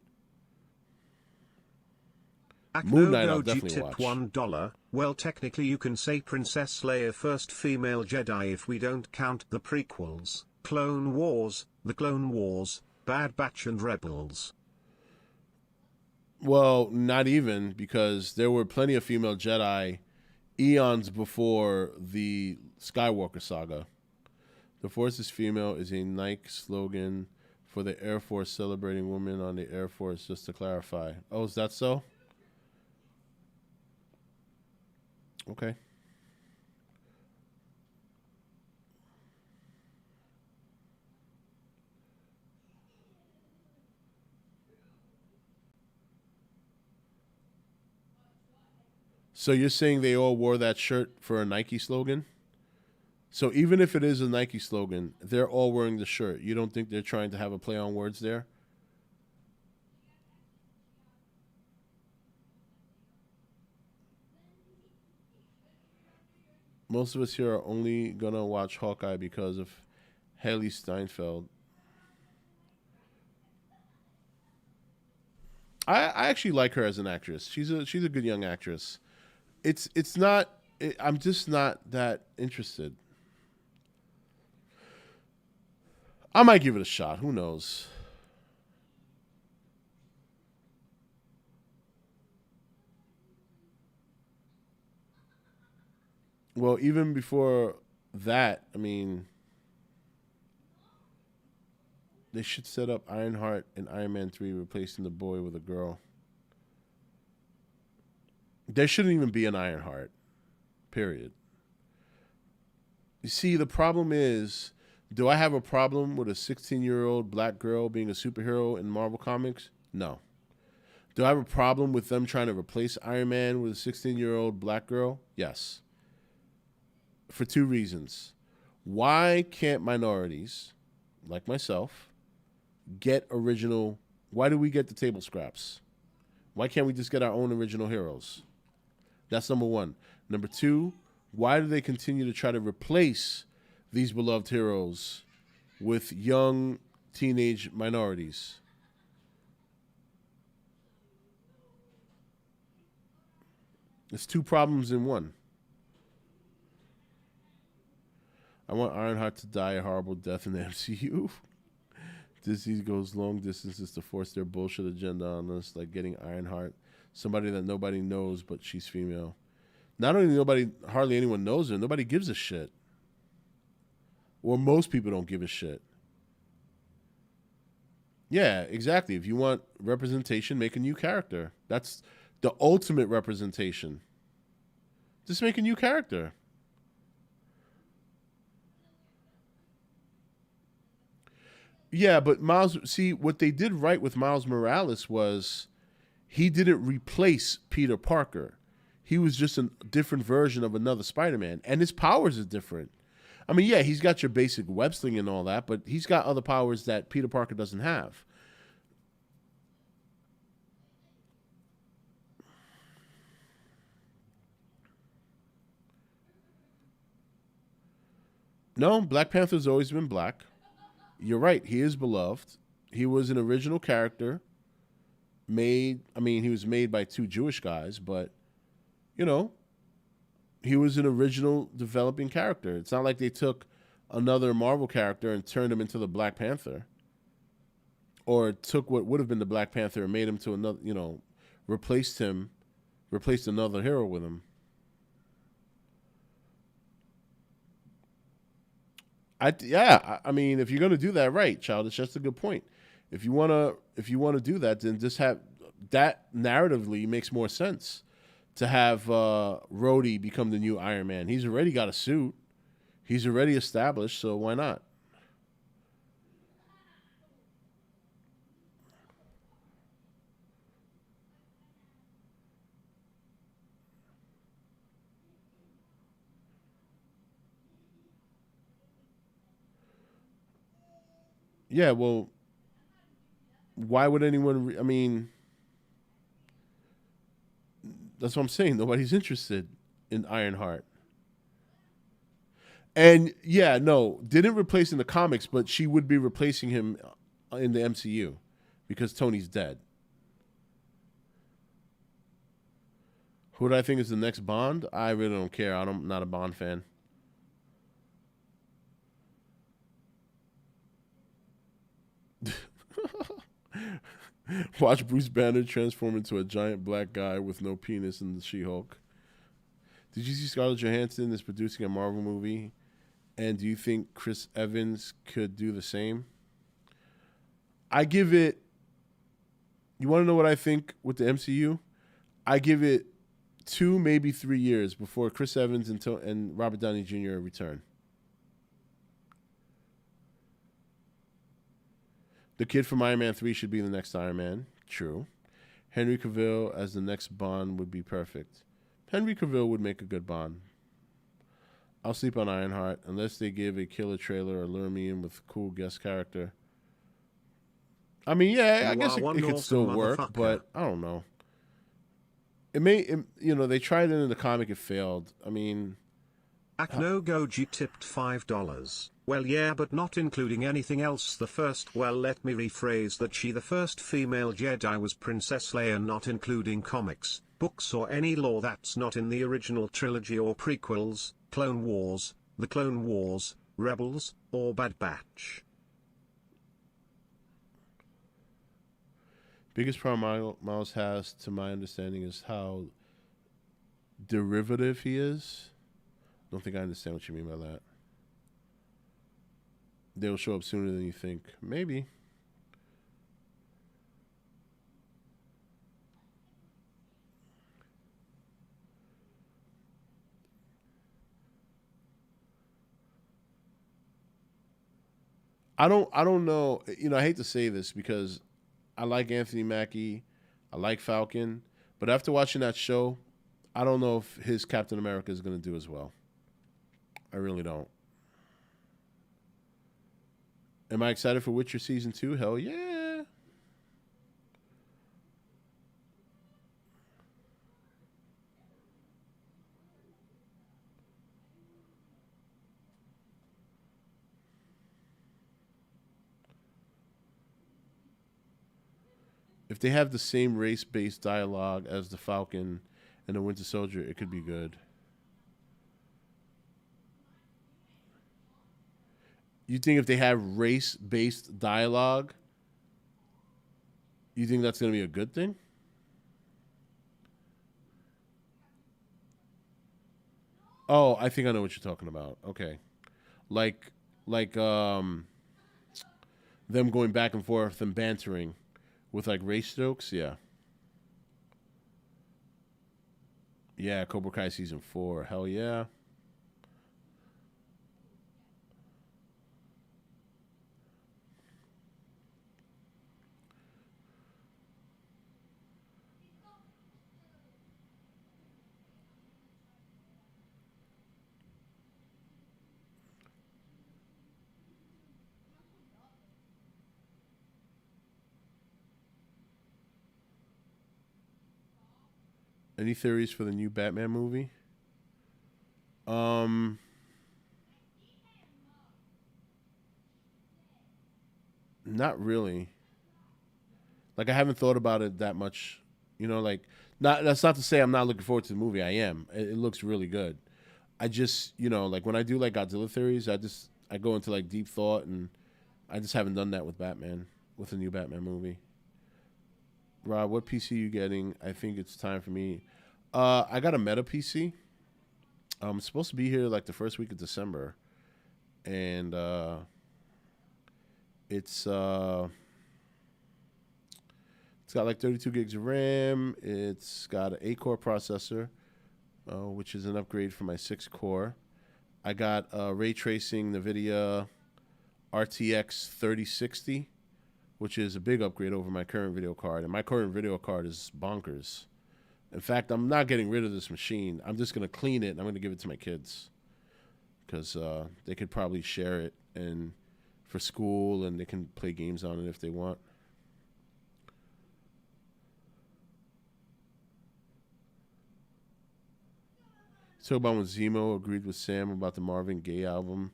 Speaker 5: Moon Knight I'll
Speaker 6: Aknogoji
Speaker 5: definitely
Speaker 6: tip
Speaker 5: watch.
Speaker 6: $1. Well, technically you can say Princess Leia first female Jedi if we don't count the prequels, Clone Wars, The Clone Wars, Bad Batch and Rebels.
Speaker 5: Well, not even, because there were plenty of female Jedi eons before the Skywalker saga. The Force is female is a Nike slogan for the Air Force celebrating women on the Air Force, just to clarify. Oh, is that so? Okay. So you're saying they all wore that shirt for a Nike slogan? So even if it is a Nike slogan, they're all wearing the shirt. You don't think they're trying to have a play on words there? Most of us here are only going to watch Hawkeye because of Haley Steinfeld. I actually like her as an actress. She's a good young actress. It's not. I'm just not that interested. I might give it a shot. Who knows? Well, even before that, I mean, they should set up Ironheart in Iron Man 3 replacing the boy with a girl. There shouldn't even be an Ironheart, period. You see, the problem is, do I have a problem with a 16-year-old black girl being a superhero in Marvel Comics? No. Do I have a problem with them trying to replace Iron Man with a 16-year-old black girl? Yes. For two reasons. Why can't minorities, like myself, get original? Why do we get the table scraps? Why can't we just get our own original heroes? That's number one. Number two, why do they continue to try to replace these beloved heroes with young teenage minorities? It's two problems in one. I want Ironheart to die a horrible death in the MCU. Disney goes long distances to force their bullshit agenda on us, like getting Ironheart, somebody that nobody knows, but she's female. Not only hardly anyone knows her, nobody gives a shit. Or most people don't give a shit. Yeah, exactly. If you want representation, make a new character. That's the ultimate representation. Just make a new character. Yeah, but Miles, see, what they did right with Miles Morales was he didn't replace Peter Parker. He was just a different version of another Spider-Man, and his powers are different. I mean, yeah, he's got your basic web sling and all that, but he's got other powers that Peter Parker doesn't have. No, Black Panther's always been black. You're right. He is beloved. He was an original character he was made by two Jewish guys, but, you know, he was an original developing character. It's not like they took another Marvel character and turned him into the Black Panther, or took what would have been the Black Panther and made him to another, replaced another hero with him. I mean, if you're gonna do that, right, Childish, that's a good point. If you wanna do that, then just have that narratively makes more sense to have Rhodey become the new Iron Man. He's already got a suit. He's already established, so why not? Yeah, well, why would anyone... I mean, that's what I'm saying. Nobody's interested in Ironheart. And, yeah, no, didn't replace in the comics, but she would be replacing him in the MCU because Tony's dead. Who do I think is the next Bond? I really don't care. I'm not a Bond fan. Watch Bruce Banner transform into a giant black guy with no penis in the She-Hulk. Did you see Scarlett Johansson is producing a Marvel movie? And do you think Chris Evans could do the same? I give it... You want to know what I think with the MCU? I give it 2, maybe 3 years before Chris Evans and Robert Downey Jr. return. The kid from Iron Man 3 should be the next Iron Man. True. Henry Cavill as the next Bond would be perfect. Henry Cavill would make a good Bond. I'll sleep on Ironheart unless they give a killer trailer or lure me in with a cool guest character. I mean, yeah, I guess it could still work, but I don't know. They tried it in the comic, it failed. I mean...
Speaker 6: Akno Goji tipped $5. Well, yeah, but not including anything else. Let me rephrase that. The first female Jedi was Princess Leia, not including comics, books, or any lore that's not in the original trilogy or prequels, Clone Wars, The Clone Wars, Rebels, or Bad Batch.
Speaker 5: Biggest problem Miles has, to my understanding, is how derivative he is. Don't think I understand what you mean by that. They'll show up sooner than you think. Maybe. I don't know. I hate to say this because I like Anthony Mackie, I like Falcon, but after watching that show, I don't know if his Captain America is going to do as well. I really don't. Am I excited for Witcher Season 2? Hell yeah. If they have the same race-based dialogue as the Falcon and the Winter Soldier, it could be good. You think if they have race-based dialogue, you think that's going to be a good thing? Oh, I think I know what you're talking about. Okay. Like them going back and forth and bantering with like race jokes, yeah. Yeah, Cobra Kai Season 4. Hell yeah. Any theories for the new Batman movie? Not really. Like, I haven't thought about it that much. That's not to say I'm not looking forward to the movie. I am. It looks really good. I just, like when I do like Godzilla theories, I go into like deep thought, and I just haven't done that with Batman, with the new Batman movie. Rob, what PC are you getting? I think it's time for me. I got a Meta PC. It's supposed to be here like the first week of December. And it's got like 32 gigs of RAM. It's got an 8-core processor, which is an upgrade from my 6-core. I got ray tracing NVIDIA RTX 3060, which is a big upgrade over my current video card. And my current video card is bonkers. In fact, I'm not getting rid of this machine. I'm just going to clean it, and I'm going to give it to my kids because they could probably share it and for school, and they can play games on it if they want. Talk about when Zemo agreed with Sam about the Marvin Gaye album,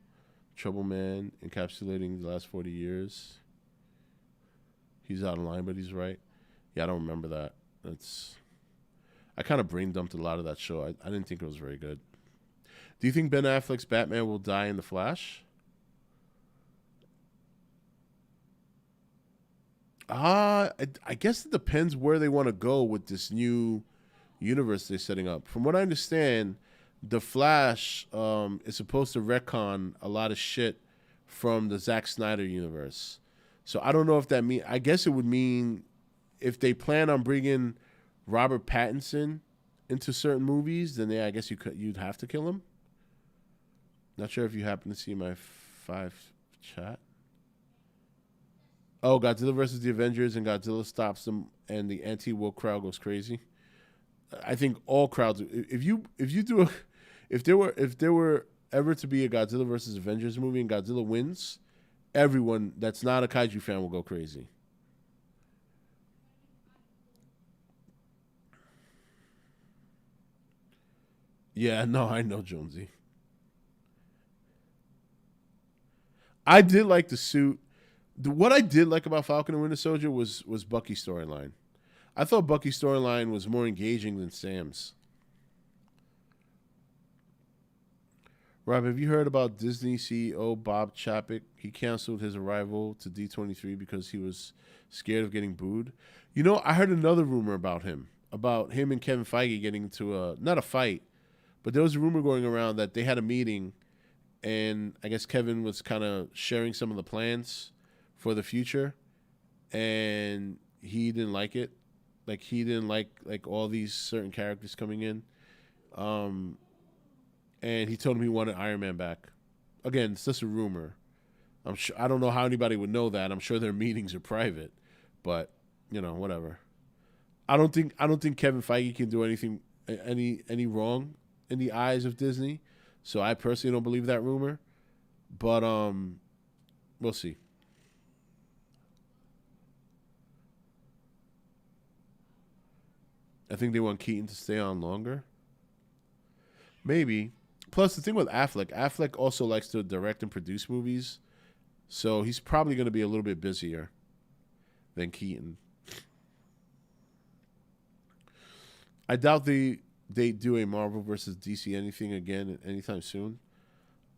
Speaker 5: Trouble Man, encapsulating the last 40 years. He's out of line, but he's right. Yeah, I don't remember that. I kind of brain dumped a lot of that show. I didn't think it was very good. Do you think Ben Affleck's Batman will die in The Flash? I guess it depends where they want to go with this new universe they're setting up. From what I understand, The Flash is supposed to retcon a lot of shit from the Zack Snyder universe. So I don't know if that means... I guess it would mean if they plan on bringing Robert Pattinson into certain movies, then I guess you'd have to kill him. Not sure if you happen to see my 5 chat. Oh, Godzilla versus the Avengers, and Godzilla stops them, and the anti-woke crowd goes crazy. I think all crowds. If there were ever to be a Godzilla versus Avengers movie and Godzilla wins, everyone that's not a kaiju fan will go crazy. Yeah, no, I know, Jonesy. I did like the suit. What I did like about Falcon and Winter Soldier was Bucky's storyline. I thought Bucky's storyline was more engaging than Sam's. Rob, have you heard about Disney CEO Bob Chapek? He canceled his arrival to D23 because he was scared of getting booed. You know, I heard another rumor about him and Kevin Feige getting into not a fight, but there was a rumor going around that they had a meeting, and I guess Kevin was kind of sharing some of the plans for the future, and he didn't like it. Like, he didn't like all these certain characters coming in. And he told him he wanted Iron Man back. Again, it's just a rumor. I don't know how anybody would know that. I'm sure their meetings are private, but you know, whatever. I don't think Kevin Feige can do anything any wrong in the eyes of Disney. So I personally don't believe that rumor. But we'll see. I think they want Keaton to stay on longer. Maybe. Plus, the thing with Affleck also likes to direct and produce movies. So he's probably going to be a little bit busier than Keaton. I doubt they do a Marvel versus DC anything again anytime soon.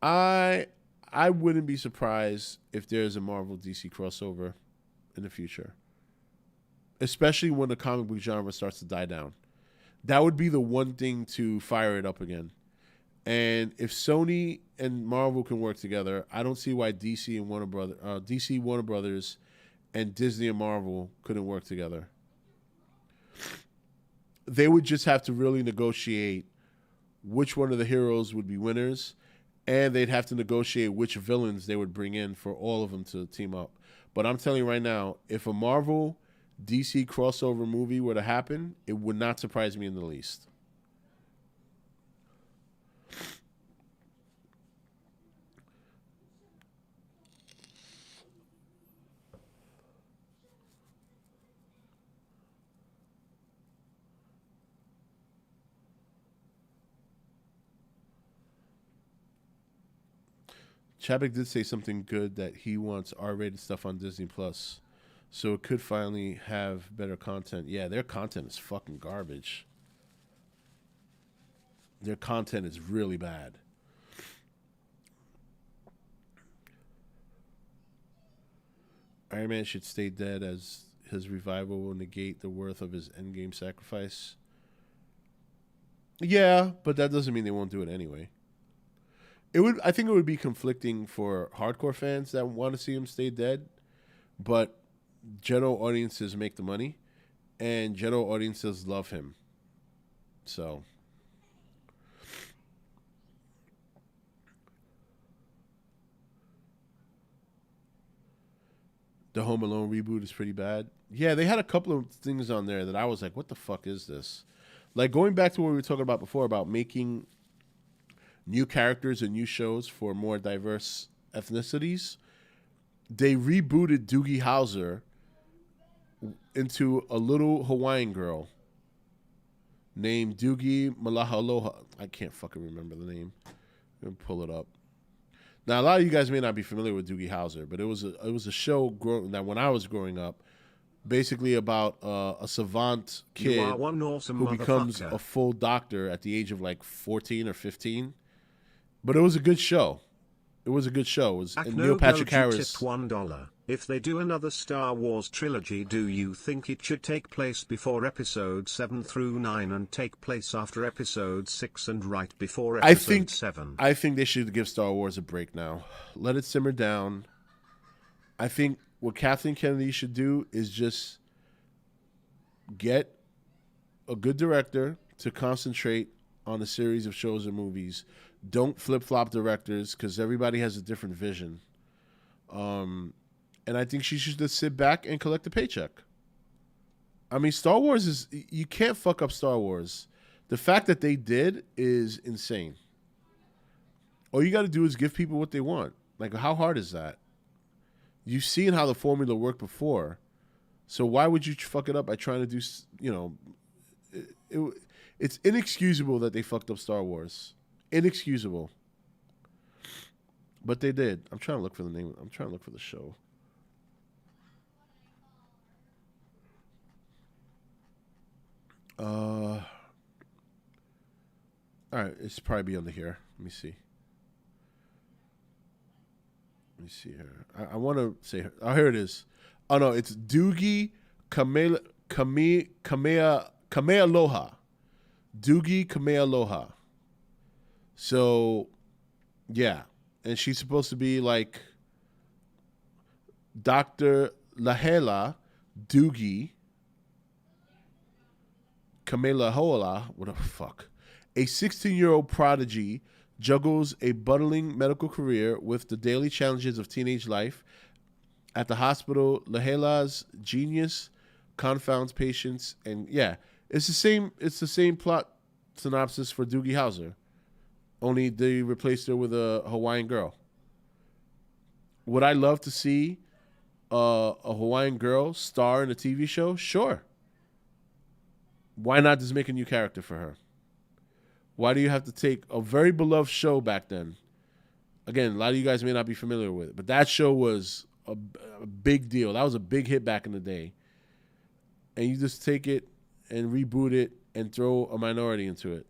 Speaker 5: I wouldn't be surprised if there's a Marvel DC crossover in the future. Especially when the comic book genre starts to die down. That would be the one thing to fire it up again. And if Sony and Marvel can work together, I don't see why DC, Warner Brothers, and Disney and Marvel couldn't work together. They would just have to really negotiate which one of the heroes would be winners, and they'd have to negotiate which villains they would bring in for all of them to team up. But I'm telling you right now, if a Marvel DC crossover movie were to happen, it would not surprise me in the least. Chapek did say something good, that he wants R-rated stuff on Disney Plus. So it could finally have better content. Yeah, their content is fucking garbage. Their content is really bad. Iron Man should stay dead, as his revival will negate the worth of his endgame sacrifice. Yeah, but that doesn't mean they won't do it anyway. I think it would be conflicting for hardcore fans that want to see him stay dead, but general audiences make the money, and general audiences love him. So the Home Alone reboot is pretty bad. Yeah, they had a couple of things on there that I was like, what the fuck is this? Like, going back to what we were talking about before about making new characters and new shows for more diverse ethnicities, they rebooted Doogie Howser into a little Hawaiian girl named Doogie Malahaloha. I can't fucking remember the name. I'm gonna pull it up. Now, a lot of you guys may not be familiar with Doogie Howser, but it was a show that when I was growing up, basically about a savant
Speaker 6: You
Speaker 5: kid
Speaker 6: are one awesome
Speaker 5: who becomes
Speaker 6: motherfucker.
Speaker 5: a full doctor at the age of like 14 or 15. But it was a good show. It was a good show. It was and Neil Patrick Harris.
Speaker 6: Tipped $1. If they do another Star Wars trilogy, do you think it should take place before episode 7 through 9 and take place after episode 6 and right before episode 7?
Speaker 5: I think they should give Star Wars a break now. Let it simmer down. I think what Kathleen Kennedy should do is just get a good director to concentrate on a series of shows and movies. Don't flip-flop directors because everybody has a different vision. And I think she should just sit back and collect a paycheck. I mean, Star Wars is... You can't fuck up Star Wars. The fact that they did is insane. All you got to do is give people what they want. Like, how hard is that? You've seen how the formula worked before. So why would you fuck it up by trying to do... You know... It's inexcusable that they fucked up Star Wars. Inexcusable. But they did. I'm trying to look for the name. I'm trying to look for the show. All right, it's probably be under here. Let me see. Let me see here. I want to say her. Oh, here it is. Oh no, it's Doogie Kamealoha. Doogie Kamealoha. So, yeah. And she's supposed to be like Dr. Lahela Doogie Kamealahoa. What the fuck? A 16-year-old prodigy juggles a bustling medical career with the daily challenges of teenage life. At the hospital, Lahela's genius confounds patients, and yeah, it's the same plot synopsis for Doogie Howser. Only they replaced her with a Hawaiian girl. Would I love to see a Hawaiian girl star in a TV show? Sure. Why not just make a new character for her? Why do you have to take a very beloved show back then? Again, a lot of you guys may not be familiar with it, but that show was a big deal. That was a big hit back in the day. And you just take it and reboot it and throw a minority into it.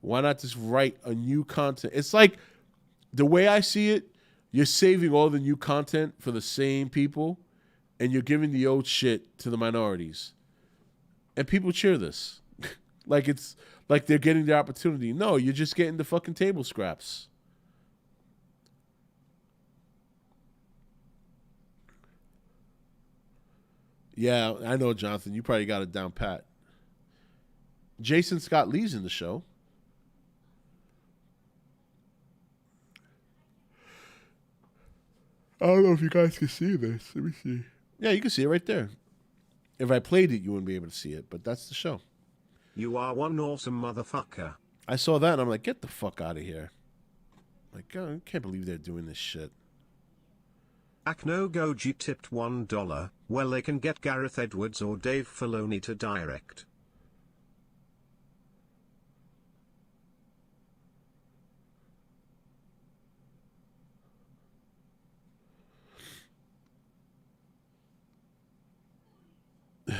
Speaker 5: Why not just write a new content? It's like, the way I see it, you're saving all the new content for the same people, and you're giving the old shit to the minorities. And people cheer this. Like it's like they're getting the opportunity. No, you're just getting the fucking table scraps. Yeah, I know, Jonathan. You probably got it down pat. Jason Scott Lee's in the show. I don't know if you guys can see this. Let me see. Yeah, you can see it right there. If I played it, you wouldn't be able to see it, but that's the show.
Speaker 6: You are one awesome motherfucker.
Speaker 5: I saw that and I'm like, get the fuck out of here. Like, God, I can't believe they're doing this shit.
Speaker 6: Akno Goji tipped $1. Well, they can get Gareth Edwards or Dave Filoni to direct.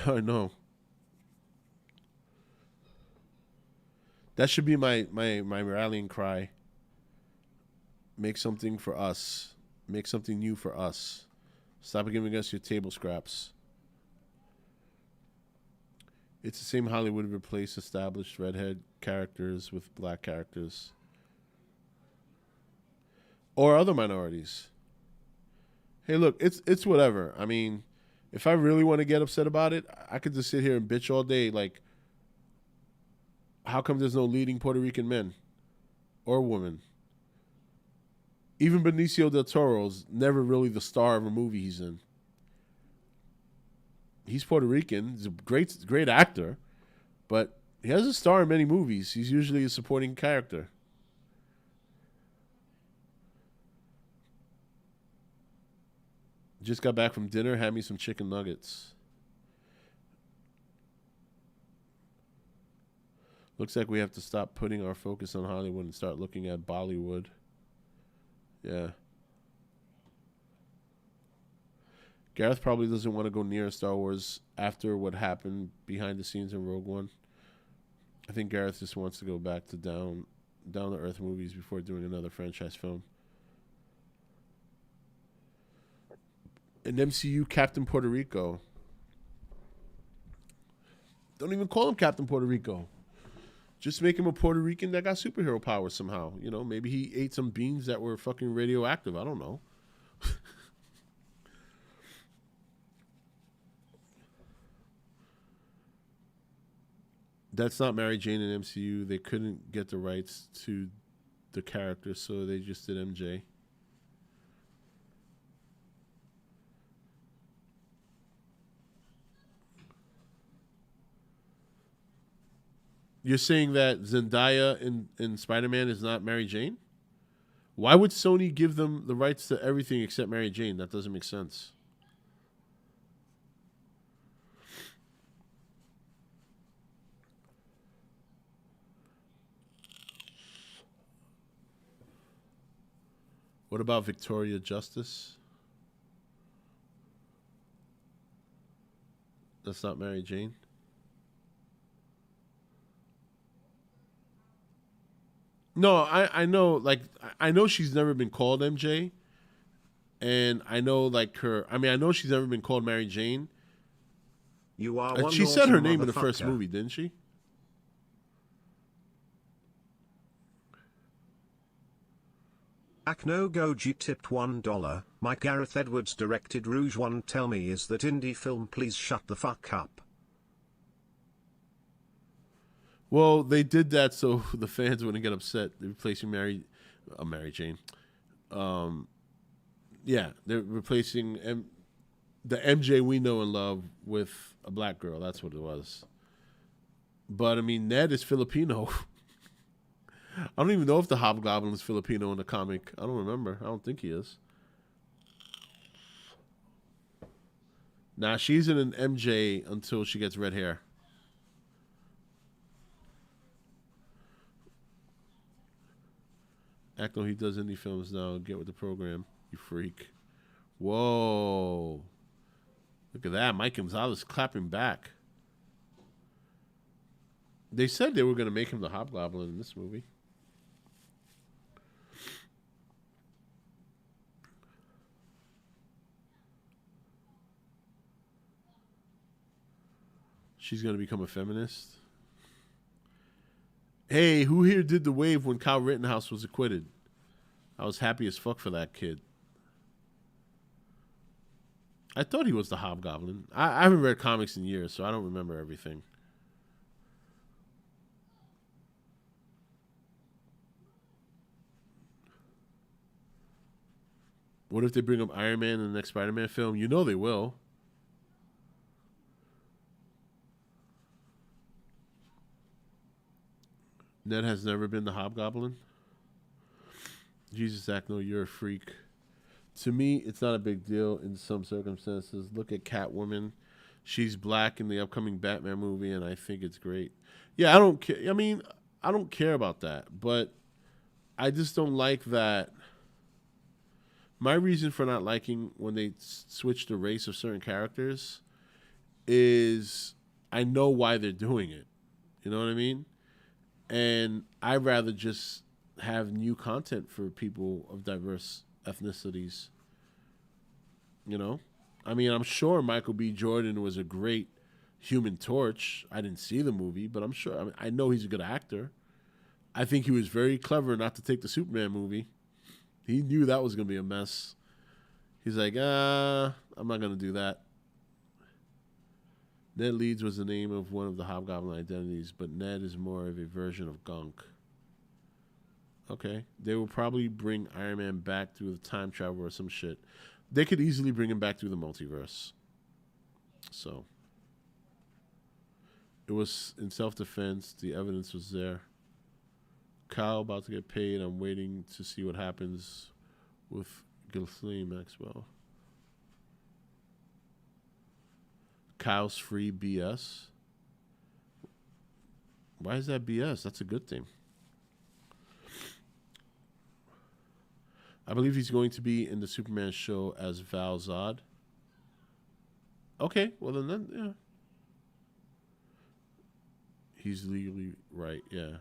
Speaker 5: I know. That should be my rallying cry. Make something for us. Make something new for us. Stop giving us your table scraps. It's the same Hollywood replace established redhead characters with black characters. Or other minorities. Hey, look, it's whatever. I mean, if I really want to get upset about it, I could just sit here and bitch all day. Like, how come there's no leading Puerto Rican men or women? Even Benicio del Toro's never really the star of a movie he's in. He's Puerto Rican. He's a great actor, but he hasn't starred in many movies. He's usually a supporting character. Just got back from dinner, had me some chicken nuggets. Looks like we have to stop putting our focus on Hollywood and start looking at Bollywood. Yeah. Gareth probably doesn't want to go near Star Wars after what happened behind the scenes in Rogue One. I think Gareth just wants to go back to down to earth movies before doing another franchise film. An MCU Captain Puerto Rico. Don't even call him Captain Puerto Rico. Just make him a Puerto Rican that got superhero powers somehow. You know, maybe he ate some beans that were fucking radioactive. I don't know. That's not Mary Jane in MCU. They couldn't get the rights to the character, so they just did MJ. You're saying that Zendaya in Spider-Man is not Mary Jane? Why would Sony give them the rights to everything except Mary Jane? That doesn't make sense. What about Victoria Justice? That's not Mary Jane? No, I know, like, I know she's never been called MJ. And I know, like, I know she's never been called Mary Jane.
Speaker 6: You are one
Speaker 5: she said her
Speaker 6: awesome
Speaker 5: name in the first
Speaker 6: motherfucker.
Speaker 5: movie, didn't she?
Speaker 6: Akno Goji tipped $1. My Gareth Edwards directed Rouge One. Tell me, is that indie film? Please shut the fuck up.
Speaker 5: Well, they did that so the fans wouldn't get upset. They're replacing Mary Jane. Yeah, they're replacing the MJ we know and love with a black girl. That's what it was. But, I mean, Ned is Filipino. I don't even know if the Hobgoblin is Filipino in the comic. I don't remember. I don't think he is. Nah, she's in an MJ until she gets red hair. Act though he does indie films now. Get with the program, you freak. Whoa. Look at that. Mike Gonzalez clapping back. They said they were going to make him the Hobgoblin in this movie. She's going to become a feminist. Hey, who here did the wave when Kyle Rittenhouse was acquitted? I was happy as fuck for that kid. I thought he was the Hobgoblin. I haven't read comics in years, so I don't remember everything. What if they bring up Iron Man in the next Spider-Man film? You know they will. Ned has never been the Hobgoblin. Jesus, Ackno, you're a freak. To me, it's not a big deal in some circumstances. Look at Catwoman. She's black in the upcoming Batman movie, and I think it's great. Yeah, I don't care. I mean, I don't care about that, but I just don't like that. My reason for not liking when they switch the race of certain characters is I know why they're doing it. You know what I mean? And I'd rather just have new content for people of diverse ethnicities. You know? I mean, I'm sure Michael B. Jordan was a great Human Torch. I didn't see the movie, but I'm sure. I know he's a good actor. I think he was very clever not to take the Superman movie. He knew that was going to be a mess. He's like, I'm not going to do that. Ned Leeds was the name of one of the Hobgoblin identities, but Ned is more of a version of Gunk. Okay. They will probably bring Iron Man back through the time travel or some shit. They could easily bring him back through the multiverse. So. It was in self-defense. The evidence was there. Kyle about to get paid. I'm waiting to see what happens with Ghislaine Maxwell. Kyle's free BS. Why is that BS? That's a good thing. I believe he's going to be in the Superman show as Val Zod. Okay, well then yeah. He's legally right, yeah.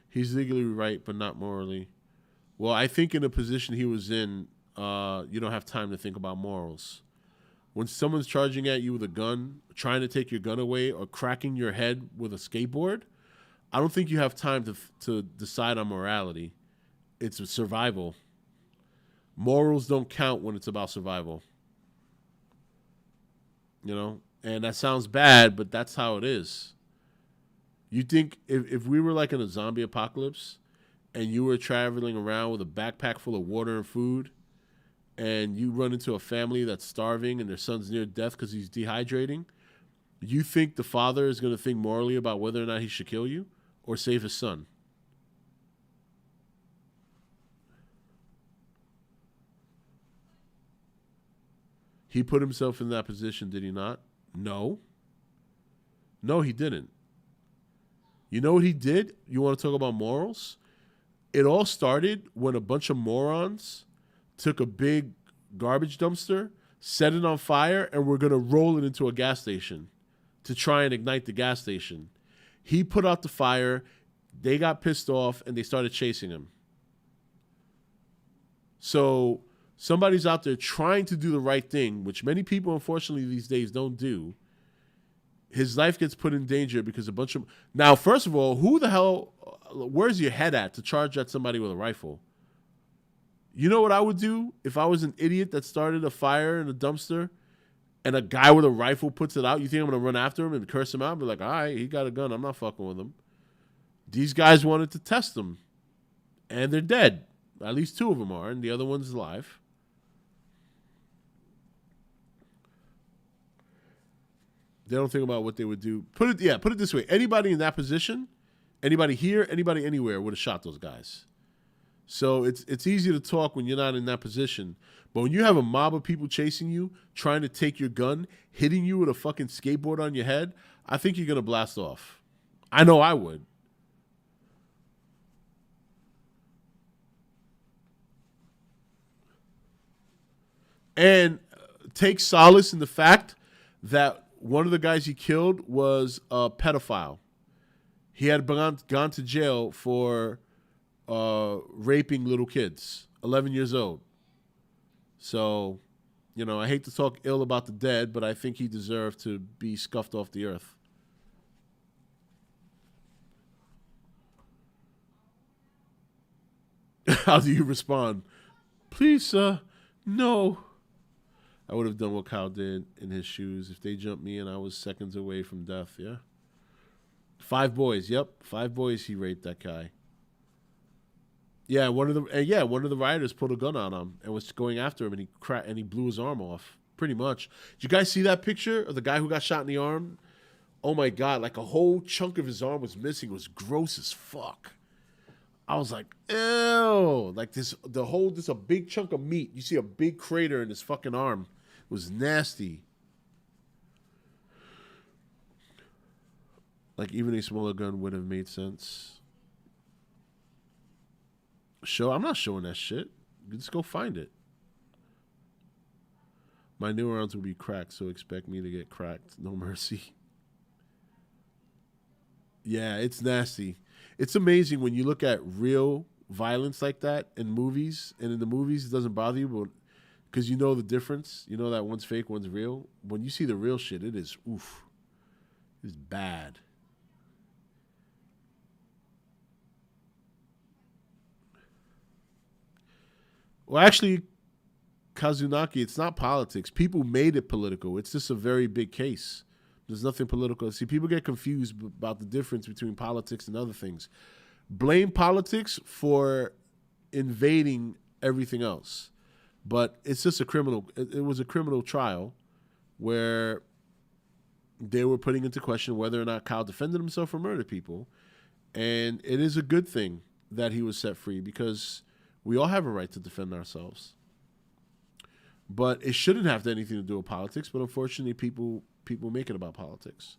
Speaker 5: He's legally right, but not morally. Well, I think in the position he was in, you don't have time to think about morals. When someone's charging at you with a gun, trying to take your gun away, or cracking your head with a skateboard, I don't think you have time to decide on morality. It's a survival. Morals don't count when it's about survival. You know? And that sounds bad, but that's how it is. You think if we were like in a zombie apocalypse and you were traveling around with a backpack full of water and food, and you run into a family that's starving and their son's near death because he's dehydrating, you think the father is going to think morally about whether or not he should kill you or save his son? He put himself in that position, did he not? No. No, he didn't. You know what he did? You want to talk about morals? It all started when a bunch of morons took a big garbage dumpster, set it on fire, and were going to roll it into a gas station to try and ignite the gas station. He put out the fire, they got pissed off, and they started chasing him. So somebody's out there trying to do the right thing, which many people, unfortunately, these days don't do. His life gets put in danger because a bunch of... Now, first of all, who the hell... Where's your head at to charge at somebody with a rifle? You know what I would do if I was an idiot that started a fire in a dumpster and a guy with a rifle puts it out? You think I'm going to run after him and curse him out and be like, all right, he got a gun. I'm not fucking with him. These guys wanted to test him, and they're dead. At least two of them are, and the other one's alive. They don't think about what they would do. Put it this way. Anybody in that position, anybody here, anybody anywhere would have shot those guys. So it's easy to talk when you're not in that position. But when you have a mob of people chasing you, trying to take your gun, hitting you with a fucking skateboard on your head, I think you're going to blast off. I know I would. And take solace in the fact that one of the guys he killed was a pedophile. He had gone to jail for raping little kids, 11 years old. So, you know, I hate to talk ill about the dead, but I think he deserved to be scuffed off the earth. How do you respond? Please, sir, no. I would have done what Kyle did in his shoes. If they jumped me and I was seconds away from death, yeah. 5 boys, yep. 5 boys he raped that guy. Yeah, one of the rioters pulled a gun on him and was going after him, and he blew his arm off. Pretty much. Did you guys see that picture of the guy who got shot in the arm? Oh my God, like a whole chunk of his arm was missing. It was gross as fuck. I was like, ew. Like this a big chunk of meat. You see a big crater in his fucking arm. It was nasty. Like even a smaller gun would have made sense. I'm not showing that shit. Just go find it. My neurons will be cracked, so expect me to get cracked. No mercy. Yeah, it's nasty. It's amazing when you look at real violence like that in movies, and in the movies it doesn't bother you, but because you know the difference. You know that one's fake, one's real. When you see the real shit, it is oof. It's bad. Well, actually, Kazunaki, it's not politics. People made it political. It's just a very big case. There's nothing political. See, people get confused about the difference between politics and other things. Blame politics for invading everything else. But it's just a criminal. It was a criminal trial where they were putting into question whether or not Kyle defended himself or murdered people. And it is a good thing that he was set free because we all have a right to defend ourselves. But it shouldn't have anything to do with politics. But unfortunately, people make it about politics.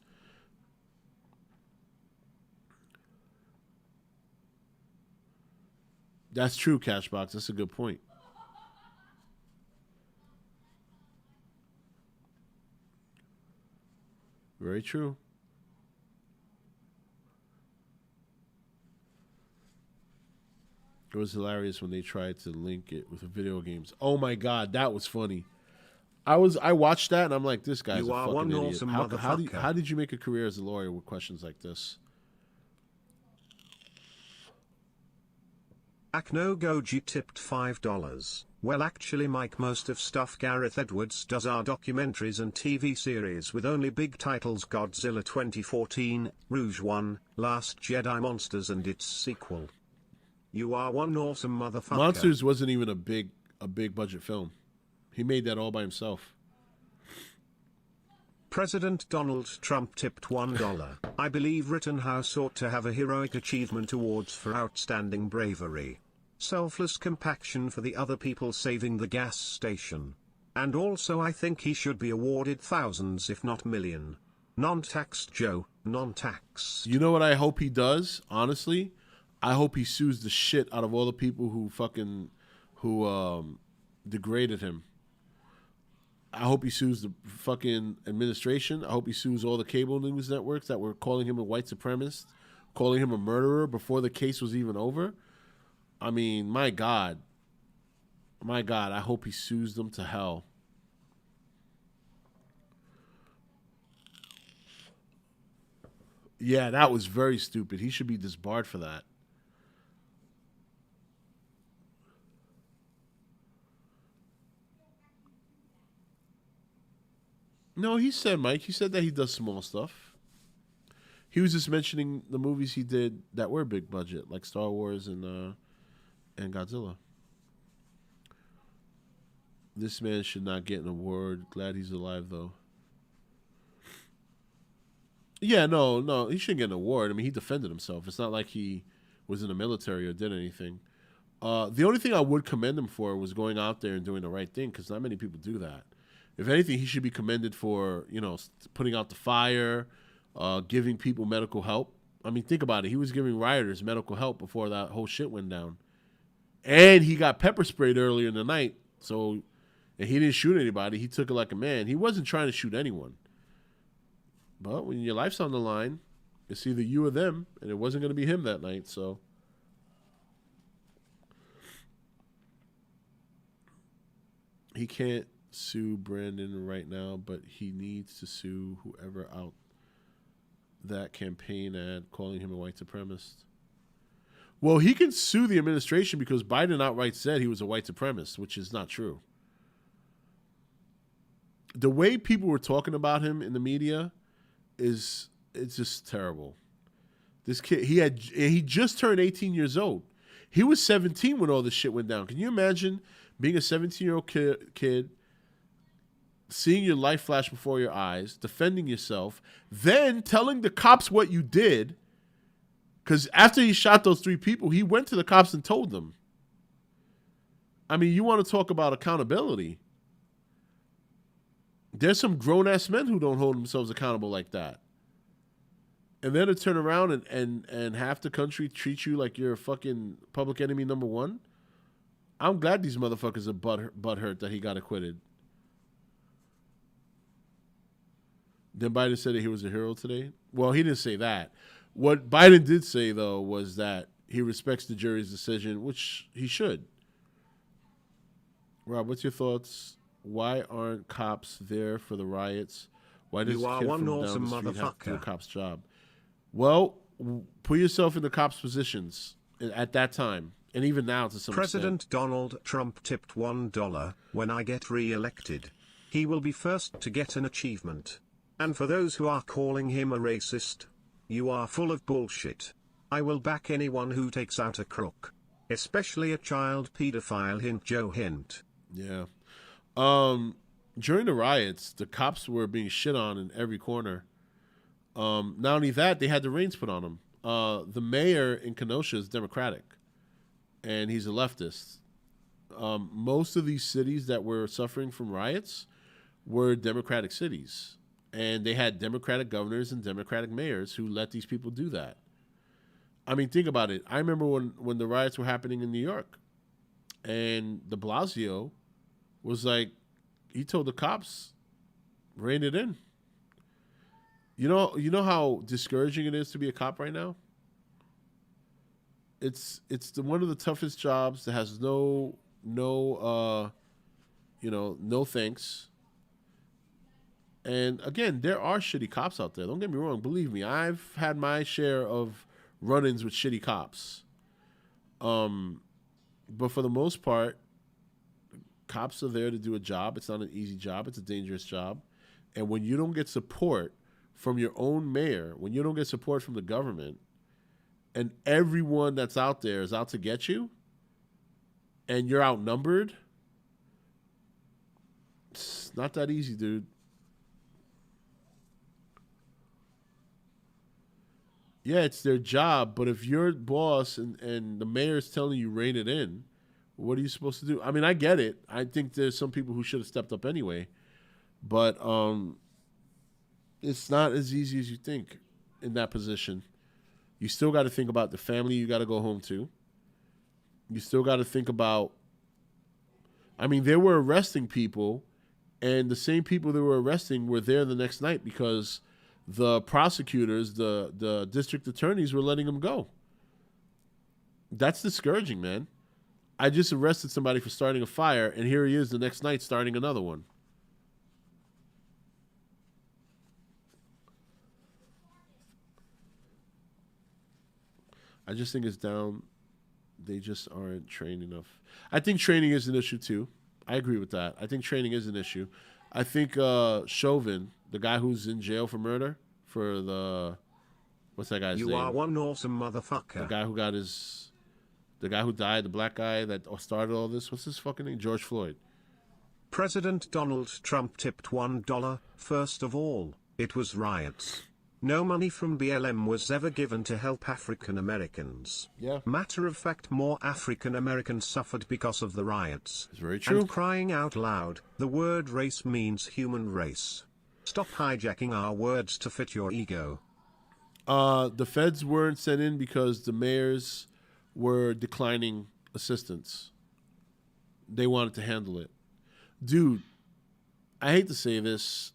Speaker 5: That's true, Cashbox. That's a good point. Very true. It was hilarious when they tried to link it with the video games. Oh my god, that was funny. I watched that and I'm like, this guy's a fucking idiot.
Speaker 6: Awesome
Speaker 5: How did you make a career as a lawyer with questions like this?
Speaker 6: Akno Goji tipped $5. Well, actually, Mike, most of stuff Gareth Edwards does are documentaries and TV series with only big titles: Godzilla 2014, Rouge One, Last Jedi, Monsters and its sequel. You are one awesome motherfucker.
Speaker 5: Monsters wasn't even a big budget film. He made that all by himself.
Speaker 6: President Donald Trump tipped $1. I believe Rittenhouse ought to have a Heroic Achievement Awards for outstanding bravery. Selfless compassion for the other people saving the gas station. And also I think he should be awarded thousands if not million. Non-taxed Joe, non-taxed.
Speaker 5: You know what I hope he does, honestly? I hope he sues the shit out of all the people who degraded him. I hope he sues the fucking administration. I hope he sues all the cable news networks that were calling him a white supremacist, calling him a murderer before the case was even over. I mean, my God. My God, I hope he sues them to hell. Yeah, that was very stupid. He should be disbarred for that. No, he said, Mike, he said that he does small stuff. He was just mentioning the movies he did that were big budget, like Star Wars and Godzilla. This man should not get an award. Glad he's alive, though. Yeah, no, he shouldn't get an award. I mean, he defended himself. It's not like he was in the military or did anything. The only thing I would commend him for was going out there and doing the right thing, because not many people do that. If anything, he should be commended for, putting out the fire, giving people medical help. I mean, think about it. He was giving rioters medical help before that whole shit went down. And he got pepper sprayed earlier in the night. And he didn't shoot anybody. He took it like a man. He wasn't trying to shoot anyone. But when your life's on the line, it's either you or them. And it wasn't going to be him that night, so. He can't sue Brandon right now, but he needs to sue whoever out that campaign ad calling him a white supremacist. Well, he can sue the administration because Biden outright said he was a white supremacist, which is not true. The way people were talking about him in the media it's just terrible. This kid, he just turned 18 years old. He was 17 when all this shit went down. Can you imagine being a 17-year-old kid, seeing your life flash before your eyes, defending yourself, then telling the cops what you did? Because after he shot those 3 people, he went to the cops and told them. I mean, you want to talk about accountability. There's some grown-ass men who don't hold themselves accountable like that. And then to turn around and half the country treat you like you're a fucking public enemy number one. I'm glad these motherfuckers are butthurt that he got acquitted. Then Biden said that he was a hero today. Well, he didn't say that. What Biden did say, though, was that he respects the jury's decision, which he should. Rob, what's your thoughts? Why aren't cops there for the riots? Why does
Speaker 6: you are
Speaker 5: kid
Speaker 6: one
Speaker 5: from
Speaker 6: awesome
Speaker 5: down the street have to do a
Speaker 6: motherfucker.
Speaker 5: cop's job? Well, put yourself in the cops' positions at that time, and even now to some
Speaker 6: President
Speaker 5: extent.
Speaker 6: Donald Trump tipped $1. When I get re-elected, he will be first to get an achievement. And for those who are calling him a racist, you are full of bullshit. I will back anyone who takes out a crook, especially a child pedophile. Hint Joe hint.
Speaker 5: Yeah. During the riots, the cops were being shit on in every corner. Not only that, they had the reins put on them. The mayor in Kenosha is Democratic, and he's a leftist. Most of these cities that were suffering from riots were Democratic cities, and they had Democratic governors and Democratic mayors who let these people do that. I mean, think about it. I remember when the riots were happening in New York, and de Blasio was like, he told the cops, rein it in. You know how discouraging it is to be a cop right now? It's one of the toughest jobs that has no thanks. And again, there are shitty cops out there. Don't get me wrong. Believe me, I've had my share of run-ins with shitty cops. But for the most part, cops are there to do a job. It's not an easy job. It's a dangerous job. And when you don't get support from your own mayor, when you don't get support from the government, and everyone that's out there is out to get you, and you're outnumbered, it's not that easy, dude. Yeah, it's their job, but if your boss and the mayor's telling you rein it in, what are you supposed to do? I mean, I get it. I think there's some people who should have stepped up anyway, but it's not as easy as you think in that position. You still got to think about the family you got to go home to. You still got to think about, I mean, they were arresting people, and the same people they were arresting were there the next night because the prosecutors, the district attorneys were letting them go. That's discouraging, man. I just arrested somebody for starting a fire, and here he is the next night starting another one. I just think it's down. They just aren't trained enough. I think training is an issue, too. I agree with that. I think training is an issue. I think Chauvin, the guy who's in jail for murder, for the... What's that guy's name?
Speaker 6: You are one awesome motherfucker.
Speaker 5: The guy who got his... The guy who died, the black guy that started all this. What's his fucking name? George Floyd.
Speaker 6: President Donald Trump tipped $1. First of all, it was riots. No money from BLM was ever given to help African Americans.
Speaker 5: Yeah.
Speaker 6: Matter of fact, more African Americans suffered because of the riots.
Speaker 5: It's very true.
Speaker 6: And crying out loud, the word race means human race. Stop hijacking our words to fit your ego.
Speaker 5: The feds weren't sent in because the mayors were declining assistance. They wanted to handle it. Dude, I hate to say this,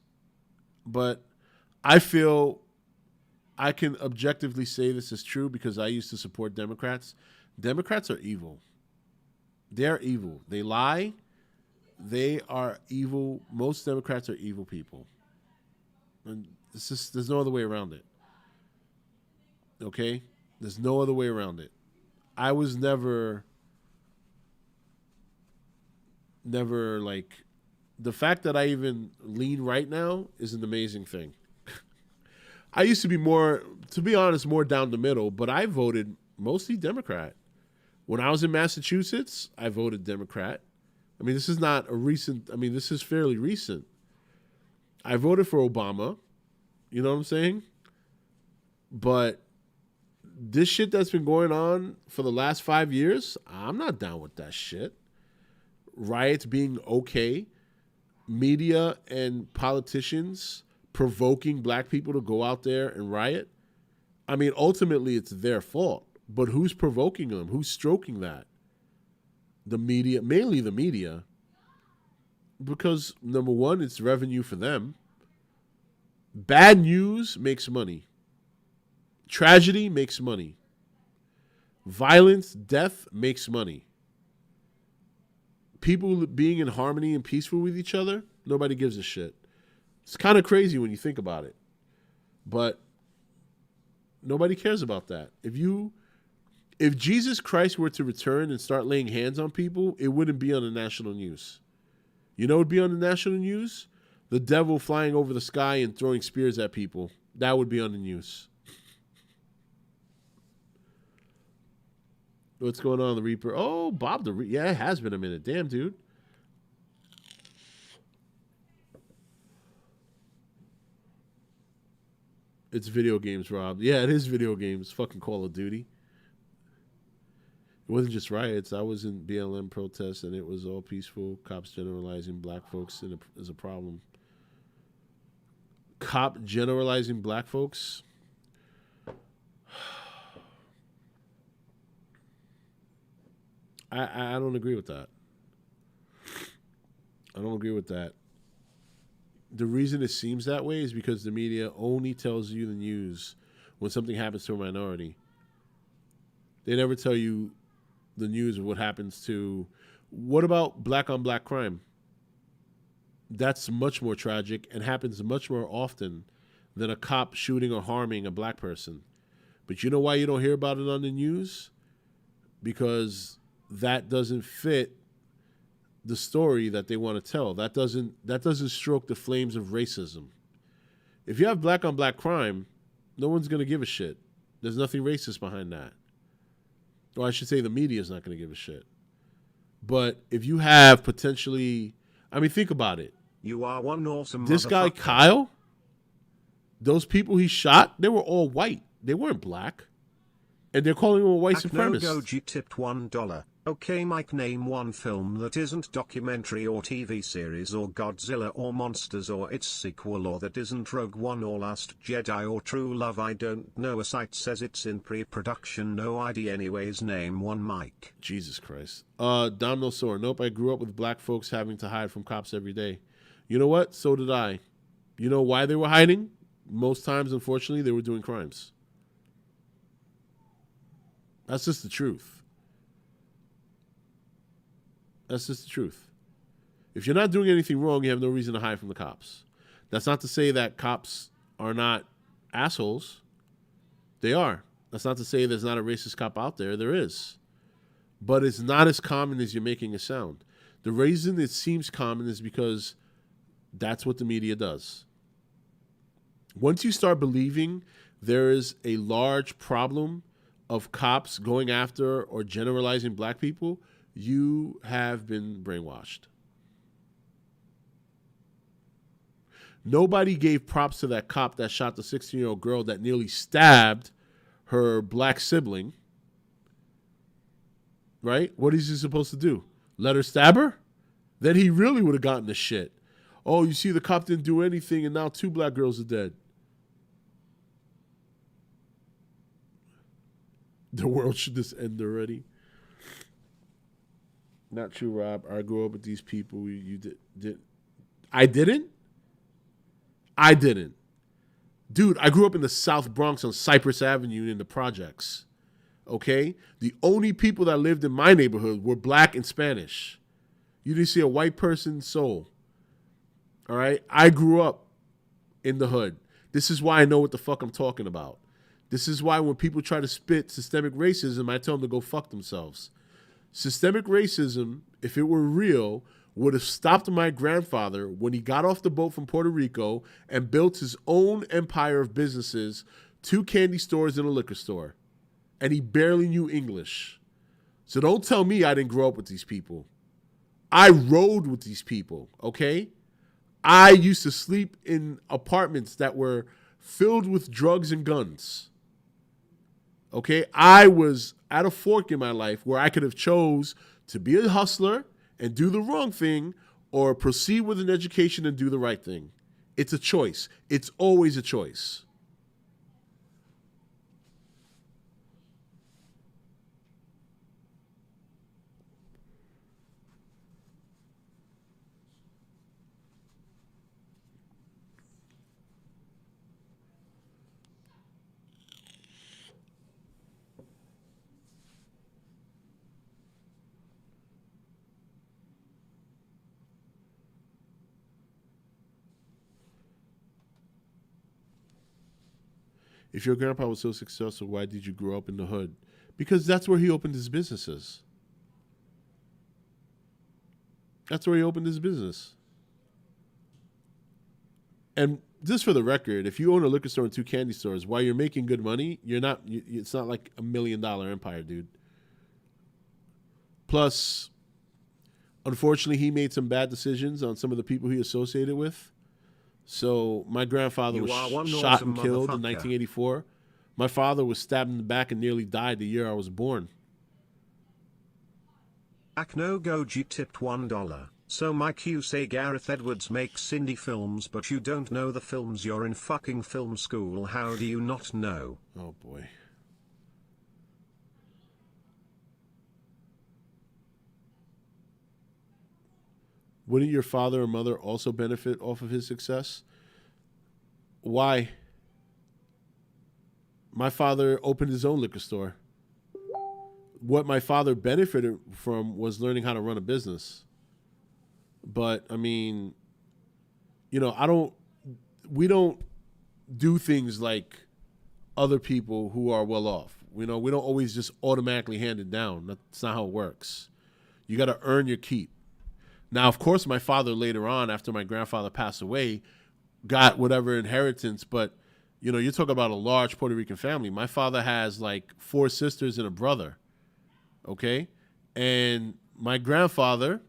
Speaker 5: but I feel I can objectively say this is true because I used to support Democrats. Democrats are evil. They're evil. They lie. They are evil. Most Democrats are evil people. And there's no other way around it. Okay? There's no other way around it. I was never like, the fact that I even lean right now is an amazing thing. I used to be more, to be honest, more down the middle, but I voted mostly Democrat. When I was in Massachusetts, I voted Democrat. I mean, this is not a recent, I mean, this is fairly recent. I voted for Obama. You know what I'm saying? But this shit that's been going on for the last 5 years, I'm not down with that shit. Riots being okay, media and politicians provoking black people to go out there and riot. I mean, ultimately, it's their fault. But who's provoking them? Who's stroking that? The media, mainly the media. Because, number one, it's revenue for them. Bad news makes money. Tragedy makes money. Violence, death makes money. People being in harmony and peaceful with each other, nobody gives a shit. It's kind of crazy when you think about it. But nobody cares about that. If Jesus Christ were to return and start laying hands on people, it wouldn't be on the national news. You know what would be on the national news? The devil flying over the sky and throwing spears at people. That would be on the news. What's going on, the Reaper? Oh, Bob the Reaper. Yeah, it has been a minute. Damn, dude. It's video games, Rob. Yeah, it is video games. Fucking Call of Duty. It wasn't just riots. I was in BLM protests, and it was all peaceful. Cops generalizing black folks is a problem. Cop generalizing black folks? I don't agree with that. I don't agree with that. the reason it seems that way is because the media only tells you the news when something happens to a minority. They never tell you the news of what happens to... What about black on black crime? That's much more tragic and happens much more often than a cop shooting or harming a black person. But you know why you don't hear about it on the news? Because that doesn't fit the story that they want to tell. That doesn't stroke the flames of racism. If you have black on black crime, no one's going to give a shit. There's nothing racist behind that. Or I should say the media is not going to give a shit. But if you have potentially... I mean, think about it.
Speaker 6: You are one awesome
Speaker 5: This guy, Kyle, those people he shot, they were all white. They weren't black. And they're calling him a white supremacist.
Speaker 6: Goji tipped $1. Okay, Mike, name one film that isn't documentary or TV series or Godzilla or Monsters or its sequel, or that isn't Rogue One or Last Jedi or True Love. I don't know. A site says it's in pre-production. No idea. Anyways, name one, Mike.
Speaker 5: Jesus Christ. Domino Sore. Nope, I grew up with black folks having to hide from cops every day. You know what? So did I. You know why they were hiding? Most times, unfortunately, they were doing crimes. That's just the truth. That's just the truth. If you're not doing anything wrong, you have no reason to hide from the cops. That's not to say that cops are not assholes. They are. That's not to say there's not a racist cop out there. There is. But it's not as common as you're making it sound. The reason it seems common is because that's what the media does. Once you start believing there is a large problem of cops going after or generalizing black people, you have been brainwashed. Nobody gave props to that cop that shot the 16-year-old girl that nearly stabbed her black sibling. Right? What is he supposed to do? Let her stab her? Then he really would have gotten the shit. Oh, you see, the cop didn't do anything and now 2 black girls are dead. The world should just end already. Not true, Rob. I grew up with these people. You did. I didn't? I didn't. Dude, I grew up in the South Bronx on Cypress Avenue in the projects. Okay? The only people that lived in my neighborhood were black and Spanish. You didn't see a white person's soul. All right? I grew up in the hood. This is why I know what the fuck I'm talking about. This is why when people try to spit systemic racism, I tell them to go fuck themselves. Systemic racism, if it were real, would have stopped my grandfather when he got off the boat from Puerto Rico and built his own empire of businesses, 2 candy stores and a liquor store. And he barely knew English. So don't tell me I didn't grow up with these people. I rode with these people, okay? I used to sleep in apartments that were filled with drugs and guns. Okay, I was at a fork in my life where I could have chose to be a hustler and do the wrong thing or proceed with an education and do the right thing. It's a choice. It's always a choice. If your grandpa was so successful, why did you grow up in the hood? Because that's where he opened his businesses. That's where he opened his business. And just for the record, if you own a liquor store and 2 candy stores, while you're making good money, it's not like $1 million empire, dude. Plus, unfortunately, he made some bad decisions on some of the people he associated with. So my grandfather was shot and killed in 1984. My father was stabbed in the back and nearly died the year I was born.
Speaker 6: Akno Goji tipped $1. So Mike, you say Gareth Edwards makes indie films, but you don't know the films. You're in fucking film school. How do you not know?
Speaker 5: Oh boy. Wouldn't your father or mother also benefit off of his success? Why? My father opened his own liquor store. What my father benefited from was learning how to run a business. But, I mean, you know, we don't do things like other people who are well off. You know, we don't always just automatically hand it down. That's not how it works. You got to earn your keep. Now, of course, my father later on, after my grandfather passed away, got whatever inheritance. But, you know, you're talking about a large Puerto Rican family. My father has like 4 sisters and a brother. Okay? And my grandfather,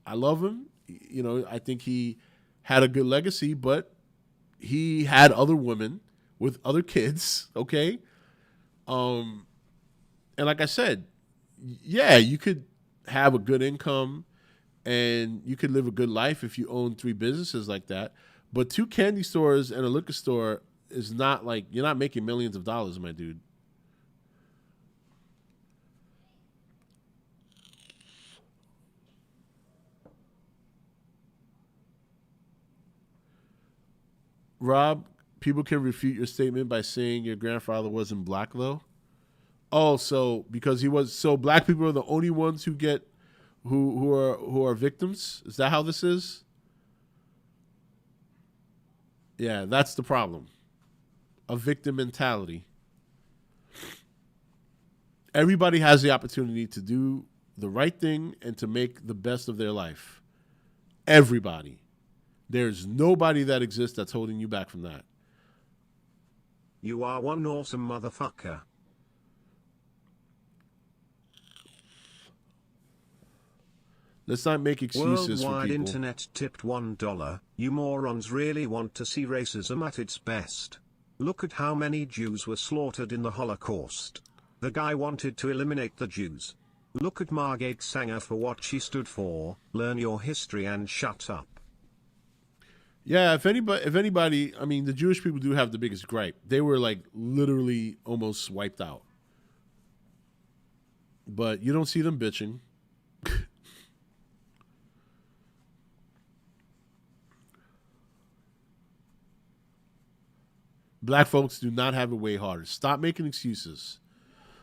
Speaker 5: I love him. You know, I think he had a good legacy, but he had other women with other kids. Okay? And like I said, yeah, you could have a good income and you could live a good life if you own 3 businesses like that. But 2 candy stores and a liquor store is not like, you're not making millions of dollars, my dude. Rob, people can refute your statement by saying your grandfather wasn't black, though. Oh, so because he was, so black people are the only ones who get, who are victims? Is that how this is? Yeah, that's the problem. A victim mentality. Everybody has the opportunity to do the right thing and to make the best of their life. Everybody. There's nobody that exists that's holding you back from that.
Speaker 6: You are one awesome motherfucker.
Speaker 5: Let's not make excuses for
Speaker 6: Worldwide
Speaker 5: people.
Speaker 6: Internet tipped $1. You morons really want to see racism at its best. Look at how many Jews were slaughtered in the Holocaust. The guy wanted to eliminate the Jews. Look at Margaret Sanger for what she stood for. Learn your history and shut up.
Speaker 5: Yeah, if anybody, I mean, the Jewish people do have the biggest gripe. They were like literally almost wiped out. But you don't see them bitching. Black folks do not have it way harder. Stop making excuses.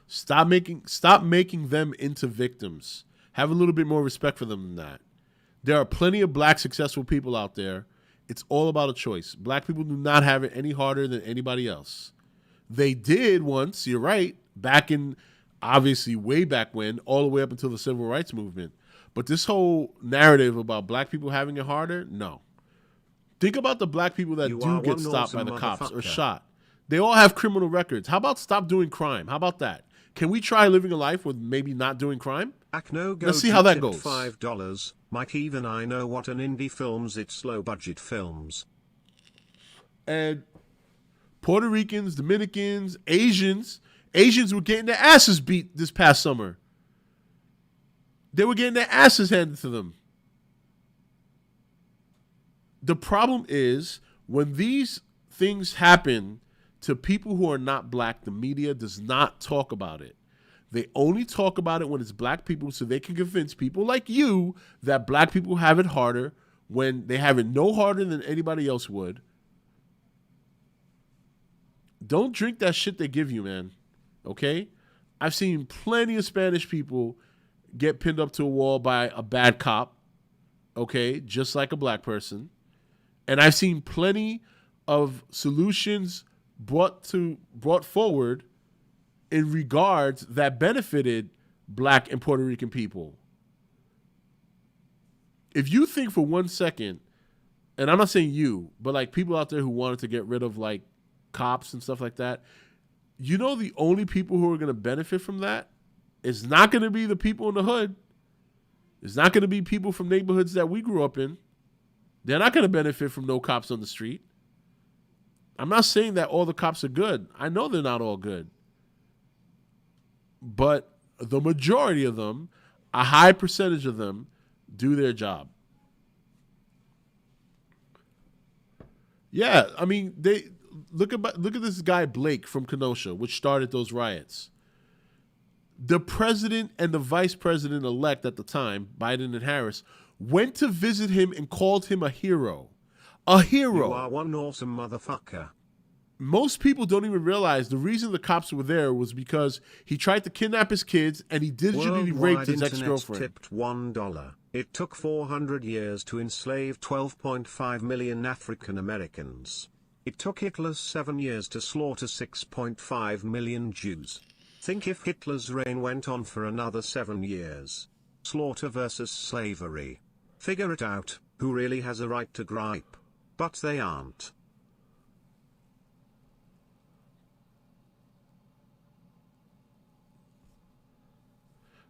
Speaker 5: Stop making them into victims. Have a little bit more respect for them than that. There are plenty of black successful people out there. It's all about a choice. Black people do not have it any harder than anybody else. They did once, you're right, back in, obviously way back when, all the way up until the Civil Rights Movement. But this whole narrative about black people having it harder, no. Think about the black people that do get stopped by the cops or shot. They all have criminal records. How about stop doing crime? How about that? Can we try living a life with maybe not doing crime? Let's see how that goes.
Speaker 6: $5. Mike, even I know what an indie film's. It's low budget films.
Speaker 5: And Puerto Ricans, Dominicans, Asians were getting their asses beat this past summer. They were getting their asses handed to them. The problem is when these things happen to people who are not black, the media does not talk about it. They only talk about it when it's black people so they can convince people like you that black people have it harder when they have it no harder than anybody else would. Don't drink that shit they give you, man. Okay? I've seen plenty of Spanish people get pinned up to a wall by a bad cop. Okay? Just like a black person. And I've seen plenty of solutions brought forward in regards that benefited black and Puerto Rican people. If you think for 1 second, and I'm not saying you, but like people out there who wanted to get rid of like cops and stuff like that, you know the only people who are going to benefit from that is not going to be the people in the hood. It's not going to be people from neighborhoods that we grew up in. They're not going to benefit from no cops on the street. I'm not saying that all the cops are good. I know they're not all good. But the majority of them, a high percentage of them, do their job. Yeah, I mean, they look at this guy Blake from Kenosha, which started those riots. The president and the vice president-elect at the time, Biden and Harris, went to visit him and called him a hero. A hero.
Speaker 6: You are one awesome motherfucker.
Speaker 5: Most people don't even realize the reason the cops were there was because he tried to kidnap his kids and he digitally raped his ex-girlfriend.
Speaker 6: Tipped $1. It took 400 years to enslave 12.5 million African Americans. It took Hitler 7 years to slaughter 6.5 million Jews. Think if Hitler's reign went on for another 7 years. Slaughter versus slavery. Figure it out, who really has a right to gripe? But they aren't.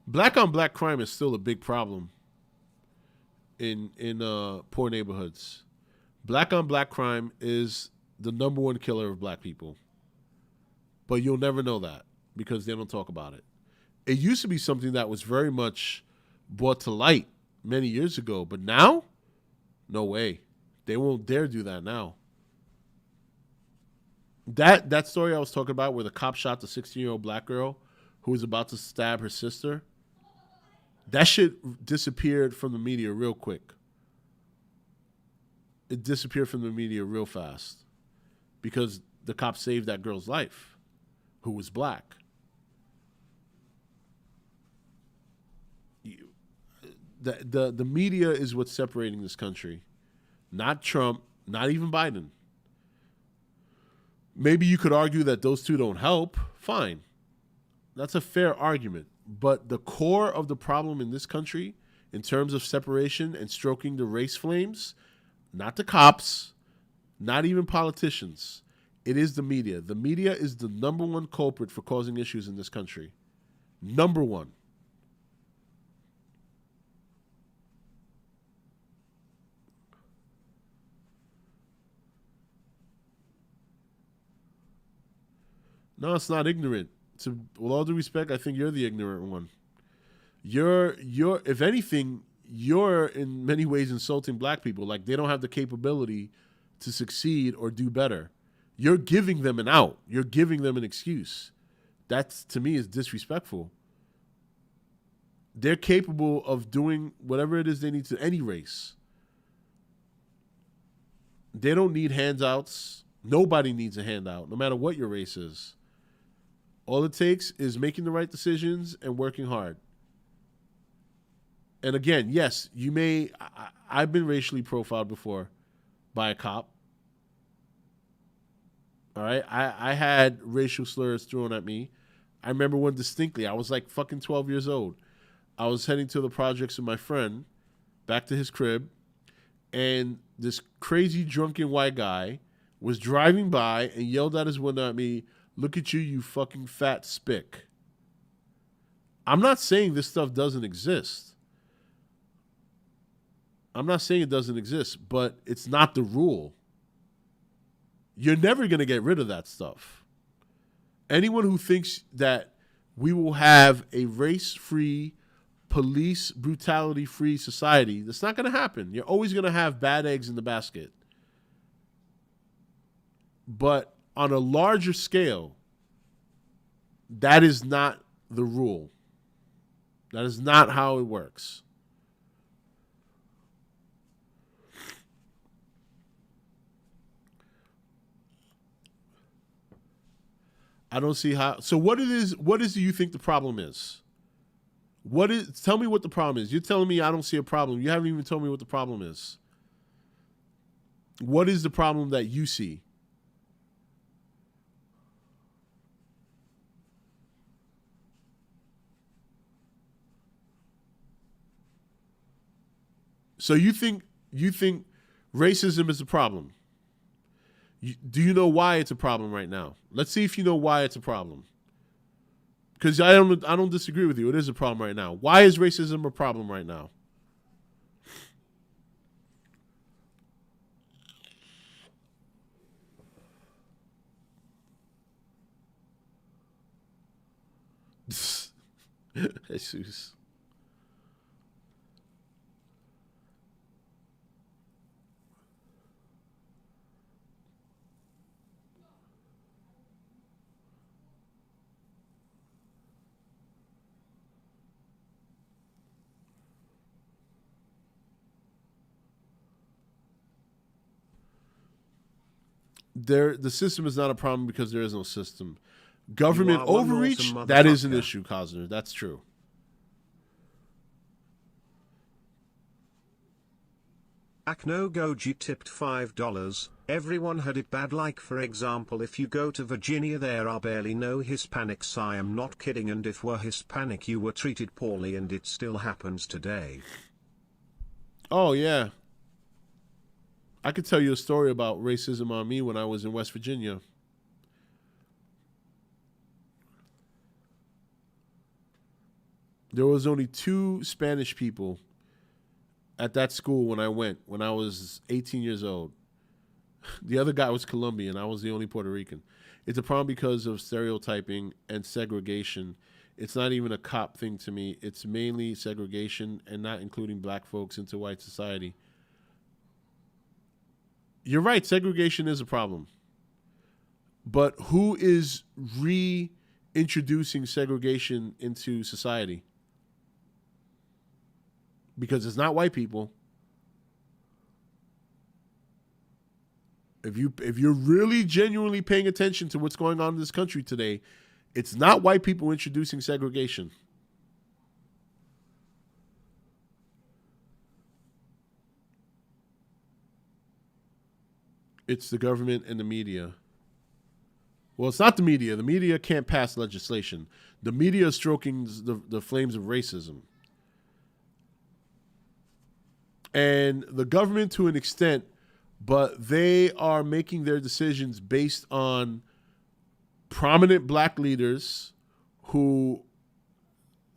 Speaker 5: Black on black crime is still a big problem in poor neighborhoods. Black on black crime is the #1 killer of black people. But you'll never know that because they don't talk about it. It used to be something that was very much brought to light many years ago, but now, no way. They won't dare do that now. That story I was talking about where the cop shot the 16-year-old black girl who was about to stab her sister, that shit disappeared from the media real quick. It disappeared from the media real fast because the cop saved that girl's life, who was black. The media is what's separating this country. Not Trump, not even Biden. Maybe you could argue that those two don't help. Fine. That's a fair argument. But the core of the problem in this country, in terms of separation and stroking the race flames, not the cops, not even politicians, it is the media. The media is the #1 culprit for causing issues in this country. #1. No, it's not ignorant. With all due respect, I think you're the ignorant one. You're if anything, you're in many ways insulting black people. Like they don't have the capability to succeed or do better. You're giving them an out. You're giving them an excuse. That, to me, is disrespectful. They're capable of doing whatever it is they need to, any race. They don't need handouts. Nobody needs a handout, no matter what your race is. All it takes is making the right decisions and working hard. And again, yes, you may... I've been racially profiled before by a cop. All right? I had racial slurs thrown at me. I remember one distinctly. I was like fucking 12 years old. I was heading to the projects with my friend, back to his crib, and this crazy drunken white guy was driving by and yelled out his window at me, "Look at you, you fucking fat spick." I'm not saying this stuff doesn't exist. I'm not saying it doesn't exist, but it's not the rule. You're never going to get rid of that stuff. Anyone who thinks that we will have a race-free, police brutality-free society, that's not going to happen. You're always going to have bad eggs in the basket. But on a larger scale, that is not the rule. That is not how it works. I don't see how. So what do you think the problem is? Tell me what the problem is. You're telling me I don't see a problem. You haven't even told me what the problem is. What is the problem that you see? So you think racism is a problem? Do you know why it's a problem right now? Let's see if you know why it's a problem. Because I don't disagree with you. It is a problem right now. Why is racism a problem right now? Jesus. the system is not a problem because there is no system. Government
Speaker 6: You are one
Speaker 5: overreach,
Speaker 6: awesome
Speaker 5: that is an
Speaker 6: motherfucker.
Speaker 5: issue, Cosner. That's true.
Speaker 6: Akno Goji tipped $5. Everyone had it bad, like for example if you go to Virginia there are barely no Hispanics. I am not kidding, and if were Hispanic you were treated poorly, and it still happens today.
Speaker 5: Oh, yeah. I could tell you a story about racism on me when I was in West Virginia. There was only 2 Spanish people at that school when I went, when I was 18 years old. The other guy was Colombian. I was the only Puerto Rican. It's a problem because of stereotyping and segregation. It's not even a cop thing to me. It's mainly segregation and not including black folks into white society. You're right. Segregation is a problem. But who is reintroducing segregation into society? Because it's not white people. If you're really genuinely paying attention to what's going on in this country today, it's not white people introducing segregation. It's the government and the media. Well, it's not the media. The media can't pass legislation. The media is stroking the flames of racism. And the government to an extent, but they are making their decisions based on prominent black leaders who,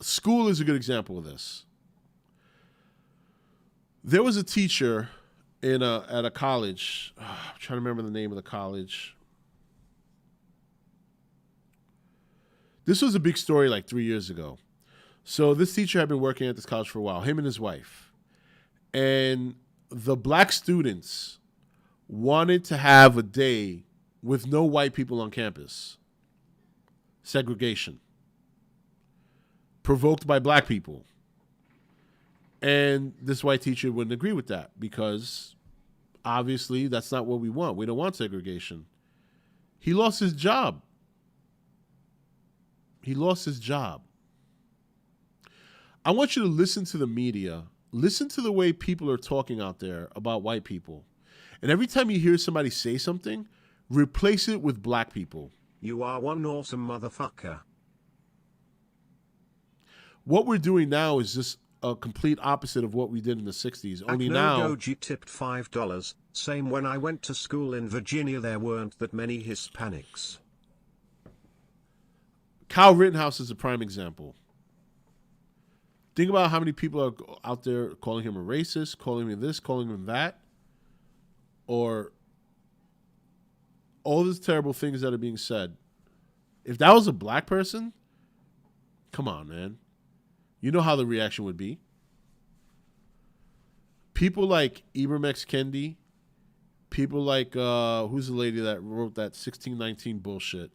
Speaker 5: school is a good example of this. There was a teacher at a college. I'm trying to remember the name of the college. This was a big story like 3 years ago. So this teacher had been working at this college for a while, him and his wife. And the black students wanted to have a day with no white people on campus. Segregation. Provoked by black people. And this white teacher wouldn't agree with that because obviously that's not what we want. We don't want segregation. He lost his job. He lost his job. I want you to listen to the media. Listen to the way people are talking out there about white people. And every time you hear somebody say something, replace it with black people.
Speaker 6: You are one awesome motherfucker.
Speaker 5: What we're doing now is just a complete opposite of what we did in the 60s. Only now...
Speaker 6: Goji tipped $5. Same when I went to school in Virginia, there weren't that many Hispanics.
Speaker 5: Kyle Rittenhouse is a prime example. Think about how many people are out there calling him a racist, calling him this, calling him that, or all these terrible things that are being said. If that was a black person, come on, man. You know how the reaction would be. People like Ibram X. Kendi, people like, who's the lady that wrote that 1619 bullshit?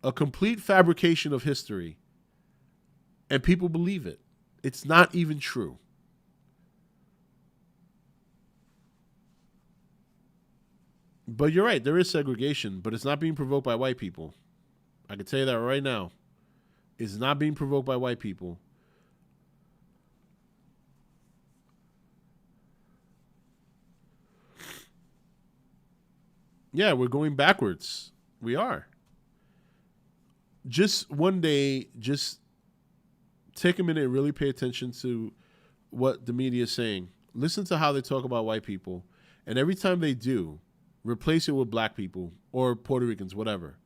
Speaker 5: A complete fabrication of history. And people believe it. It's not even true. But you're right, there is segregation, but it's not being provoked by white people. I can tell you that right now. It's not being provoked by white people. Yeah, we're going backwards. We are. Just one day, just take a minute and really pay attention to what the media is saying. Listen to how they talk about white people. And every time they do, replace it with black people or Puerto Ricans, whatever.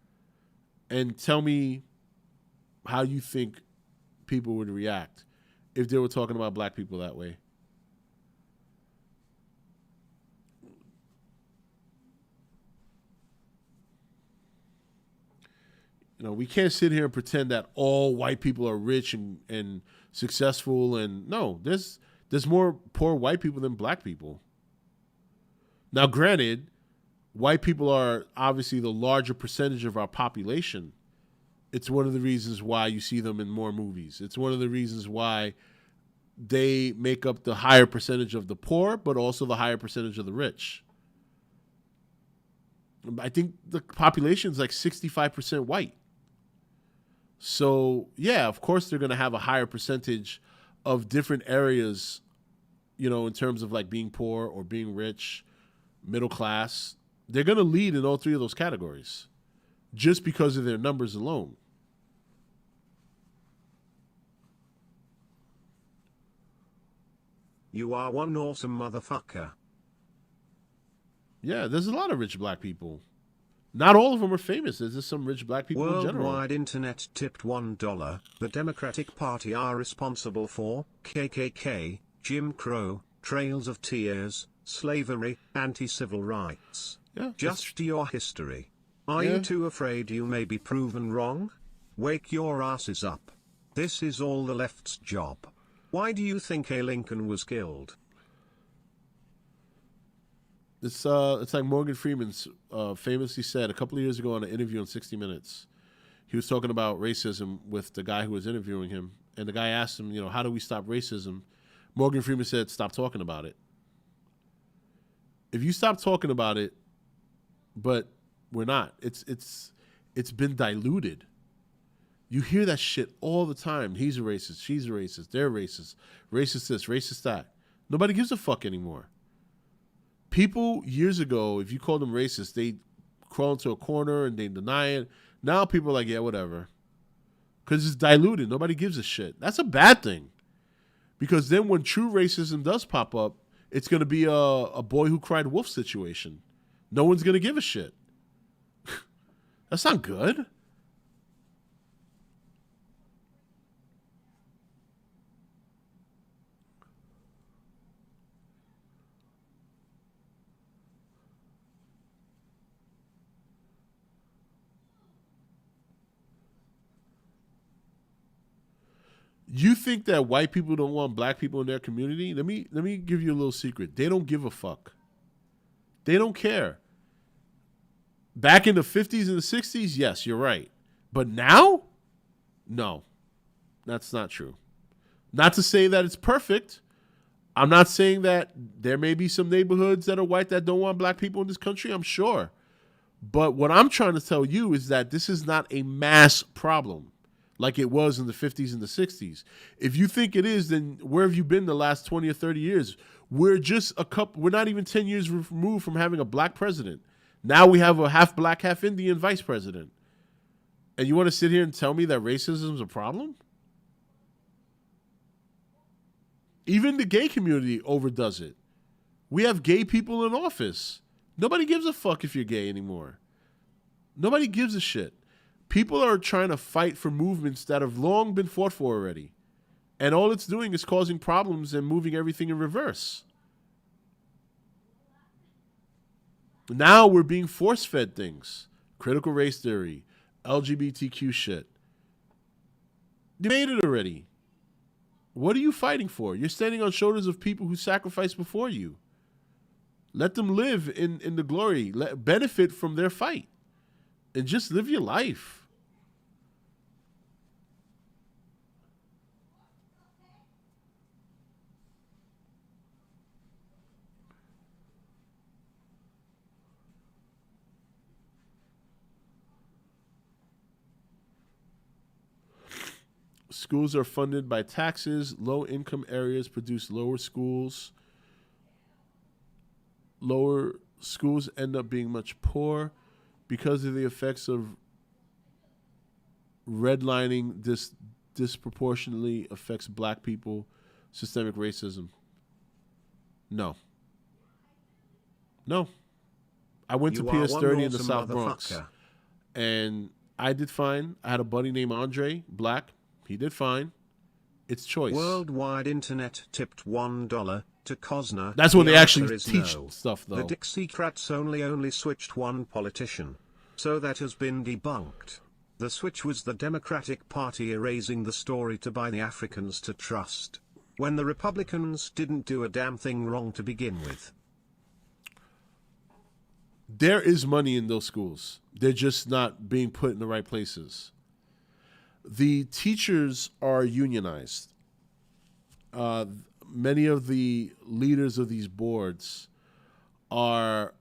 Speaker 5: And tell me how you think people would react if they were talking about black people that way. You know, we can't sit here and pretend that all white people are rich and successful. And no, there's more poor white people than black people. Now, granted, white people are obviously the larger percentage of our population. It's one of the reasons why you see them in more movies. It's one of the reasons why they make up the higher percentage of the poor, but also the higher percentage of the rich. I think the population is like 65% white. So, yeah, of course they're going to have a higher percentage of different areas, you know, in terms of like being poor or being rich, middle class. They're going to lead in all three of those categories just because of their numbers alone.
Speaker 6: You are one awesome motherfucker.
Speaker 5: Yeah, there's a lot of rich black people. Not all of them are famous. There's just some rich black people in general.
Speaker 6: Worldwide Internet tipped $1. The Democratic Party are responsible for KKK, Jim Crow, trails of tears, slavery, anti-civil rights.
Speaker 5: Yeah,
Speaker 6: just your history. Are
Speaker 5: Yeah.
Speaker 6: you too afraid you may be proven wrong? Wake your asses up. This is all the left's job. Why do you think A. Lincoln was killed?
Speaker 5: It's like Morgan Freeman famously said a couple of years ago on an interview on 60 Minutes. He was talking about racism with the guy who was interviewing him, and the guy asked him, you know, how do we stop racism? Morgan Freeman said, stop talking about it. If you stop talking about it, but we're not. It's been diluted. You hear that shit all the time. He's a racist. She's a racist. They're racist. Racist this, racist that. Nobody gives a fuck anymore. People years ago, if you called them racist, they crawl into a corner and they deny it. Now people are like, yeah, whatever. Because it's diluted. Nobody gives a shit. That's a bad thing. Because then when true racism does pop up, it's going to be a boy who cried wolf situation. No one's going to give a shit. That's not good. You think that white people don't want black people in their community? Let me give you a little secret. They don't give a fuck. They don't care. Back in the 50s and the 60s, yes, you're right. But now? No. That's not true. Not to say that it's perfect. I'm not saying that there may be some neighborhoods that are white that don't want black people in this country. I'm sure. But what I'm trying to tell you is that this is not a mass problem like it was in the 50s and the 60s. If you think it is, then where have you been the last 20 or 30 years? We're not even 10 years removed from having a black president. Now we have a half black, half Indian vice president. And you want to sit here and tell me that racism is a problem? Even the gay community overdoes it. We have gay people in office. Nobody gives a fuck if you're gay anymore. Nobody gives a shit. People are trying to fight for movements that have long been fought for already. And all it's doing is causing problems and moving everything in reverse. Now we're being force-fed things. Critical race theory, LGBTQ shit. You made it already. What are you fighting for? You're standing on shoulders of people who sacrificed before you. Let them live in the glory. Benefit from their fight. And just live your life. Schools are funded by taxes. Low-income areas produce lower schools. Lower schools end up being much poorer because of the effects of redlining. This disproportionately affects black people. Systemic racism. No. I went to PS30 in the South Bronx. And I did fine. I had a buddy named Andre, black. He did fine. It's choice.
Speaker 6: Worldwide Internet tipped $1 to Cosner.
Speaker 5: That's when
Speaker 6: The
Speaker 5: they actually
Speaker 6: answer is
Speaker 5: teach
Speaker 6: no.
Speaker 5: stuff, though.
Speaker 6: The Dixiecrats only switched one politician. So that has been debunked. The switch was the Democratic Party erasing the story to buy the Africans to trust. When the Republicans didn't do a damn thing wrong to begin with.
Speaker 5: There is money in those schools. They're just not being put in the right places. The teachers are unionized. Many of the leaders of these boards are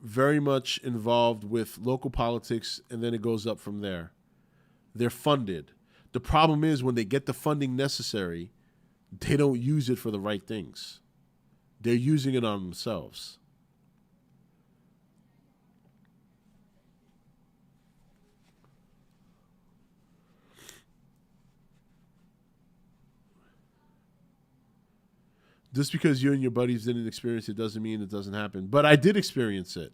Speaker 5: very much involved with local politics, and then it goes up from there. They're funded. The problem is when they get the funding necessary, they don't use it for the right things. They're using it on themselves. Just because you and your buddies didn't experience it doesn't mean it doesn't happen. But I did experience it.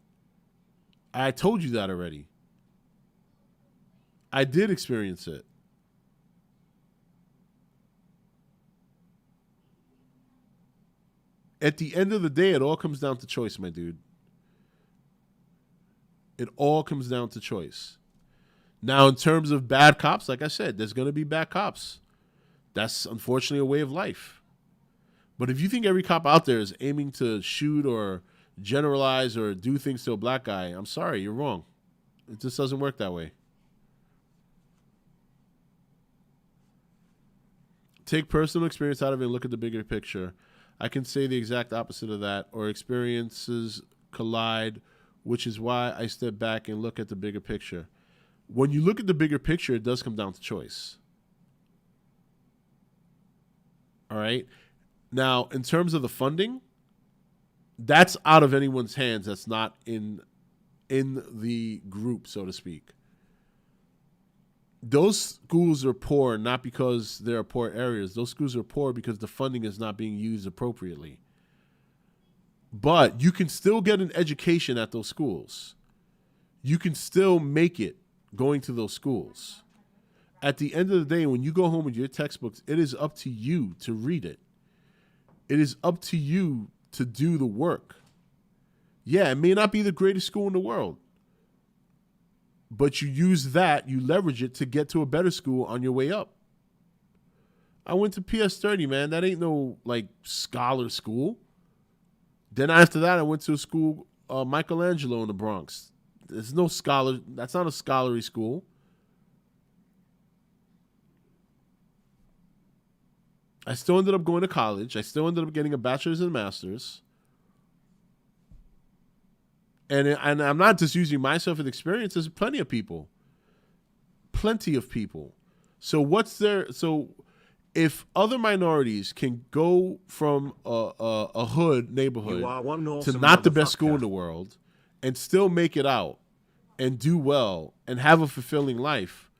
Speaker 5: I told you that already. I did experience it. At the end of the day, it all comes down to choice, my dude. It all comes down to choice. Now, in terms of bad cops, like I said, there's going to be bad cops. That's unfortunately a way of life. But if you think every cop out there is aiming to shoot or generalize or do things to a black guy, I'm sorry, you're wrong. It just doesn't work that way. Take personal experience out of it and look at the bigger picture. I can say the exact opposite of that, or experiences collide, which is why I step back and look at the bigger picture. When you look at the bigger picture, it does come down to choice. All right? Now, in terms of the funding, that's out of anyone's hands. That's not in the group, so to speak. Those schools are poor not because they're poor areas. Those schools are poor because the funding is not being used appropriately. But you can still get an education at those schools. You can still make it going to those schools. At the end of the day, when you go home with your textbooks, it is up to you to read it. It is up to you to do the work. Yeah, it may not be the greatest school in the world, but you use that, you leverage it to get to a better school on your way up. I went to PS30, man. That ain't no, like, scholar school. Then after that, I went to a school, Michelangelo in the Bronx. There's no scholar. That's not a scholarly school. I still ended up going to college. I still ended up getting a bachelor's and a master's. And I'm not just using myself as experience. There's plenty of people. Plenty of people. So what's there? So if other minorities can go from a hood neighborhood to not the best school in the world and still make it out and do well and have a fulfilling life,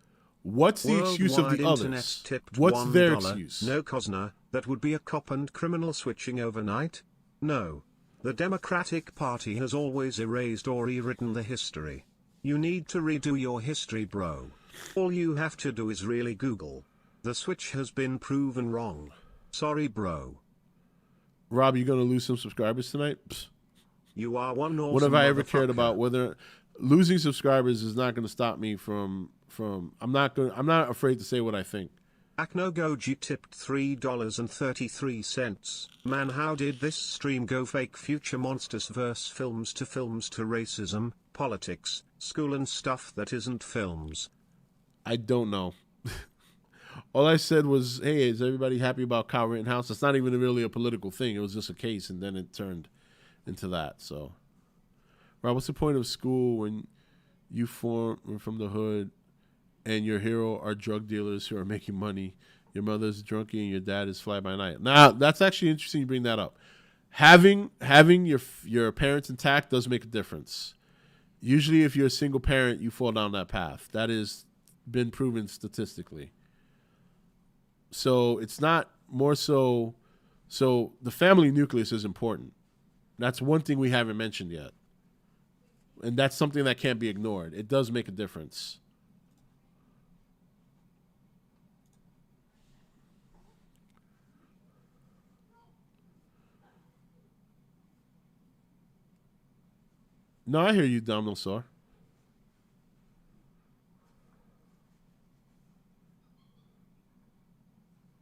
Speaker 5: what's the excuse of the others? What's their excuse?
Speaker 6: No, Cosner, that would be a cop and criminal switching overnight? No. The Democratic Party has always erased or rewritten the history. You need to redo your history, bro. All you have to do is really Google. The switch has been proven wrong. Sorry, bro.
Speaker 5: Rob, you going to lose some subscribers tonight? Psst.
Speaker 6: You are one awesome
Speaker 5: What have I ever cared about? Whether losing subscribers is not going to stop me from I'm not afraid to say what I think.
Speaker 6: Aknogoji tipped $3.33. Man, how did this stream go? Fake future Monsterverse films to racism, politics, school and stuff that isn't films.
Speaker 5: I don't know. All I said was, hey, is everybody happy about Kyle Rittenhouse? It's not even really a political thing. It was just a case, and then it turned into that. So, Rob, what's the point of school when you form from the hood and your hero are drug dealers who are making money? Your mother's a drunkie and your dad is fly by night. Now, that's actually interesting you bring that up. Having your parents intact does make a difference. Usually, if you're a single parent, you fall down that path. That has been proven statistically. So it's not more so. So the family nucleus is important. That's one thing we haven't mentioned yet. And that's something that can't be ignored. It does make a difference. No, I hear you, Domino Sar.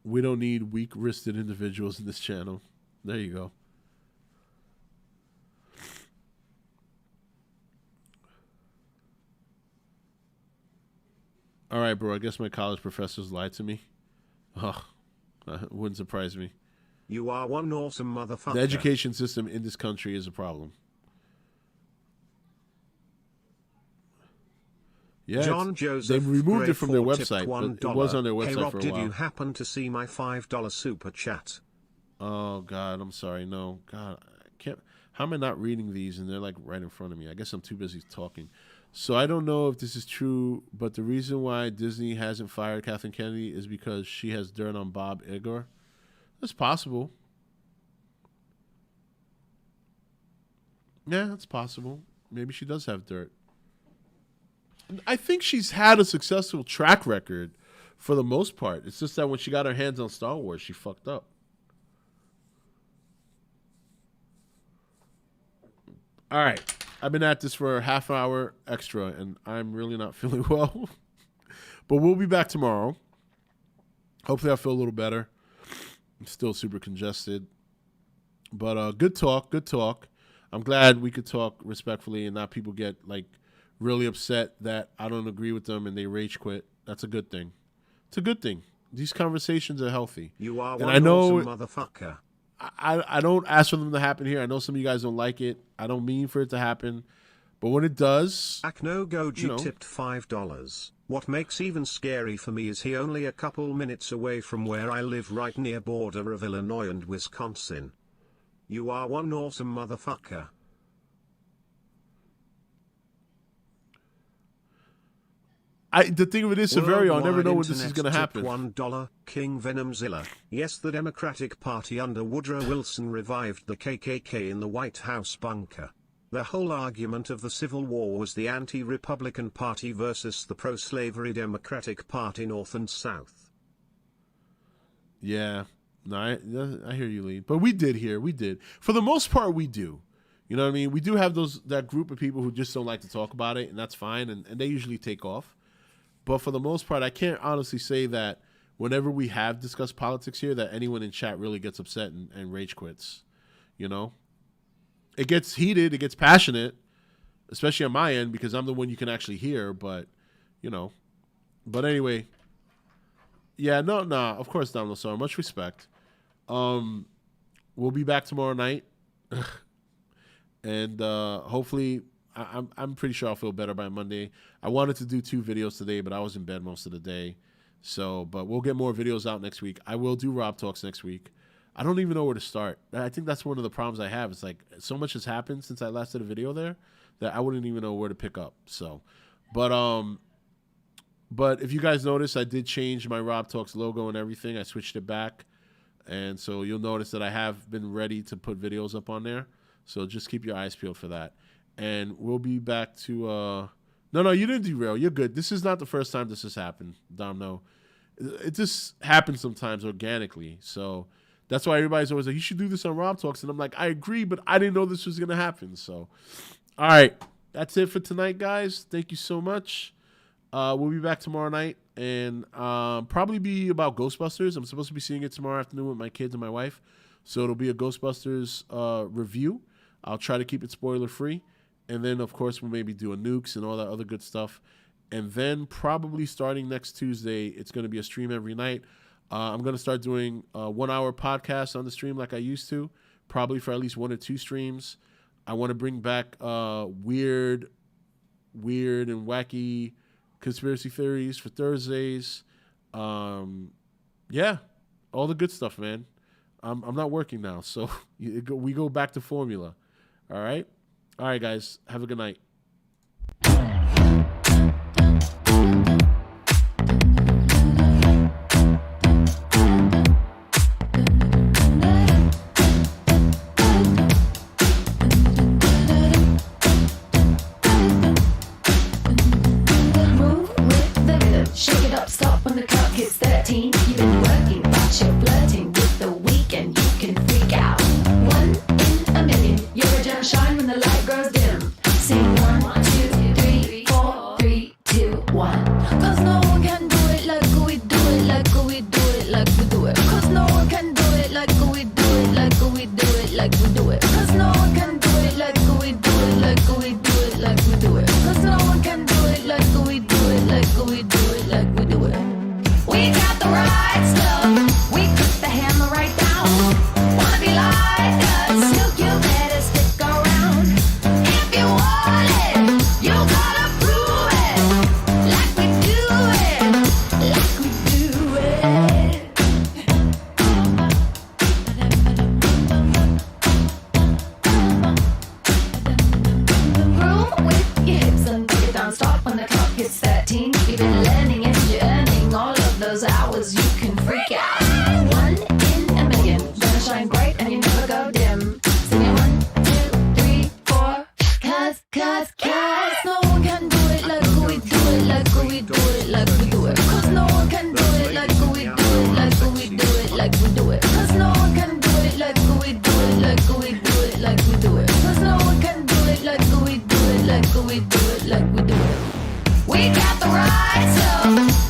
Speaker 5: We don't need weak-wristed individuals in this channel. There you go. All right, bro. I guess my college professors lied to me. Oh, it wouldn't surprise me.
Speaker 6: You are one awesome motherfucker.
Speaker 5: The education system in this country is a problem. Yeah,
Speaker 6: John Joseph,
Speaker 5: they removed it from their
Speaker 6: grateful,
Speaker 5: website,
Speaker 6: tipped
Speaker 5: but it was on their
Speaker 6: $1.
Speaker 5: website
Speaker 6: Hey Rob,
Speaker 5: for a
Speaker 6: did
Speaker 5: while.
Speaker 6: you happen to see my $5 super chat?
Speaker 5: Oh God, I'm sorry. No, God, I can't. How am I not reading these? And they're like right in front of me. I guess I'm too busy talking. So I don't know if this is true, but the reason why Disney hasn't fired Kathleen Kennedy is because she has dirt on Bob Iger. That's possible. Yeah, that's possible. Maybe she does have dirt. I think she's had a successful track record for the most part. It's just that when she got her hands on Star Wars, she fucked up. All right. I've been at this for a half hour extra, and I'm really not feeling well. But we'll be back tomorrow. Hopefully I'll feel a little better. I'm still super congested. But good talk, good talk. I'm glad we could talk respectfully and not people get like really upset that I don't agree with them and they rage quit. That's a good thing. It's a good thing. These conversations are healthy.
Speaker 6: You are
Speaker 5: and
Speaker 6: one
Speaker 5: I know
Speaker 6: awesome motherfucker.
Speaker 5: I don't ask for them to happen here. I know some of you guys don't like it. I don't mean for it to happen. But when it does,
Speaker 6: Aknogoji tipped $5. What makes even scary for me is he only a couple minutes away from where I live, right near border of Illinois and Wisconsin. You are one awesome motherfucker.
Speaker 5: The thing of it is, Severio, I never know when this is going to happen.
Speaker 6: $1, King Venomzilla. Yes, the Democratic Party under Woodrow Wilson revived the KKK in the White House bunker. The whole argument of the Civil War was the anti-Republican Party versus the pro-slavery Democratic Party North and South.
Speaker 5: Yeah. No, I hear you, Lee. But we did. For the most part, we do. You know what I mean? We do have that group of people who just don't like to talk about it, and that's fine, and they usually take off. But for the most part, I can't honestly say that whenever we have discussed politics here, that anyone in chat really gets upset and rage quits. You know? It gets heated, it gets passionate, especially on my end, because I'm the one you can actually hear, but, you know. But anyway, yeah, no, of course, Donald, so much respect. We'll be back tomorrow night. And hopefully, I'm pretty sure I'll feel better by Monday. I wanted to do 2 videos today, but I was in bed most of the day. So, but we'll get more videos out next week. I will do Rob Talks next week. I don't even know where to start. I think that's one of the problems I have. It's like so much has happened since I last did a video there that I wouldn't even know where to pick up. So, but if you guys notice, I did change my Rob Talks logo and everything. I switched it back. And so you'll notice that I have been ready to put videos up on there. So just keep your eyes peeled for that. And we'll be back to No, you didn't derail. You're good. This is not the first time this has happened, Dom. No. It just happens sometimes organically. So that's why everybody's always like, you should do this on Rob Talks. And I'm like, I agree, but I didn't know this was going to happen. So, all right. That's it for tonight, guys. Thank you so much. We'll be back tomorrow night and probably be about Ghostbusters. I'm supposed to be seeing it tomorrow afternoon with my kids and my wife. So it'll be a Ghostbusters review. I'll try to keep it spoiler free. And then, of course, we'll maybe do a nukes and all that other good stuff. And then probably starting next Tuesday, it's going to be a stream every night. I'm going to start doing 1 hour podcasts on the stream like I used to, probably for at least 1 or 2 streams. I want to bring back weird and wacky conspiracy theories for Thursdays. Yeah, all the good stuff, man. I'm not working now, so we go back to formula. All right, guys. Have a good night.
Speaker 12: Shake it up, stop when the clock hits 13. You've been working, but you're flirting with the weekend. You can freak out. 1 in a million. You're a gem shine when the light grows dim. Sing 1, 2, 3, 4, 3, 2, 1. Cause no one can do it like we do it, like we do it, like we do it. Cause no one can do it like we do it, like we do it, like we do it. Cause no one can do it like we do it, like we do it, like we do it. Cause no one can do it like we do it, like we do it, like we do it. We got the right stuff. We put the hammer right down. Wanna be like us? You better stick around. If you want it, you gotta prove it. You've been learning and you're earning all of those hours. You can freak out. 1 in a million. Gonna shine bright and you never go dim. Sing it 1, 2, 3, 4. Cause no one can do it like we do it, like we do it, like we do it. Cause no one can do it like we do it, like we do it, like we do it. Cause no one can do it like we do it, like we do it, like we do it. Cause no one can do it like we do it, like we do it, like we do it. We got the right stuff.